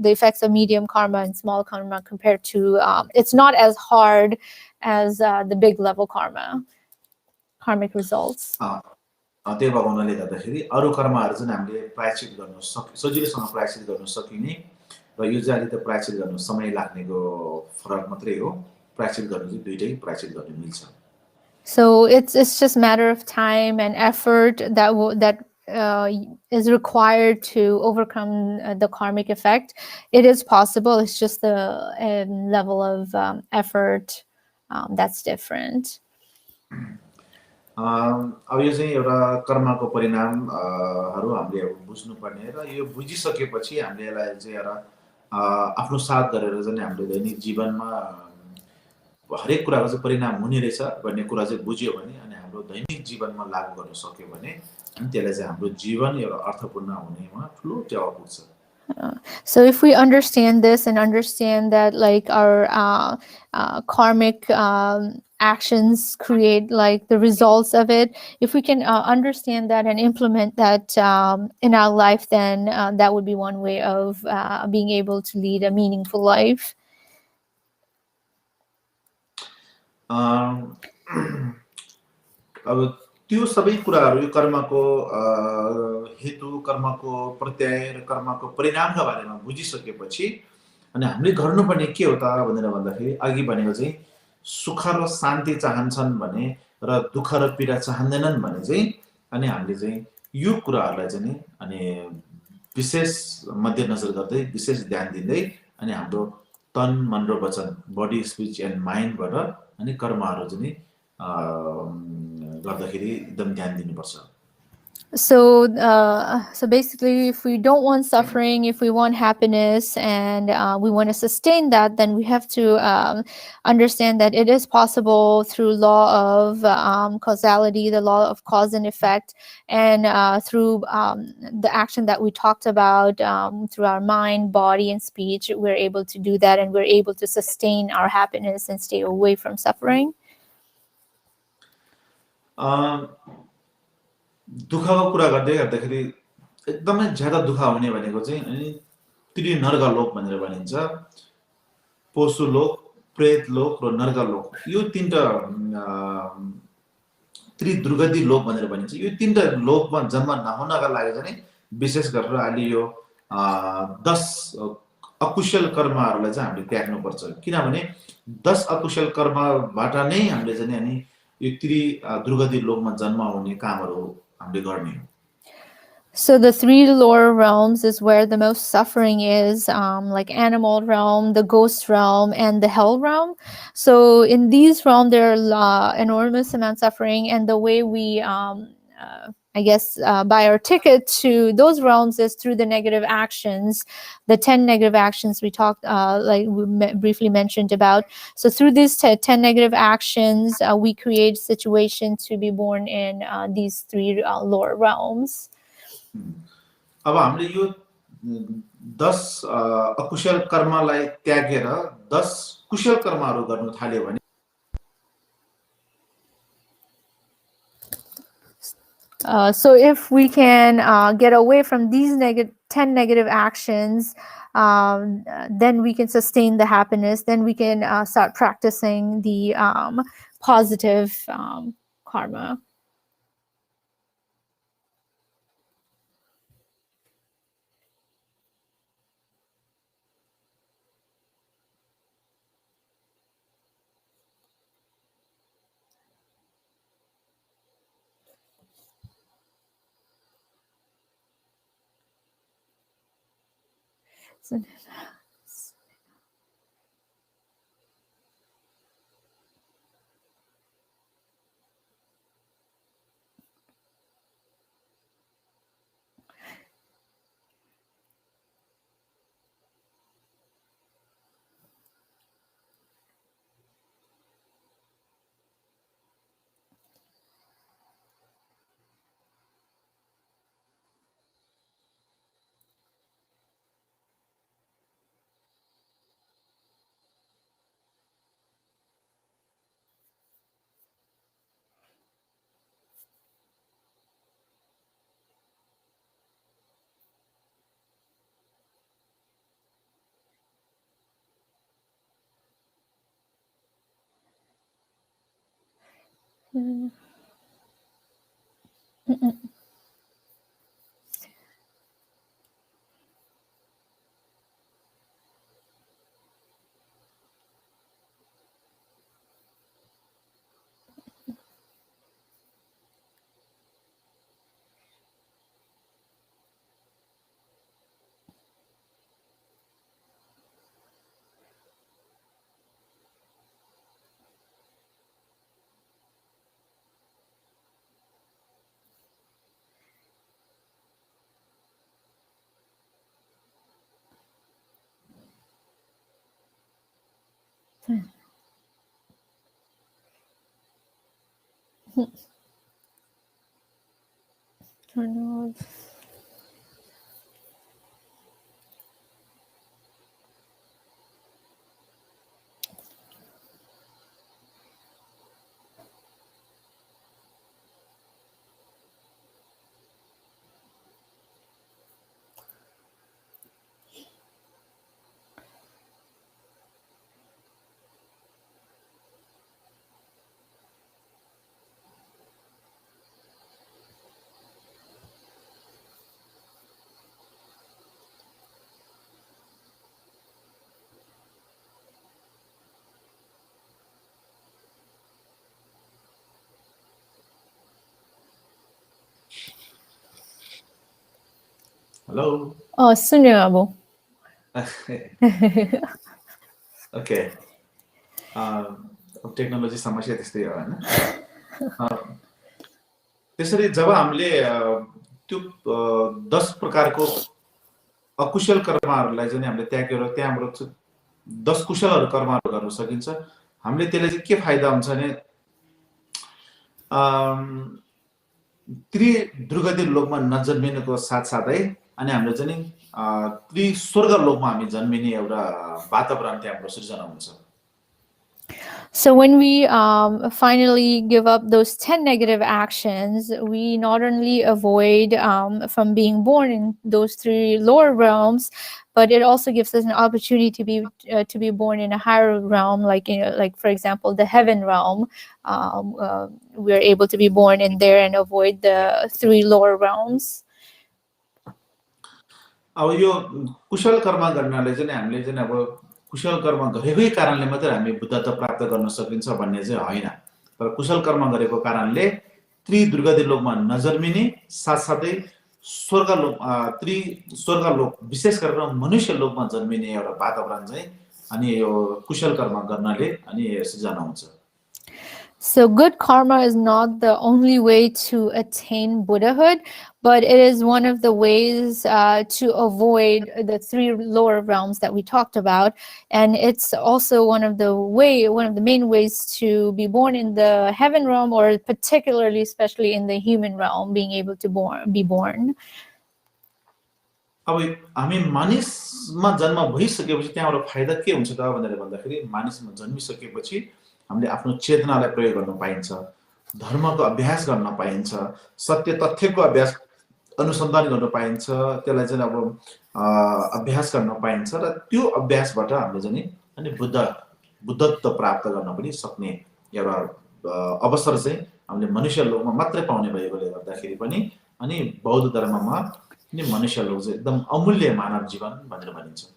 effects of medium karma and small karma compared to it's not as hard as the big level karmic results. त्यो भगवानले गर्दाखेरि अरु कर्महरु चाहिँ हामीले प्रायश्चित गर्न सजिलोसँग प्रायश्चित गर्न सकिने र यो चाहिँ अलि त प्रायश्चित गर्न समय लाग्नेको फरक मात्रै हो. प्रायश्चित गर्न चाहिँ दुईटै प्रायश्चित गर्न मिल्छ. So it's just matter of time and effort that is required to overcome the karmic effect. It is possible. It's just the level of effort that's different. अब यो चाहिँ एउटा कर्मको परिणामहरु हामीले बुझ्नुपर्ने र यो बुझिसकेपछि हामीले यसलाई चाहिँ एउटा आफ्नो साथ गरेर चाहिँ हामीले दैनिक जीवनमा हरेक कुराको चाहिँ परिणाम हुने रहेछ भन्ने कुरा चाहिँ बुझ्यो भने अनि हाम्रो दैनिक जीवनमा लागू गर्न सक्यो भने अनि त्यसले चाहिँ हाम्रो जीवन एउटा अर्थपूर्ण हुनेमा ठूलो टेवा पुग्छ. So if we understand this and understand that like our karmic actions create like the results of it, if we can understand that and implement that in our life, then that would be one way of being able to lead a meaningful life. अब त्यो सबै कुराहरु यो कर्मको हेतु, कर्मको प्रत्यय र कर्मको परिणामका बारेमा बुझिसकेपछि अनि हामीले गर्नुपर्ने के हो त भनेर भन्दाखेरि अघि भनेको चाहिँ सुख र शान्ति चाहन्छन् भने र दुःख र पीडा चाहँदैनन् भने चाहिँ अनि हामीले चाहिँ यो कुराहरुलाई चाहिँ अनि विशेष मध्यनजर गर्दै विशेष ध्यान दिँदै अनि हाम्रो तन मन र वचन बडी स्पिच एन्ड माइन्डबाट अनि कर्महरू चाहिँ गर्दाखेरि एकदम ध्यान दिनुपर्छ So basically, if we don't want suffering, if we want happiness, and we want to sustain that, then we have to understand that it is possible through law of causality, the law of cause and effect, and through the action that we talked about, through our mind, body, and speech. We're able to do that, and we're able to sustain our happiness and stay away from suffering. दुःखको कुरा गर्दै गर्दाखेरि एकदमै ज्यादा दुःख हुने भनेको चाहिँ अनि त्रिनर्ग लोक भनेर भनिन्छ पशु लोक प्रेत लोक र नर्ग लोक यो तीनटा त्रिदुर्गति लोक भनेर भनिन्छ यो तीनटा लोकमा जन्म नहुनका लागि चाहिँ विशेष गरेर अलि यो 10 अकुशल कर्महरूलाई चाहिँ हामीले त्याग्नु पर्छ किनभने 10 अकुशल कर्मबाट नै हामीले चाहिँ अनि यो त्रिदुर्गति लोकमा जन्म हुने कामहरू हामीले गर्ने हो So the three lower realms is where the most suffering is, like animal realm, the ghost realm, and the hell realm. So in these realms, there are enormous amount of suffering, and the way we, I guess, buy our ticket to those realms is through the negative actions, the 10 negative actions we talked, like we briefly mentioned about. So through these 10 negative actions, we create situation to be born in these three lower realms. अब हामीले यो 10 अकुशल कर्मलाई त्यागेर 10 कुशल कर्महरू गर्न थाल्यो भने So if we can get away from these 10 negative actions, then we can sustain the happiness. Then we can start practicing the positive karma. Hello. Oh, सुन्यो अब okay अब technology समस्या त्यस्तै हो हैन त्यसरी जब हामीले त्यो 10 प्रकारको अकुशल कर्महरूलाई चाहिँ हामीले त्यागेर त्यहाँबाट 10 कुशलहरू कर्महरू गर्न सकिन्छ हामीले त्यसले चाहिँ के फाइदा हुन्छ भने त्रिदुर्गति लोकमा नजन्मिनुको साथसाथै अनि हामीले चाहिँ त्रिस्वर्ग लोकमा हामी जन्मिने एउटा वातावरण त्यहाँबाट सृजना हुन्छ So when we finally give up those 10 negative actions, we not only avoid from being born in those 3 lower realms, but it also gives us an opportunity to be born in a higher realm, like for example, the heaven realm. We are able to be born in there and avoid the 3 lower realms. अब यो कुशल कर्म गर्नाले चाहिँ हामीले चाहिँ अब कुशल कर्म गरेकै कारणले मात्र हामी बुद्धत्व प्राप्त गर्न सकिन्छ भन्ने चाहिँ हैन तर कुशल कर्म गरेको कारणले त्रिदुर्गति लोकमा नजन्मिने साथसाथै स्वर्ग लोक त्रिस्वर्ग लोक विशेष गरेर मनुष्य लोकमा जन्मिने एउटा वातावरण चाहिँ अनि यो कुशल कर्म गर्नाले अनि सृजना हुन्छ So good karma is not the only way to attain Buddhahood, but it is one of the ways to avoid the 3 lower realms that we talked about. And it's also one of the main ways to be born in the heaven realm, or particularly, especially in the human realm, being able to be born. अब हामी मानिसमा जन्म भइसकेपछि त्यहाँबाट फाइदा के हुन्छ त भनेर भन्दाखेरि मानिसमा जन्मिसकेपछि हामीले आफ्नो चेतनालाई प्रयोग गर्न पाइन्छ धर्मको अभ्यास गर्न पाइन्छ सत्य तथ्यको अभ्यास अनुसन्धान गर्न पाइन्छ त्यसलाई चाहिँ अब अभ्यास गर्न पाइन्छ र त्यो अभ्यासबाट हामीले चाहिँ अनि बुद्धत्व प्राप्त गर्न पनि सक्ने एउटा अवसर चाहिँ हामीले मनुष्य लोकमा मात्रै पाउने भएकोले गर्दाखेरि पनि अनि बौद्ध धर्ममा नि मनुष्य लोक चाहिँ एकदम अमूल्य मानव जीवन भनेर भनिन्छ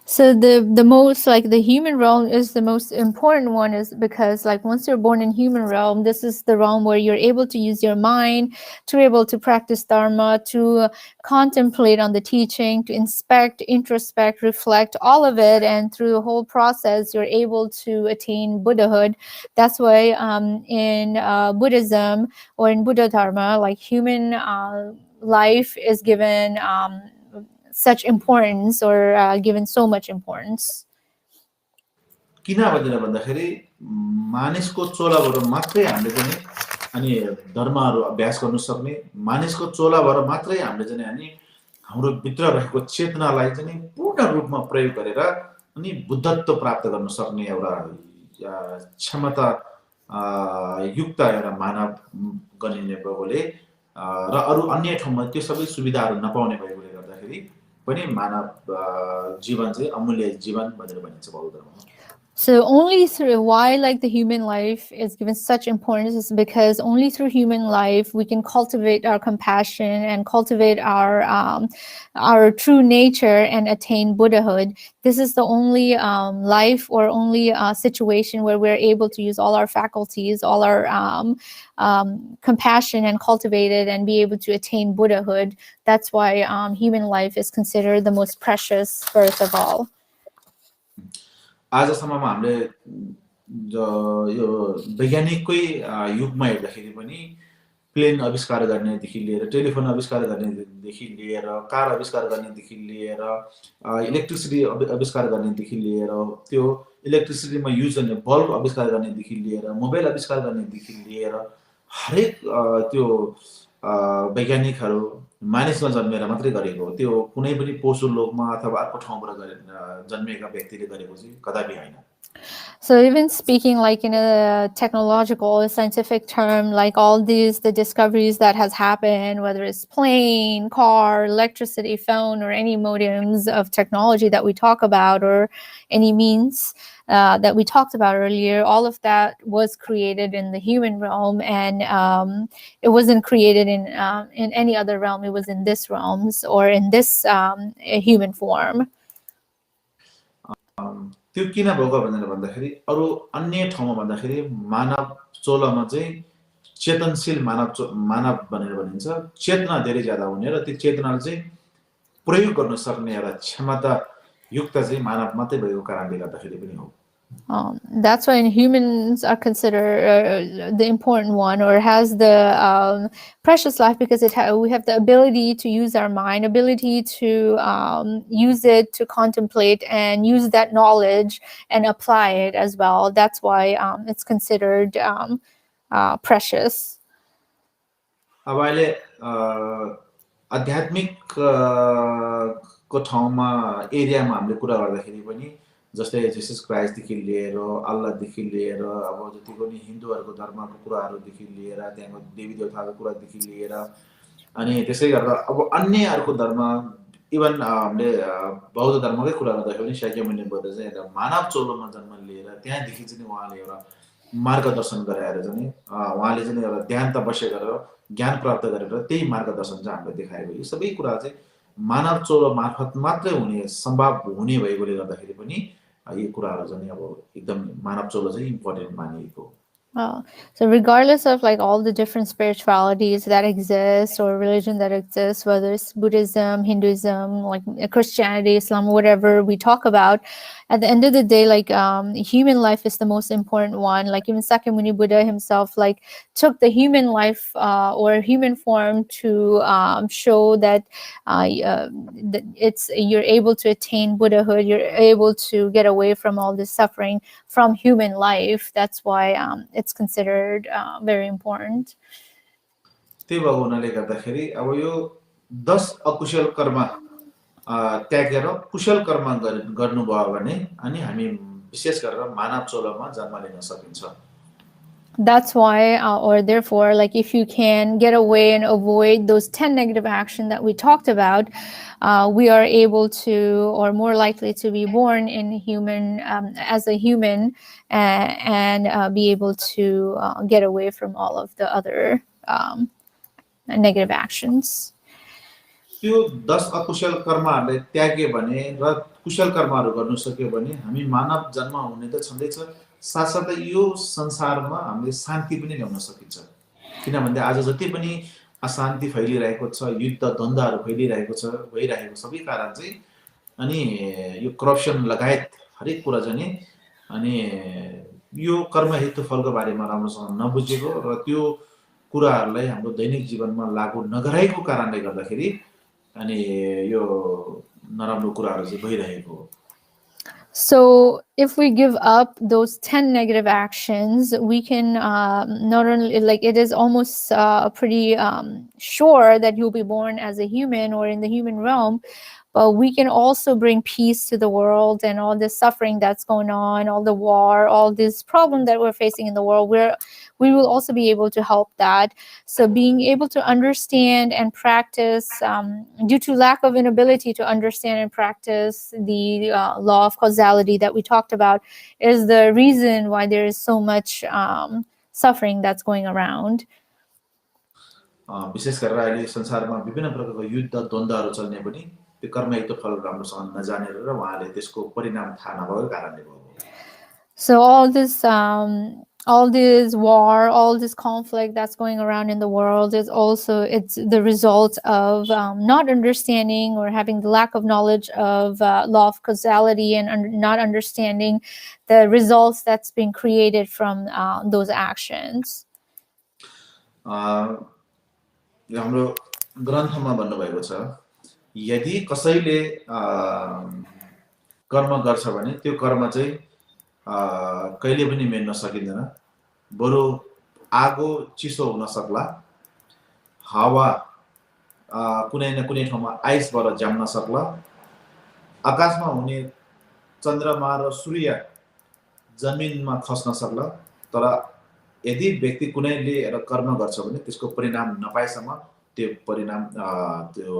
So the most, like, the human realm is the most important one, is because, like, once you're born in human realm, this is the realm where you're able to use your mind, to be able to practice dharma, to contemplate on the teaching, to inspect, introspect, reflect, all of it, and through the whole process you're able to attain Buddhahood. That's why in Buddhism or in Buddha Dharma, like, human life is given such importance, or given so much importance. किन भनेर भन्दाखेरि मानिसको चोलाबाट मात्रै हामीले चाहिँ अनि धर्महरू अभ्यास गर्न सक्ने मानिसको चोलाबाट मात्रै हामीले चाहिँ अनि हाम्रो भित्र रहेको चेतनालाई चाहिँ पूर्ण रूपमा प्रयोग गरेर अनि बुद्धत्व प्राप्त गर्न सक्ने एउटा क्षमता युक्त एउटा मानव गनिने भएकोले र अरु अन्य ठाउँमा त्यो सबै सुविधाहरू नपाउने भएकोले गर्दाखेरि पनि मानव जीवन चाहिँ अमूल्य जीवन भनेर भनिन्छ बौद्ध धर्ममा So only through, why, like, the human life is given such importance is because only through human life we can cultivate our compassion and cultivate our true nature and attain Buddhahood. This is the only life or only situation where we're able to use all our faculties, all our compassion, and cultivate it and be able to attain Buddhahood. That's why human life is considered the most precious birth of all. आजसम्ममा हामीले यो वैज्ञानिककै युगमा हेर्दाखेरि पनि plane आविष्कार गर्नेदेखि लिएर telephone आविष्कार गर्नेदेखि लिएर car आविष्कार गर्नेदेखि लिएर इलेक्ट्रिसिटी आविष्कार गर्नेदेखि लिएर त्यो इलेक्ट्रिसिटीमा युज गर्ने बल्ब आविष्कार गर्नेदेखि लिएर मोबाइल आविष्कार गर्नेदेखि लिएर हरेक त्यो वैज्ञानिकहरू मानिसमा जन्मेर मात्रै गरेको त्यो कुनै पनि पशु लोकमा अथवा अर्को ठाउँबाट जन्मेका व्यक्तिले गरेको चाहिँ कदापि हैन So even speaking, like, in a technological or scientific term, like all the discoveries that has happened, whether it's plane, car, electricity, phone, or any modems of technology that we talk about, or any means that we talked about earlier, all of that was created in the human realm, and it wasn't created in any other realm. It was in this realms, or in this human form. त्यो किन भएको भनेर भन्दाखेरि अरु अन्य ठाउँमा भन्दाखेरि मानव चोलामा चाहिँ चेतनशील मानव भनेर भनिन्छ चेतना धेरै ज्यादा हुने र त्यो चेतनाले चाहिँ प्रयोग गर्न सक्ने एउटा क्षमता युक्त चाहिँ मानव मात्रै भएको कारणले गर्दाखेरि पनि हो। That's why humans are considered the important one, or has the precious life, because we have the ability to use our mind, ability to use it to contemplate and use that knowledge and apply it as well. That's why it's considered precious. अब अहिले आध्यात्मिक को ठाउँमा एरियामा हामीले कुरा गर्दाखेरि पनि जस्तै जिसस क्राइस्टदेखि लिएर अल्लाहदेखि लिएर अब जति पनि हिन्दूहरूको धर्मको कुराहरूदेखि लिएर त्यहाँको देवी देवताको कुरादेखि लिएर अनि त्यसै गरेर अब अन्यहरूको धर्म इभन हामीले बौद्ध धर्मकै कुरा गर्दाखेरि पनि शाक्यमुनि बुद्ध चाहिँ एउटा मानव चोलोमा जन्म लिएर त्यहाँदेखि चाहिँ उहाँले एउटा मार्गदर्शन गराएर चाहिँ उहाँले चाहिँ एउटा ध्यान तपस्या गरेर ज्ञान प्राप्त गरेर त्यही मार्गदर्शन चाहिँ हामीले देखाएको। यो सबै कुरा चाहिँ मानव चोलो मार्फत मात्रै हुने सम्भव हुने भएकोले गर्दाखेरि पनि यो कुराहरू चाहिँ अब एकदम मानव चोलो चाहिँ इम्पोर्टेन्ट मानिएको। So regardless of like all the different spiritualities that exist or religion that exists, whether it's Buddhism, Hinduism, like Christianity, Islam, whatever we talk about, at the end of the day, like human life is the most important one. Like even Sakyamuni Buddha himself like took the human life or human form to show that you're able to attain Buddhahood, you're able to get away from all this suffering from human life. That's why it's considered very important. त्यही भएको हुनाले गर्दाखेरि अब यो 10 अकुशल कर्म त्यागेर कुशल कर्म गर्नुभयो भने अनि हामी विशेष गरेर मानव चोलोमा जन्म लिन सकिन्छ। That's why, or therefore, like if you can get away and avoid those 10 negative actions that we talked about, we are able to, or more likely to be born in human, as a human, and be able to get away from all of the other negative actions. त्यो 10 अकुशल कर्महरुलाई त्यागे भने र कुशल कर्महरु गर्न सक्यो भने हामी मानव जन्म हुने त छँदैछ, साथसाथै यो संसारमा हामीले शान्ति पनि ल्याउन सकिन्छ। किनभने आज जति पनि अशान्ति फैलिरहेको छ, युद्ध द्वन्द्वहरु फैलिरहेको छ, भइरहेको सबै कारण चाहिँ अनि यो करप्सन लगायत हरेक कुरा चाहिँ अनि यो कर्म हेतु फलको बारेमा राम्रोसँग नबुझेको र त्यो कुराहरुलाई हाम्रो दैनिक जीवनमा लागू नगराएको कारणले गर्दाखेरि अनि यो नराम्रो कुराहरु चाहिँ भइरहेको। So if we give up those 10 negative actions, we can not only, like, it is almost pretty sure that you'll be born as a human or in the human realm, but we can also bring peace to the world, and all this suffering that's going on, all the war, all this problem that we're facing in the world, we will also be able to help that. So being able to understand and practice, due to lack of inability to understand and practice the law of causality that we talked about, is the reason why there is so much suffering that's going around. विशेष गरेर अहिले संसारमा विभिन्न प्रकारको युद्ध द्वन्द्वहरु चल्ने पनि त्यो कर्मयुक्त फल राम्रोसँग नजानेर र उहाँले त्यसको परिणाम थाहा नभएको कारणले भयो। So all this war, all this conflict that's going around in the world is also, it's the result of not understanding or having the lack of knowledge of law of causality, and not understanding the results that's been created from those actions. हाम्रो ग्रन्थमा भन्नुभएको छ, यदि कसैले कर्म गर्छ भने त्यो कर्म चाहिँ कहिले पनि मेट्न सकिँदैन, बरु आगो चिसो हुन सक्ला, हावा कुनै न कुनै ठाउँमा आइसबाट जम्न सक्ला, आकाशमा हुने चन्द्रमा र सूर्य जमिनमा खस्न सक्ला, तर यदि व्यक्ति कुनैले एउटा कर्म गर्छ भने त्यसको परिणाम नपाएसम्म त्यो परिणाम त्यो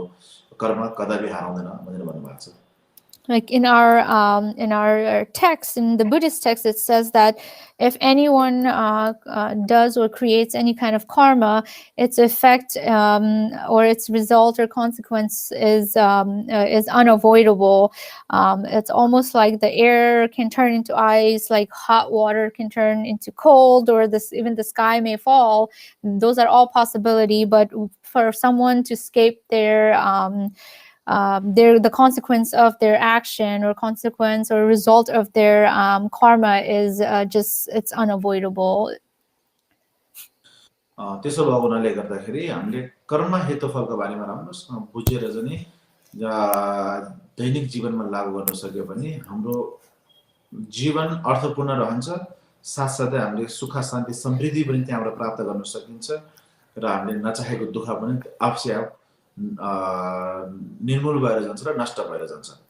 कर्म कदापि हराउँदैन भनेर भन्नुभएको छ। Like in our text, in the Buddhist text, it says that if anyone does or creates any kind of karma, its effect or its result or consequence is unavoidable. It's almost like the air can turn into ice, like hot water can turn into cold, or even the sky may fall. Those are all possibility, but for someone to escape their the consequence of their action or consequence or result of their karma is just it's unavoidable. त्यसो भएको हुनाले गर्दाखेरि हामीले कर्म हेतुफलको बारेमा राम्रोसँग बुझेर चाहिँ दैनिक जीवनमा लागू गर्न सक्यो भने हाम्रो जीवन अर्थपूर्ण रहन्छ, साथसाथै हामीले सुख शान्ति समृद्धि पनि त्यहाँबाट प्राप्त गर्न सकिन्छ र हामीले नचाहेको दुःख पनि आफै निर्मूल भएर जान्छ र नष्ट भएर जान्छ.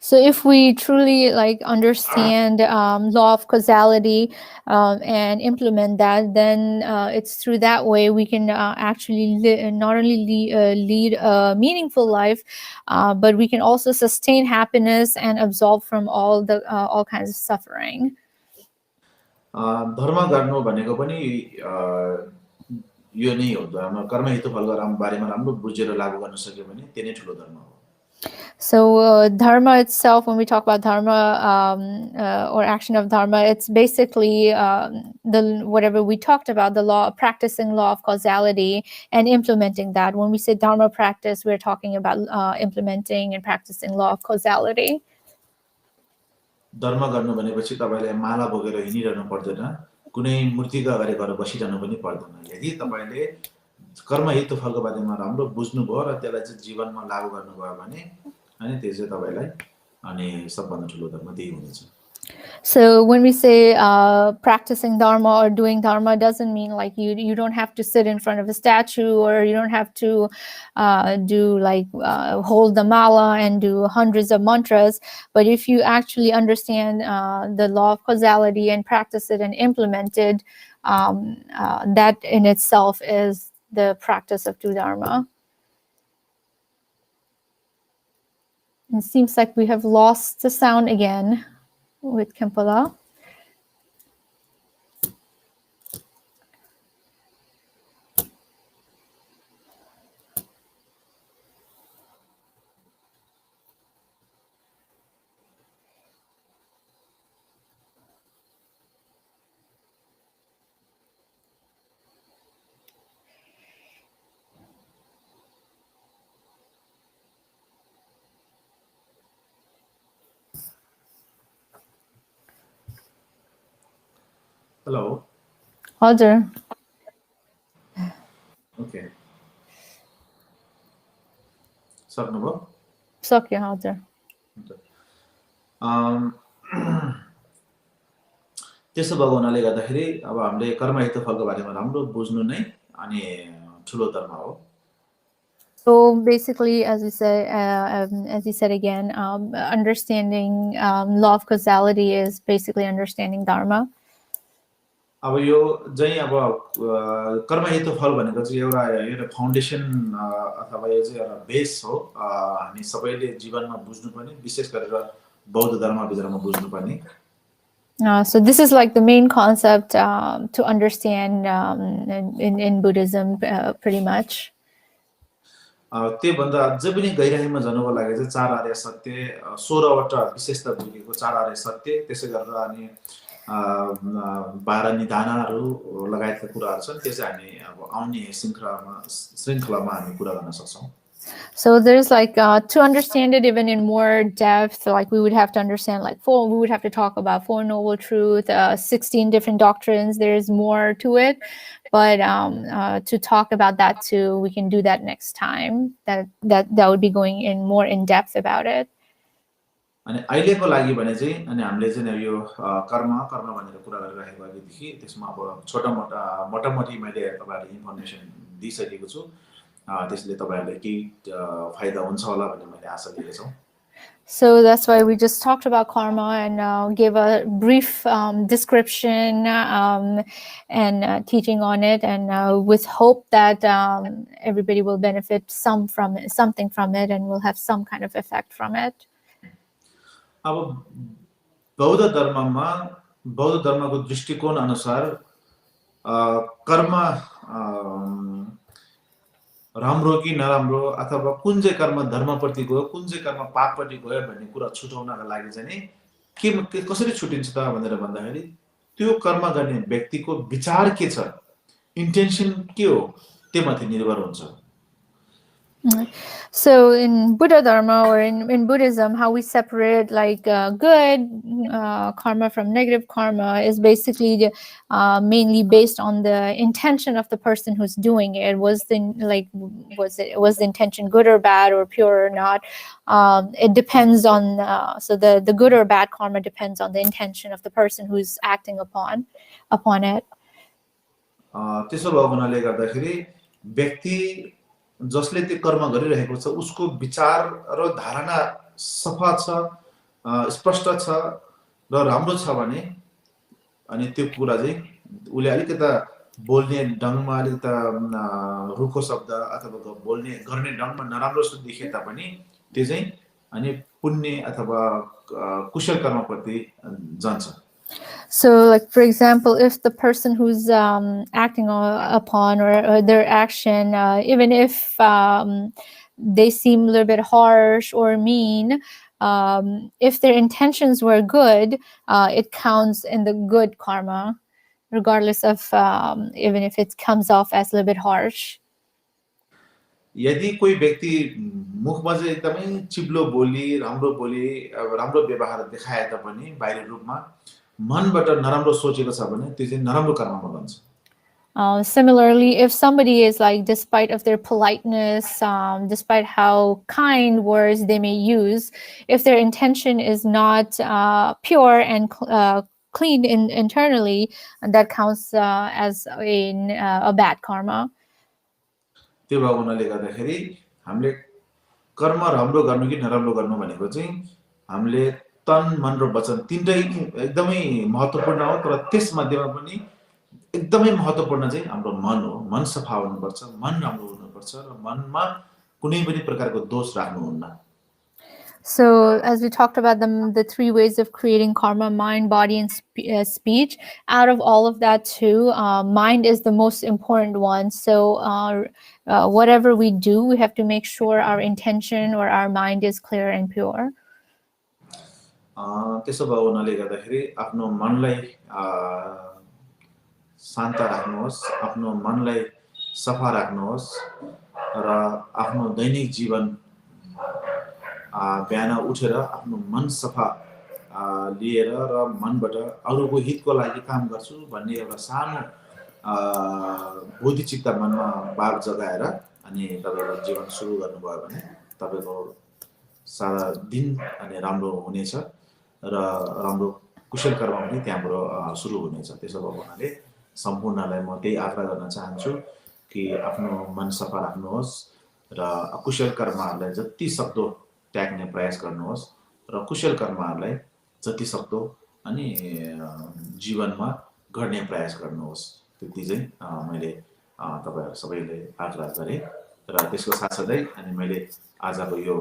So if we truly understand law of causality and implement that, then it's through that way we can actually not only lead a meaningful life, but we can also sustain happiness and absolve from all kinds of suffering. धर्म गर्नु भनेको पनि यो नै हो. कर्म हेतुफलको बारेमा राम्रो बुझेर लागू गर्न सक्यो भने त्यो नै ठुलो धर्म हो. So dharma itself, when we talk about dharma or action of dharma, it's basically whatever we talked about, practicing law of causality and implementing that. When we say dharma practice, we're talking about implementing and practicing law of causality. धर्म गर्नु भनेपछि तपाईले माला बोकेर हिँडिरहनु पर्दैन, कुनै मूर्तिको अगाडि गएर बसिरहनु पनि पर्दैन. यदि तपाईले कर्म हेतुफलको बारेमा राम्रो बुझ्नुभयो र त्यसलाई चाहिँ जीवनमा लागू गर्नुभयो भने अनि त्यो चाहिँ तपाईलाई अनि सबभन्दा ठुलो धर्म त्यही हुनेछ. So when we say practicing dharma or doing dharma, doesn't mean you don't have to sit in front of a statue, or you don't have to hold the mala and do hundreds of mantras. But if you actually understand the law of causality and practice it and implement it, that in itself is the practice of true dharma. It seems like we have lost the sound again with Khenpo. Hello. हजुर. Okay. सक्नुभयो? सक्यो, हजुर. त्यसो भएको हुनाले गर्दाखेरि अब हामीले कर्म हेतुफलको बारेमा राम्रो बुझ्नु नै अनि ठुलो धर्म हो. So basically, as you said again, understanding law of causality is basically understanding dharma. अब यो चाहिँ अब कर्म हेतुफल भनेको चाहिँ एउटा फाउन्डेसन अथवा यो चाहिँ एउटा बेस हो. हामी सबैले जीवनमा बुझ्नुपर्ने, विशेष गरेर बौद्ध धर्मभित्रमा बुझ्नुपर्ने. So this is like the main concept to understand in Buddhism, pretty much. त्योभन्दा अझै पनि गहिराइमा जानुको लागि चाहिँ चार आर्य सत्य, 16वटा विशेषता बोकेको चार आर्य सत्य, त्यसै गरेर अनि 12 निधानहरू लगायतका कुराहरू छन्. त्यो चाहिँ हामी अब आउने श्रृङ्खलामा हामी कुरा गर्न सक्छौं. So there's to understand it even in more depth, we would have to understand we would have to talk about Four Noble Truths, 16 different doctrines. There's more to it, but to talk about that too, we can do that next time. That would be going more in depth about it. अनि अहिलेको लागि भने चाहिँ अनि हामीले चाहिँ यो कर्म भनेर कुरा गरिरहेको भएदेखि त्यसमा अब मोटामोटी मैले तपाईहरुलाई इन्फर्मेसन दिइसकेको छु. त्यसले तपाईहरुलाई केही फाइदा हुन्छ होला भन्ने मैले आशा लिएको छु. So that's why we just talked about karma and gave a brief description and teaching on it, and with hope that everybody will benefit something from it, and will have some kind of effect from it. अब बौद्ध धर्मको दृष्टिकोण अनुसार कर्म राम्रो कि नराम्रो अथवा कुन चाहिँ कर्म धर्मप्रति गयो, कुन चाहिँ कर्म पापप्रति गयो भन्ने कुरा छुटाउनका लागि चाहिँ के कसरी छुटिन्छ त भनेर भन्दाखेरि त्यो कर्म गर्ने व्यक्तिको विचार के छ, इन्टेन्सन के हो, त्यसमाथि निर्भर हुन्छ. So in Buddha Dharma or in Buddhism, how we separate like good karma from negative karma is basically mainly based on the intention of the person who's doing it. Was the intention good or bad or pure or not? It depends on so the good or bad karma depends on the intention of the person who's acting upon it. त्यसो भएको हुनाले गर्दाखेरि व्यक्ति जसले त्यो कर्म गरिरहेको छ उसको विचार र धारणा सफा छ स्पष्ट छ र राम्रो छ भने अनि त्यो कुरा चाहिँ उले अलिकता बोल्ने ढंगमा अलिकता रुखो शब्द अथवा बोल्ने गर्ने ढंगमा नराम्रो जस्तो देखे तापनि त्यो चाहिँ अनि पुण्य अथवा कुशल कर्मप्रति जान्छ. So, like for example, if the person who's acting upon or their action, even if they seem a little bit harsh or mean, if their intentions were good, it counts in the good karma, regardless of even if it comes off as a little bit harsh. यदि कोही व्यक्ति मुखमा चाहिँ एकदमै चिप्लो बोली राम्रो व्यवहार देखाए तापनि बाहिर रूपमा मनबाट नराम्रो सोचेको छ भने त्यो चाहिँ नराम्रो कर्ममा गन्छ. Similarly, if somebody is like, despite of their politeness, despite how kind words they may use, if their intention is not pure and clean internally, that counts as a bad karma. त्यो भएको हुनाले गर्दाखेरि हामीले कर्म राम्रो गर्नु कि नराम्रो गर्नु भनेको चाहिँ हामीले तन मन र वचन तीनटै एकदमै महत्त्वपूर्ण हो. तर त्यस मध्येमा पनि एकदमै महत्त्वपूर्ण चाहिँ हाम्रो मन हो. मन सफा हुनुपर्छ, मन राम्रो हुनुपर्छ र मनमा कुनै पनि प्रकारको दोष राख्नुहुन्न. So, as we talked about the three ways of creating karma: mind, body, and speech. Out of all of that too, mind is the most important one. So, whatever we do, we have to make sure our intention or our mind is clear and pure. त्यसो भयो हुनाले गर्दाखेरि आफ्नो मनलाई शान्त राख्नुहोस्, आफ्नो मनलाई सफा राख्नुहोस् र आफ्नो दैनिक जीवन बिहान उठेर आफ्नो मन सफा लिएर र मनबाट अरूको हितको लागि काम गर्छु भन्ने एउटा सानो बोधिचित्त मनमा भाव जगाएर अनि तपाईको जीवन सुरु गर्नुभयो भने तपाईको सारा दिन अनि राम्रो हुनेछ र राम्रो कुशल कर्म पनि त्यहाँबाट सुरु हुनेछ. त्यसो भएको हुनाले सम्पूर्णलाई म त्यही आग्रह गर्न चाहन्छु कि आफ्नो मन सफा राख्नुहोस् र अकुशल कर्महरूलाई जति सक्दो त्याग्ने प्रयास गर्नुहोस् र कुशल कर्महरूलाई जति सक्दो अनि जीवनमा गर्ने प्रयास गर्नुहोस्. त्यति चाहिँ मैले तपाईहरु सबैले आग्रह गरे र त्यसको साथसाथै अनि मैले आजको यो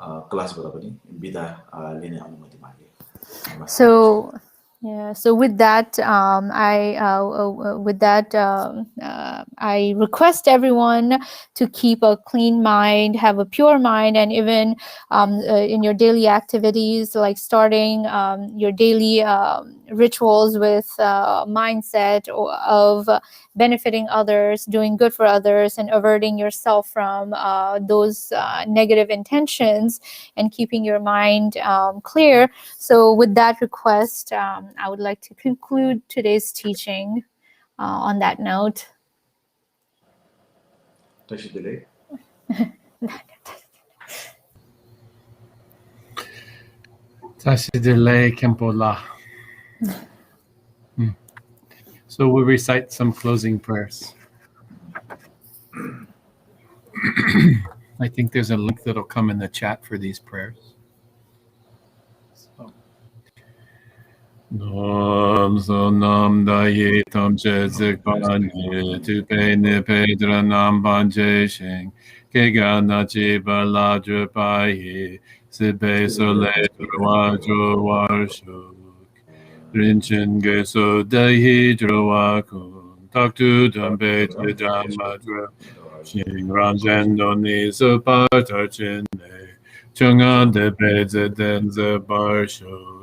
क्लासबाट पनि बिदा लिने अनुमति मागे. So, yeah. So with that, I request everyone to keep a clean mind, have a pure mind, and even in your daily activities, like starting your daily rituals with mindset of benefiting others, doing good for others, and averting yourself from those negative intentions, and keeping your mind clear. So with that request, I would like to conclude today's teaching on that note. Tsheri. Tsheri Khenpo La. So we'll recite some closing prayers. I think there's a link that'll come in the chat for these prayers. Nam sonam daye tam che zekanye tu pe ne pedra nam banje sheng ke gana chi bala ju pai se be sole wa jo war shuk rinchen ge so dahi jo wa kun tak tu dam be te dam ma dra shing ran zen don ni so pa ta chen ne chung an de be ze den ze bar shuk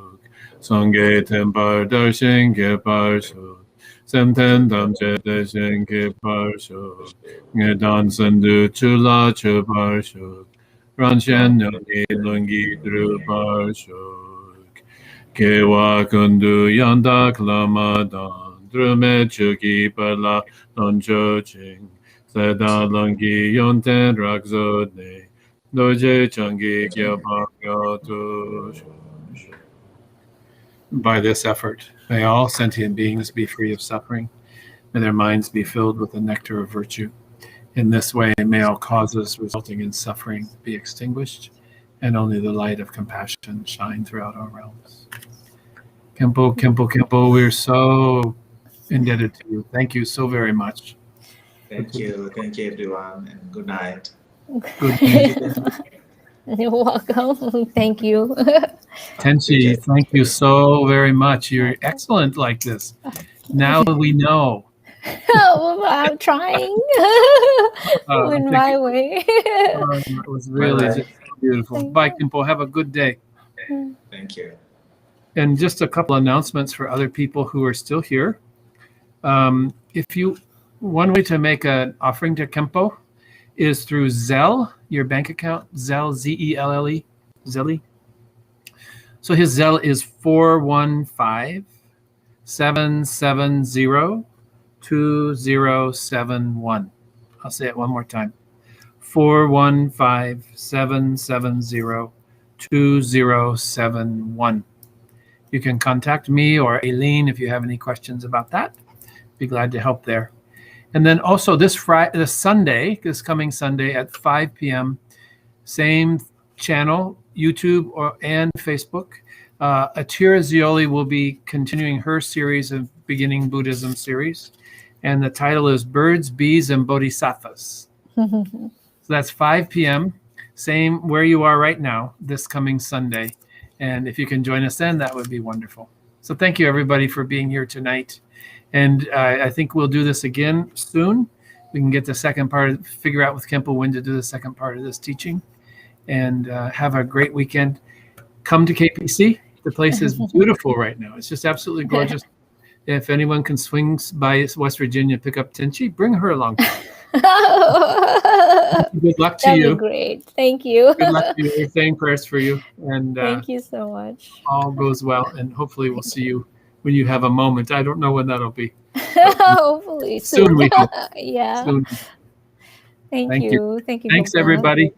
Sangye Tempar Darshan Gepar Shuk Semten dam che de shen ke par shuk. Nge dan sendu chula che par shuk. Ran shen no ni lungi dru par shuk. Ke wa kundu yanda klama dan. Drume chuki par la don cho ching. Seda lungi yonten rak zod ne. Doje changi kya pa kya tu. By this effort, may all sentient beings be free of suffering. May their minds be filled with the nectar of virtue. In this way, may all causes resulting in suffering be extinguished, and only the light of compassion shine throughout our realms. Khenpo, Khenpo, Khenpo, we're so indebted to you. Thank you so very much. Thank you everyone, and good night. Good night. You're welcome. Thank you. Tenchee, thank you so very much. You're excellent like this. Now we know. Oh, I'm trying in my way. It was really Bye-bye. just beautiful. Bye, Khenpo. Have a good day. Thank you. And just a couple announcements for other people who are still here. One way to make an offering to Khenpo is through Zelle, your bank account, Zelle, Z-E-L-L-E, Zelle. So his Zelle is 415-770-2071. I'll say it one more time. 415-770-2071. You can contact me or Aileen if you have any questions about that. Be glad to help there. And then also this coming Sunday at 5 p.m., same channel, YouTube and Facebook. Atira Zioli will be continuing her series of Beginning Buddhism series. And the title is Birds, Bees, and Bodhisattvas. So that's 5 p.m., same where you are right now, this coming Sunday. And if you can join us then, that would be wonderful. So thank you, everybody, for being here tonight. And I think we'll do this again soon. We can get the second part, figure out with Khenpo when to do the second part of this teaching. And have a great weekend. Come to KPC. The place is beautiful right now. It's just absolutely gorgeous. If anyone can swing by West Virginia, pick up Tenchee, bring her along. Good luck to you. That'd be great. Thank you. Good luck to you. We're saying prayers for you. And Thank you so much. all goes well. And hopefully we'll see you when you have a moment. I don't know when that'll be. Hopefully Soon we hope. Yeah. Soon. Thank you. Thank you. Thanks, Buddha. everybody.